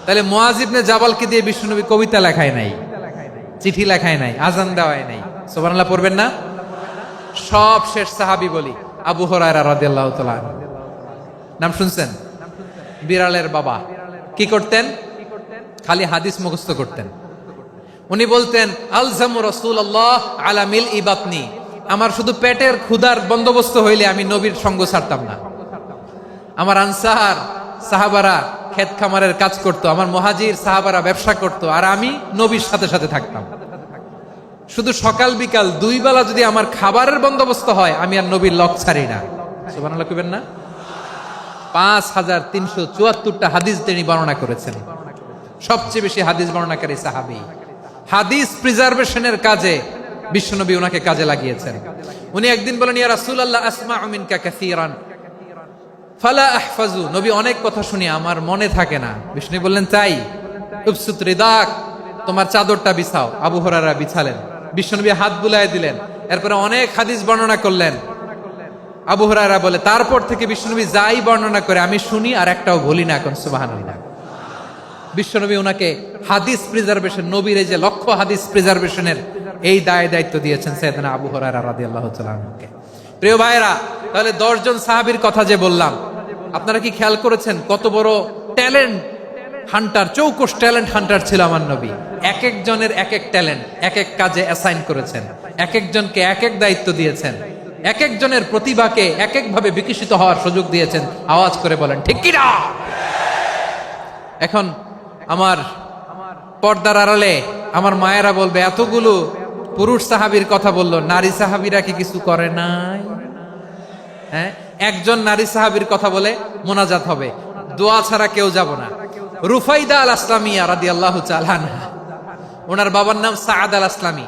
তাহলে মুআয ইবনে জাবালকে দিয়ে বিশ্বনবী কবিতা লেখায় নাই, চিঠি লেখায় নাই, আজান দেওয়ায় নাই। সুবহানাল্লাহ পড়বেন না? সব শেষ সাহাবী বলি আবু হুরায়রা রাদিয়াল্লাহু তাআলা, নাম শুনছেন? বিড়ালের বাবা। কি করতেন? খালি হাদিস মুখস্থ করতেন। উনি বলতেন, আলজামু রাসূলুল্লাহ আলা মিল ইবাতনি, আমার শুধু পেটের ক্ষুধার বন্দোবস্ত হইলে আমি নবীর সঙ্গ ছাড়তাম না। আমার আনসার সাহাবারা ক্ষেত খামারের কাজ করত, আমার মুহাজির সাহাবারা ব্যবসা করত, আর আমি নবীর সাথে সাথে থাকতাম। শুধু সকাল বিকাল দুই বেলা যদি আমার খাবারের বন্দোবস্ত হয় আমি আর নবীর লক ছাড়ি না। সুবহানাল্লাহ কইবেন না? 5374টা হাদিস তিনি বর্ণনা করেছেন। সবচেয়ে বেশি হাদিস বর্ণনাকারী সাহাবী। হাদিস প্রিজার্ভেশনের কাজে বিশ্বনবী ওনাকে কাজে লাগিয়েছেন। উনি একদিন বলেন, ইয়া রাসূলুল্লাহ আসমাউ মিনকা কাসীরান ফালা আহফাজু, নবী অনেক কথা শুনি আমার মনে থাকে না। বিষ্ণু বললেন, তাই? উবসুত রিদাক, তোমার চাদরটা বিছাও। আবু হুরায়রা বিছালেন, বিশ্বনবী হাত বুলায় দিলেন, এরপরে অনেক হাদিস বর্ণনা করলেন। আবু হুরায়রা বলে, তারপর থেকে বিশ্বনবী যাই বর্ণনা করে আমি শুনি আর একটাও বলি না। এখন সুবহানাল্লাহ। বিশ্বনবী ওনাকে হাদিস প্রিজার্ভেশন, নবীর এই যে লক্ষ্য হাদিস প্রিজার্ভেশনের এই দায়িত্ব দিয়েছেন সাইয়েদনা আবু হুরায়রা রাদিয়াল্লাহু তাআলা আনহুকে। প্রিয় ভাইরা, তাহলে 10 জন সাহাবীর কথা যে বললাম, আপনারা কি খেয়াল করেছেন কত বড় ট্যালেন্ট হান্টার, চৌকস ট্যালেন্ট হান্টার ছিল আমার নবী। এক একজনের এক এক ট্যালেন্ট, এক এক কাজে অ্যাসাইন করেছেন, এক একজনকে এক এক দায়িত্ব দিয়েছেন, এক একজনের প্রতিভাকে এক এক ভাবে বিকশিত হওয়ার সুযোগ দিয়েছেন। আওয়াজ করে বলেন ঠিক কি না? এখন আমার পর্দার আড়ালে আমার মায়েরা বলবে, এতগুলো পুরুষ সাহাবীর কথা বললো, নারী সাহাবীরা কি কিছু করে নাই? হ্যাঁ, একজন নারী সাহাবীর কথা বলে মোনাজাত হবে, দোয়া ছাড়া কেউ যাব না। রুফাইদা আল আসলামিয়া রাদিয়াল্লাহু তাআলা আনহা, ওনার বাবার নাম সাআদ আল আসলামি।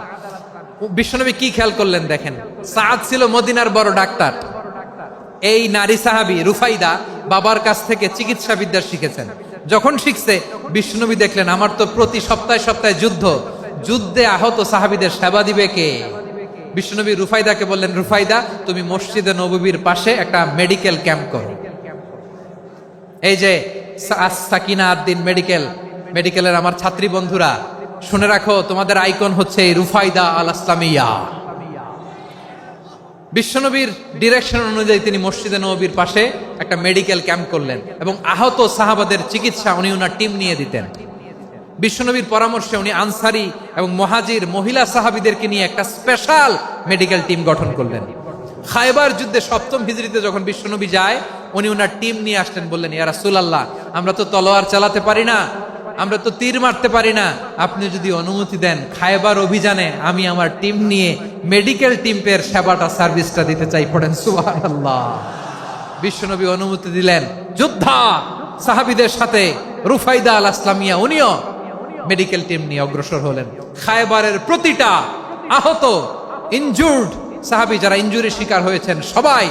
বিশ্বনবী কি খেয়াল করলেন দেখেন, সাআদ ছিল মদিনার বড় ডাক্তার। এই নারী সাহাবী রুফাইদা বাবার কাছ থেকে চিকিৎসা বিদ্যা শিখেছেন। যখন শিখছে, বিশ্বনবী দেখলেন আমার তো প্রতি সপ্তাহে সপ্তাহে যুদ্ধে আহত সাহাবীদের সেবা দিবে কে? বিশ্বনবী রুফাইদাকে বললেন, রুফাইদা তুমি মসজিদে নববীর পাশে একটা মেডিকেল ক্যাম্প করো। এই যে সাকিনা আদ্দিন মেডিকেলের আমার ছাত্রী বন্ধুরা শুনে রাখো, তোমাদের আইকন হচ্ছে এই রুফাইদা আল আসলামিয়া। বিশ্বনবীর ডিরেকশন অনুযায়ী তিনি মসজিদে নববীর পাশে একটা মেডিকেল ক্যাম্প করলেন এবং আহত সাহাবাদের চিকিৎসা উনি ওনার টিম নিয়ে দিতেন। বিশ্বনবীর পরামর্শে উনি আনসারি এবং মুহাজির মহিলা সাহাবীদেরকে নিয়ে একটা স্পেশাল মেডিকেল টিম গঠন করলেন। খায়বার যুদ্ধে 7ম হিজরিতে যখন বিশ্বনবী যায়, উনি ওনার টিম নিয়ে আসলেন, বললেন, ইয়া রাসূলুল্লাহ, আমরা তো তলোয়ার চালাতে পারি না, আমরা তো তীর মারতে পারি না, আপনি যদি অনুমতি দেন খায়বার অভিযানে আমি আমার টিম নিয়ে মেডিকেল টিমের সেবাটা সার্ভিসটা দিতে চাই। পড়েন সুবহানাল্লাহ। বিশ্বনবী অনুমতি দিলেন। যোদ্ধা সাহাবীদের সাথে রুফাইদা আল আসলামিয়া উনিও মেডিকেল টিম নিয়ে অগ্রসর হলেন। খায়বারের প্রতিটা আহত ইনজুর্ড সাহাবী যারা ইনজুরি শিকার হয়েছেন সবাই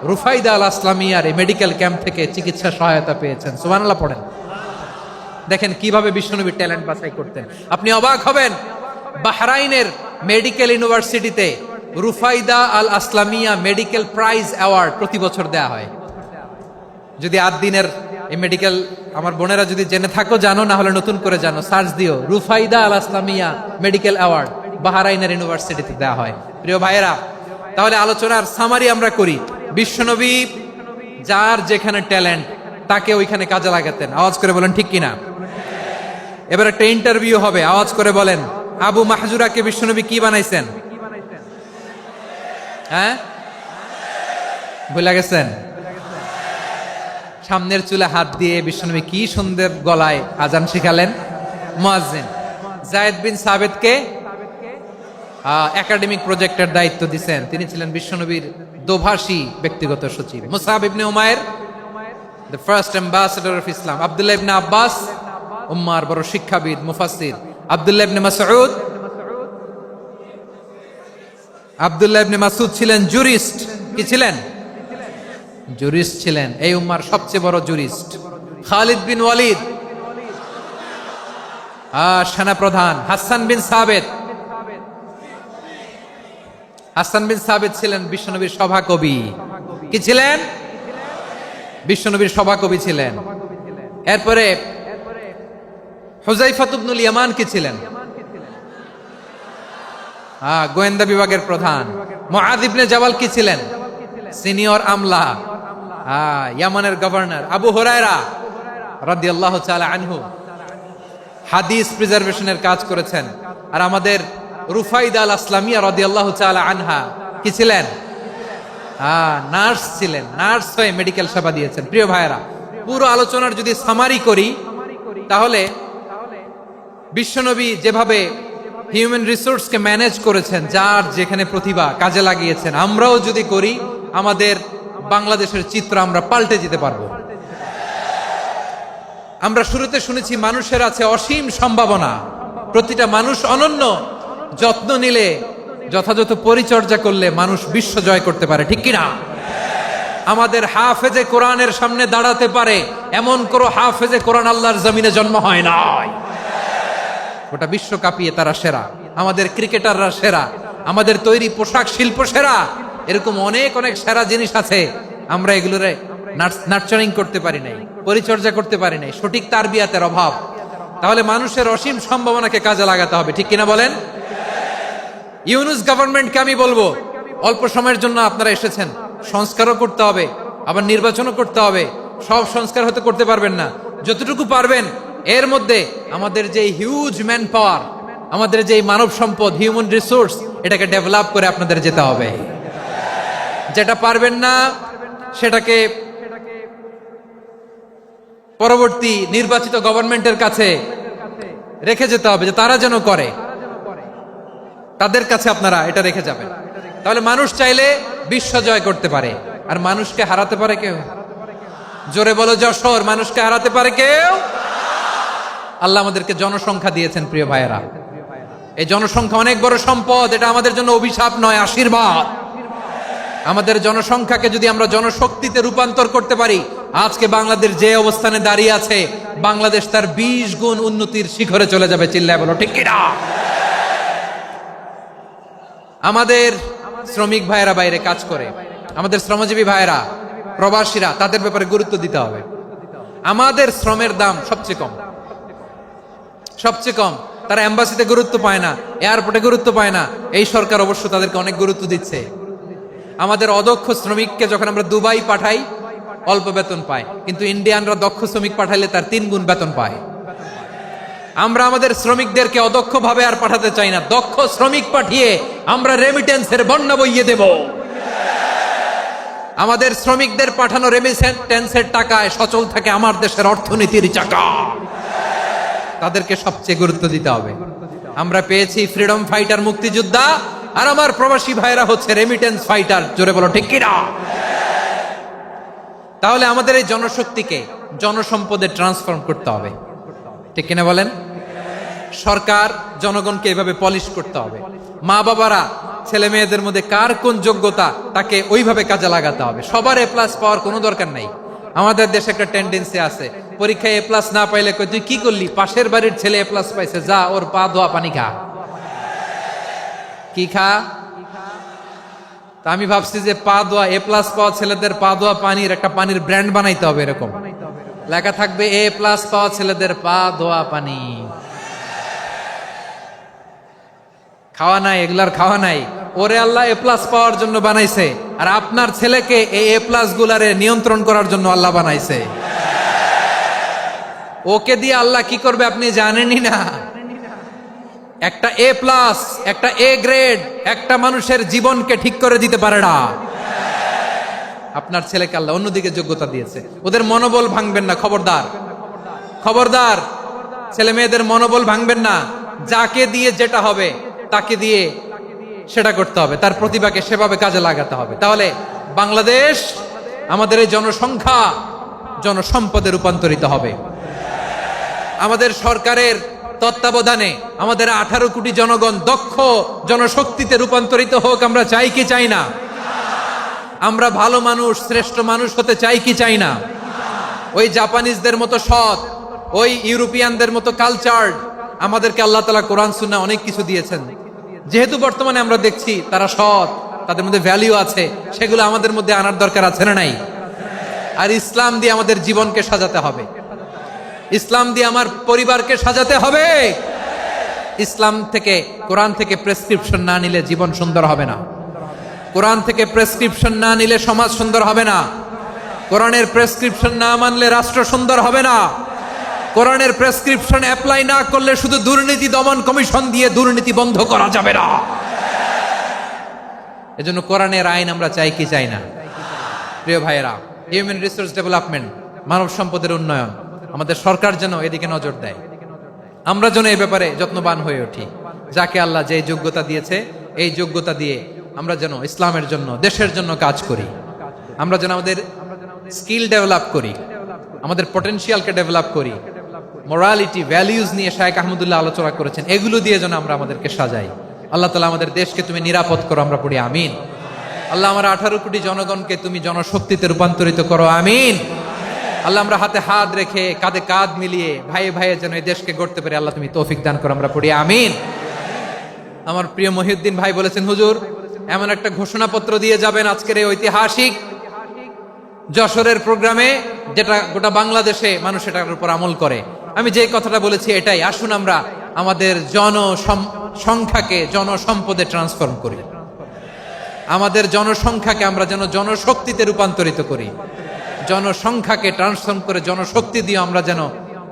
রুফাইদা আল আসলামিয়ার এই মেডিকেল ক্যাম্প থেকে চিকিৎসা সহায়তা পেয়েছেন। সুবহানাল্লাহ পড়েন। দেখেন কিভাবে বিশ্বনবী ট্যালেন্ট বাছাই করতেন, আপনি অবাক হবেন। বাহরাইনের মেডিকেল ইউনিভার্সিটিতে রুফাইদা আল আসলামিয়া মেডিকেল প্রাইজ অ্যাওয়ার্ড প্রতি বছর দেয়া হয়। যদি 8 দিনের এই মেডিকেল আমার বোনেরা যদি জেনে থাকো জানো, না হলে নতুন করে জানো, সার্চ দিও রুফাইদা আল আসলামিয়া মেডিকেল অ্যাওয়ার্ড বাহরাইনের ইউনিভার্সিটিতে দেয়া হয়। প্রিয় ভাইয়েরা, তাহলে আলোচনার সামারি আমরা করি। বিশ্বনবী যার যেখানে ট্যালেন্ট তাকে ওইখানে কাজে লাগাতেন। আওয়াজ করে বলেন ঠিক কিনা? এবার একটা ইন্টারভিউ হবে, আওয়াজ করে বলেন, আবু মাহজুরাকে বিশ্বনবী কি বানাইছেন? হ্যাঁ, ভুলে গেছেন? সামনের চুলে হাত দিয়ে বিশ্বনবী কি সুন্দর গলায় আজান শিখালেন। মুয়াজ্জিন। যায়েদ বিন সাবিতকে একাডেমিক প্রজেক্টের দায়িত্ব দিয়েছেন, তিনি ছিলেন বিশ্বনবীর দোভাষী ব্যক্তিগত সচিব। Musab ibn Umair the first ambassador of Islam. Abdullah ibn Abbas উম্মার বড় শিক্ষাবিদ মুফাসসির। আব্দুল্লাহ ইবনে মাসউদ, আব্দুল্লাহ ইবনে মাসউদ ছিলেন জুরিস্ট। কি ছিলেন? জুরিস্ট ছিলেন, এই উম্মার সবচেয়ে বড় জুরিস্ট। খালিদ বিন ওয়ালিদ সেনাপ্রধান। হাসান বিন সাবিত, হাসান বিন সাবিত ছিলেন বিশ্বনবীর সভাকবি। কি ছিলেন? বিশ্বনবীর সভাকবি ছিলেন। এরপরে হুযায়ফা ইবনুল ইয়ামান কি ছিলেন? গোয়েন্দা বিভাগের প্রধান। মুআয ইবনে জাবাল কি ছিলেন? সিনিয়র আমলা, ইয়ামানের গভর্নর। আবু হুরায়রা রাদিয়াল্লাহু তাআলা আনহু হাদিস প্রিজার্ভেশনের কাজ করেছেন। আর আমাদের রুফাইদা আল আসলামিয়া রাদিয়াল্লাহু তাআলা আনহা কি ছিলেন? নার্স ছিলেন, নার্স হয়ে মেডিকেল সেবা দিয়েছেন। প্রিয় ভাইয়েরা, পুরো আলোচনার যদি সামারি করি তাহলে বিশ্বনবী যেভাবে হিউম্যান রিসোর্সকে ম্যানেজ করেছেন, যার যেখানে প্রতিভা কাজে লাগিয়েছেন, আমরাও যদি করি আমাদের বাংলাদেশের চিত্র আমরা পাল্টে যেতে পারবো। আমরা শুরুতে শুনেছি মানুষের আছে অসীম সম্ভাবনা, প্রতিটা মানুষ অনন্য, যত্ন নিলে, যথাযথ পরিচর্যা করলে মানুষ বিশ্ব জয় করতে পারে। ঠিক কিনা? আমাদের হাফেজে কোরআনের সামনে দাঁড়াতে পারে এমন কোনো হাফেজে কোরআন আল্লাহর জমিনে জন্ম হয় নাই। গোটা বিশ্ব কাঁপিয়ে তারা সেরা, আমাদের ক্রিকেটাররা সেরা, আমাদের তৈরি পোশাক শিল্প সেরা। এরকম অনেক অনেক সেরা জিনিস আছে, আমরা এগুলোরে নার্চারিং করতে পারি নাই, পরিচর্যা করতে পারি নাই, সঠিক তারবিয়াতের অভাব। তাহলে মানুষের অসীম সম্ভাবনাকে কাজে লাগাতে হবে। ঠিক কিনা বলেন? ইউনুস গভর্নমেন্টকে আমি বলবো, অল্প সময়ের জন্য আপনারা এসেছেন, সংস্কারও করতে হবে, আবার নির্বাচনও করতে হবে। সব সংস্কার হয়তো করতে পারবেন না, যতটুকু পারবেন এর মধ্যে আমাদের যে হিউজ ম্যান পাওয়ার, আমাদের যে মানব সম্পদ, হিউম্যান রিসোর্স, এটাকে ডেভেলপ করে আপনাদের যেতে হবে। যেটা পারবেন না সেটাকে পরবর্তী নির্বাচিত গভর্নমেন্টের কাছে রেখে যেতে হবে, যে তারা যেন করে, তাদের কাছে আপনারা এটা রেখে যাবেন। তাহলে মানুষ চাইলে বিশ্ব জয় করতে পারে। আর মানুষকে হারাতে পারে কেউ? জোরে বলো যশোর, মানুষকে হারাতে পারে কেউ? আল্লাহ আমাদেরকে জনসংখ্যা দিয়েছেন। প্রিয় ভাইয়েরা, এই জনসংখ্যা অনেক বড় সম্পদ, এটা আমাদের জন্য অভিশাপ নয়, আশীর্বাদ। আমাদের জনসংখ্যাকে যদি আমরা জনশক্তিতে রূপান্তর করতে পারি, আজকে বাংলাদেশ যে অবস্থানে দাঁড়িয়ে আছে, বাংলাদেশ তার 20 গুণ উন্নতির শিখরে চলে যাবে। চিল্লায় বলো ঠিক কিনা? আমাদের শ্রমিক ভাইয়েরা বাইরে কাজ করে, আমাদের শ্রমজীবী ভাইয়েরা, প্রবাসীরা, তাদের ব্যাপারে গুরুত্ব দিতে হবে। আমাদের শ্রমের দাম সবচেয়ে কম, সবচেয়ে কম। তারা এম্বাসিতে গুরুত্ব পায় না, এয়ারপোর্টে গুরুত্ব পায় না। এই সরকার অবশ্য তাদেরকে অনেক গুরুত্ব দিচ্ছে। আমাদের অদক্ষ শ্রমিককে যখন আমরা দুবাই পাঠাই, অল্প বেতন পায়, কিন্তু ইন্ডিয়ানরা দক্ষ শ্রমিক পাঠাইলে তার 3 গুণ বেতন পায়। আমরা আমাদের শ্রমিকদেরকে অদক্ষভাবে আর পাঠাতে চাই না, দক্ষ শ্রমিক পাঠিয়ে আমরা রেমিটেন্সের বন্যা বইয়ে দেব। আমাদের শ্রমিকদের পাঠানো রেমিটেন্সের টাকায় সচল থাকে আমার দেশের অর্থনীতির চাকা। তাদেরকে সবচেয়ে গুরুত্ব দিতে হবে। আমরা পেয়েছি ফ্রিডম ফাইটার, মুক্তিযোদ্ধা, আর আমার প্রবাসী ভাইরা হচ্ছে রেমিটেন্স ফাইটার। জোরে বলো ঠিক কিনা? তাহলে আমাদের এই জনশক্তিকে জনসম্পদে ট্রান্সফর্ম করতে হবে, ঠিক কিনা বলেন? সরকার জনগণকে এভাবে পলিশ করতে হবে। মা বাবারা ছেলে মেয়েদের মধ্যে কার কোন যোগ্যতা তাকে ওইভাবে কাজে লাগাতে হবে। সবার এ প্লাস পাওয়ার কোনো দরকার নাই। আমাদের দেশে একটা টেন্ডেন্সি আছে, পরীক্ষায় এ প্লাস না পাইলে কই তুই কি করলি, পাশের বাড়ির ছেলে এ প্লাস পাইছে, যা ওর পা ধোয়া পানি খা। কি খা? তা আমি ভাবছি যে পা ধোয়া, এ প্লাস পাওয়া ছেলেদের পা ধোয়া পানির একটা পানির ব্র্যান্ড বানাইতে হবে। এরকম লেখা থাকবে, এ প্লাস পাওয়া ছেলেদের পা ধোয়া পানি। খাওয়া নাই, এগুলার খাওয়া নাই। ওরে আল্লাহ এ প্লাস পাওয়ার জন্য বানাইছে, আর আপনার ছেলেকে এই এ প্লাস গুলারে নিয়ন্ত্রণ করার জন্য আল্লাহ বানাইছে। ওকে দিয়ে আল্লাহ কি করবে আপনি জানেনই না। একটা এ প্লাস, একটা এ গ্রেড একটা মানুষের জীবনকে ঠিক করে দিতে পারে না। আপনার ছেলেকে আল্লাহ অন্যদিকে যোগ্যতা দিয়েছে। ওদের মনোবল ভাঙবেন না, খবরদার খবরদার। ছেলে মেয়েদের মনোবল ভাঙবেন না। যাকে দিয়ে যেটা হবে তাকে দিয়ে সেটা করতে হবে, তার প্রতিভাকে সেভাবে কাজে লাগাতে হবে। তাহলে বাংলাদেশ, আমাদের এই জনসংখ্যা জনসম্পদে রূপান্তরিত হবে। আমাদের সরকারের তত্ত্বাবধানে আমাদের 18 কোটি জনগণ দক্ষ জনশক্তিতে রূপান্তরিত হোক। আমরা চাই কি চাই না? আমরা ভালো মানুষ, শ্রেষ্ঠ মানুষ হতে চাই কি চাই না? ওই জাপানিজদের মতো সৎ, ওই ইউরোপিয়ানদের মতো কালচার্ড। আমাদেরকে আল্লাহ তাআলা কোরআন সুন্নাহ অনেক কিছু দিয়েছেন। যেহেতু বর্তমানে আমরা দেখছি তারা সৎ, তাদের মধ্যে ভ্যালু আছে, সেগুলো আমাদের মধ্যে আনার দরকার আছে না নাই? আর ইসলাম দিয়ে আমাদের জীবনকে সাজাতে হবে। ইসলাম দিয়ে আমার পরিবারকে সাজাতে হবে। ইসলাম থেকে, কোরআন থেকে প্রেসক্রিপশন না নিলে জীবন সুন্দর হবে না। কোরআন থেকে প্রেসক্রিপশন না নিলে সমাজ সুন্দর হবে না। কোরআনের প্রেসক্রিপশন না মানলে রাষ্ট্র সুন্দর হবে না। কোরআনের প্রেসক্রিপশন অ্যাপ্লাই না করলে শুধু দুর্নীতি দমন কমিশন দিয়ে দুর্নীতি বন্ধ করা যাবে না। এজন্য কোরআনের আইন আমরা চাই কি চাই না? প্রিয় ভাইয়েরা, হিউম্যান রিসোর্স ডেভেলপমেন্ট, মানব সম্পদের উন্নয়ন, আমাদের সরকার যেন এদিকে নজর দেয়। আমরা যেন এই ব্যাপারে যত্নবান হয়ে উঠি। যাকে আল্লাহ যে যোগ্যতা দিয়েছে, এই যোগ্যতা দিয়ে আমরা যেন ইসলামের জন্য, দেশের জন্য কাজ করি। আমরা যেন আমাদের স্কিল ডেভেলপ করি, আমাদের পটেনশিয়ালকে ডেভেলপ করি। মোরালিটি, ভ্যালিউজ নিয়ে শায়েখ আহমদুল্লাহ আলোচনা করেছেন। এগুলো দিয়ে যেন আমরা আমাদেরকে সাজাই। আল্লাহ তাআলা আমাদের দেশকে তুমি নিরাপদ করো, আমরা পড়ি আমিন। আল্লাহ আমার 18 কোটি জনগণকে তুমি জনশক্তিতে রূপান্তরিত করো, আমিন। আল্লাহ আমরা হাতে হাত রেখে, কাঁধে কাঁধ মিলিয়ে, ভাইয়ে ভাইয়ে যেন এই দেশকে গড়তে পারি, আল্লাহ তুমি তৌফিক দান করো, আমরা পড়ি আমিন। আমার প্রিয় মহিউদ্দিন ভাই বলেছেন, হুজুর এমন একটা ঘোষণাপত্র দিয়ে যাবেন আজকের এই ঐতিহাসিক যশোরের প্রোগ্রামে, যেটা গোটা বাংলাদেশে মানুষ এটার উপর আমল করে। আমি যে কথাটা বলেছি এটাই, আসুন আমরা আমাদের জনসংখ্যাকে জনসম্পদে ট্রান্সফর্ম করি। আমাদের জনসংখ্যাকে আমরা যেন জনশক্তিতে রূপান্তরিত করি। জনসংখ্যাকে ট্রান্সফর্ম করে জনশক্তি দিয়ে আমরা যেন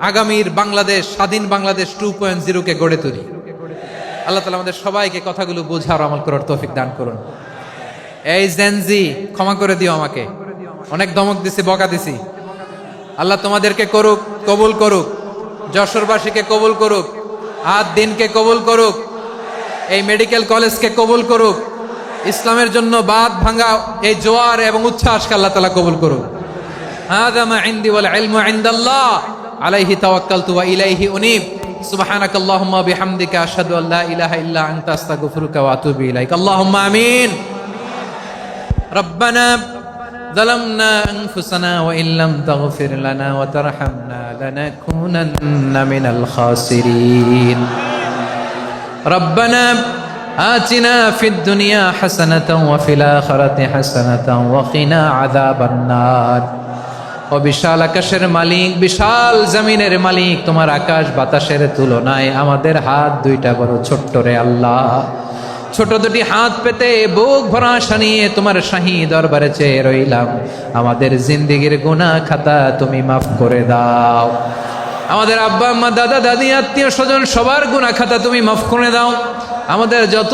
আগামীর বাংলাদেশ, স্বাধীন বাংলাদেশ 2.0 গড়ে তুলি। আল্লাহ তাআলা আমাদের সবাইকে কথাগুলো বোঝার, আমল করার তৌফিক দান করুন। এই জেনজি, ক্ষমা করে দিও আমাকে, অনেক ধমক দিছি, বকা দিছি। আল্লাহ তোমাদেরকে করুক, কবুল করুক, যশোরবাসীকে কবুল করুক, আদ দিনকে কবুল করুক, এই মেডিকেল কলেজকে কবুল করুক, ইসলামের জন্য বাঁধ ভাঙা এই জোয়ার এবং উচ্ছ্বাসকে আল্লাহ তাআলা কবুল করুক। হাযা মা ইনদি ওয়াল ইলমু ইনদাল্লাহ আলাইহি তাওয়াক্কালতু ওয়া ইলাইহি উনীব। সুবহানাকাল্লাহুম্মা ওয়া বিহামদিকা আশহাদু আল্লা ইলাহা ইল্লা আনতা আস্তাগফিরুকা ওয়া আতুবু ইলাইক। আল্লাহুম্মা আমিন। রব্বানা ظلمنا أنفسنا وإن لم تغفر لنا وترحمنا لنكونن من الخاسرين. ربنا آتنا في الدنيا حسنة وفي الآخرة حسنة وقنا عذاب النار. ও বিশাল আকাশের মালিক, বিশাল জমিনের মালিক, তোমার আকাশ বাতাসের তুলনায় আমাদের হাত দুইটা বড় ছোট্ট রে আল্লাহ। ছোট দুটি হাত পেতে বুক ভরা আশা নিয়ে তোমার শাহী দরবারে চেয়ে রইলাম। আমাদের জিন্দেগির গুনাহ খাতা তুমি মাফ করে দাও। আমাদের আব্বা আম্মা দাদা দাদি আত্মীয় স্বজন সবার গুনাহ খাতা তুমি মাফ করে দাও। আমাদের যত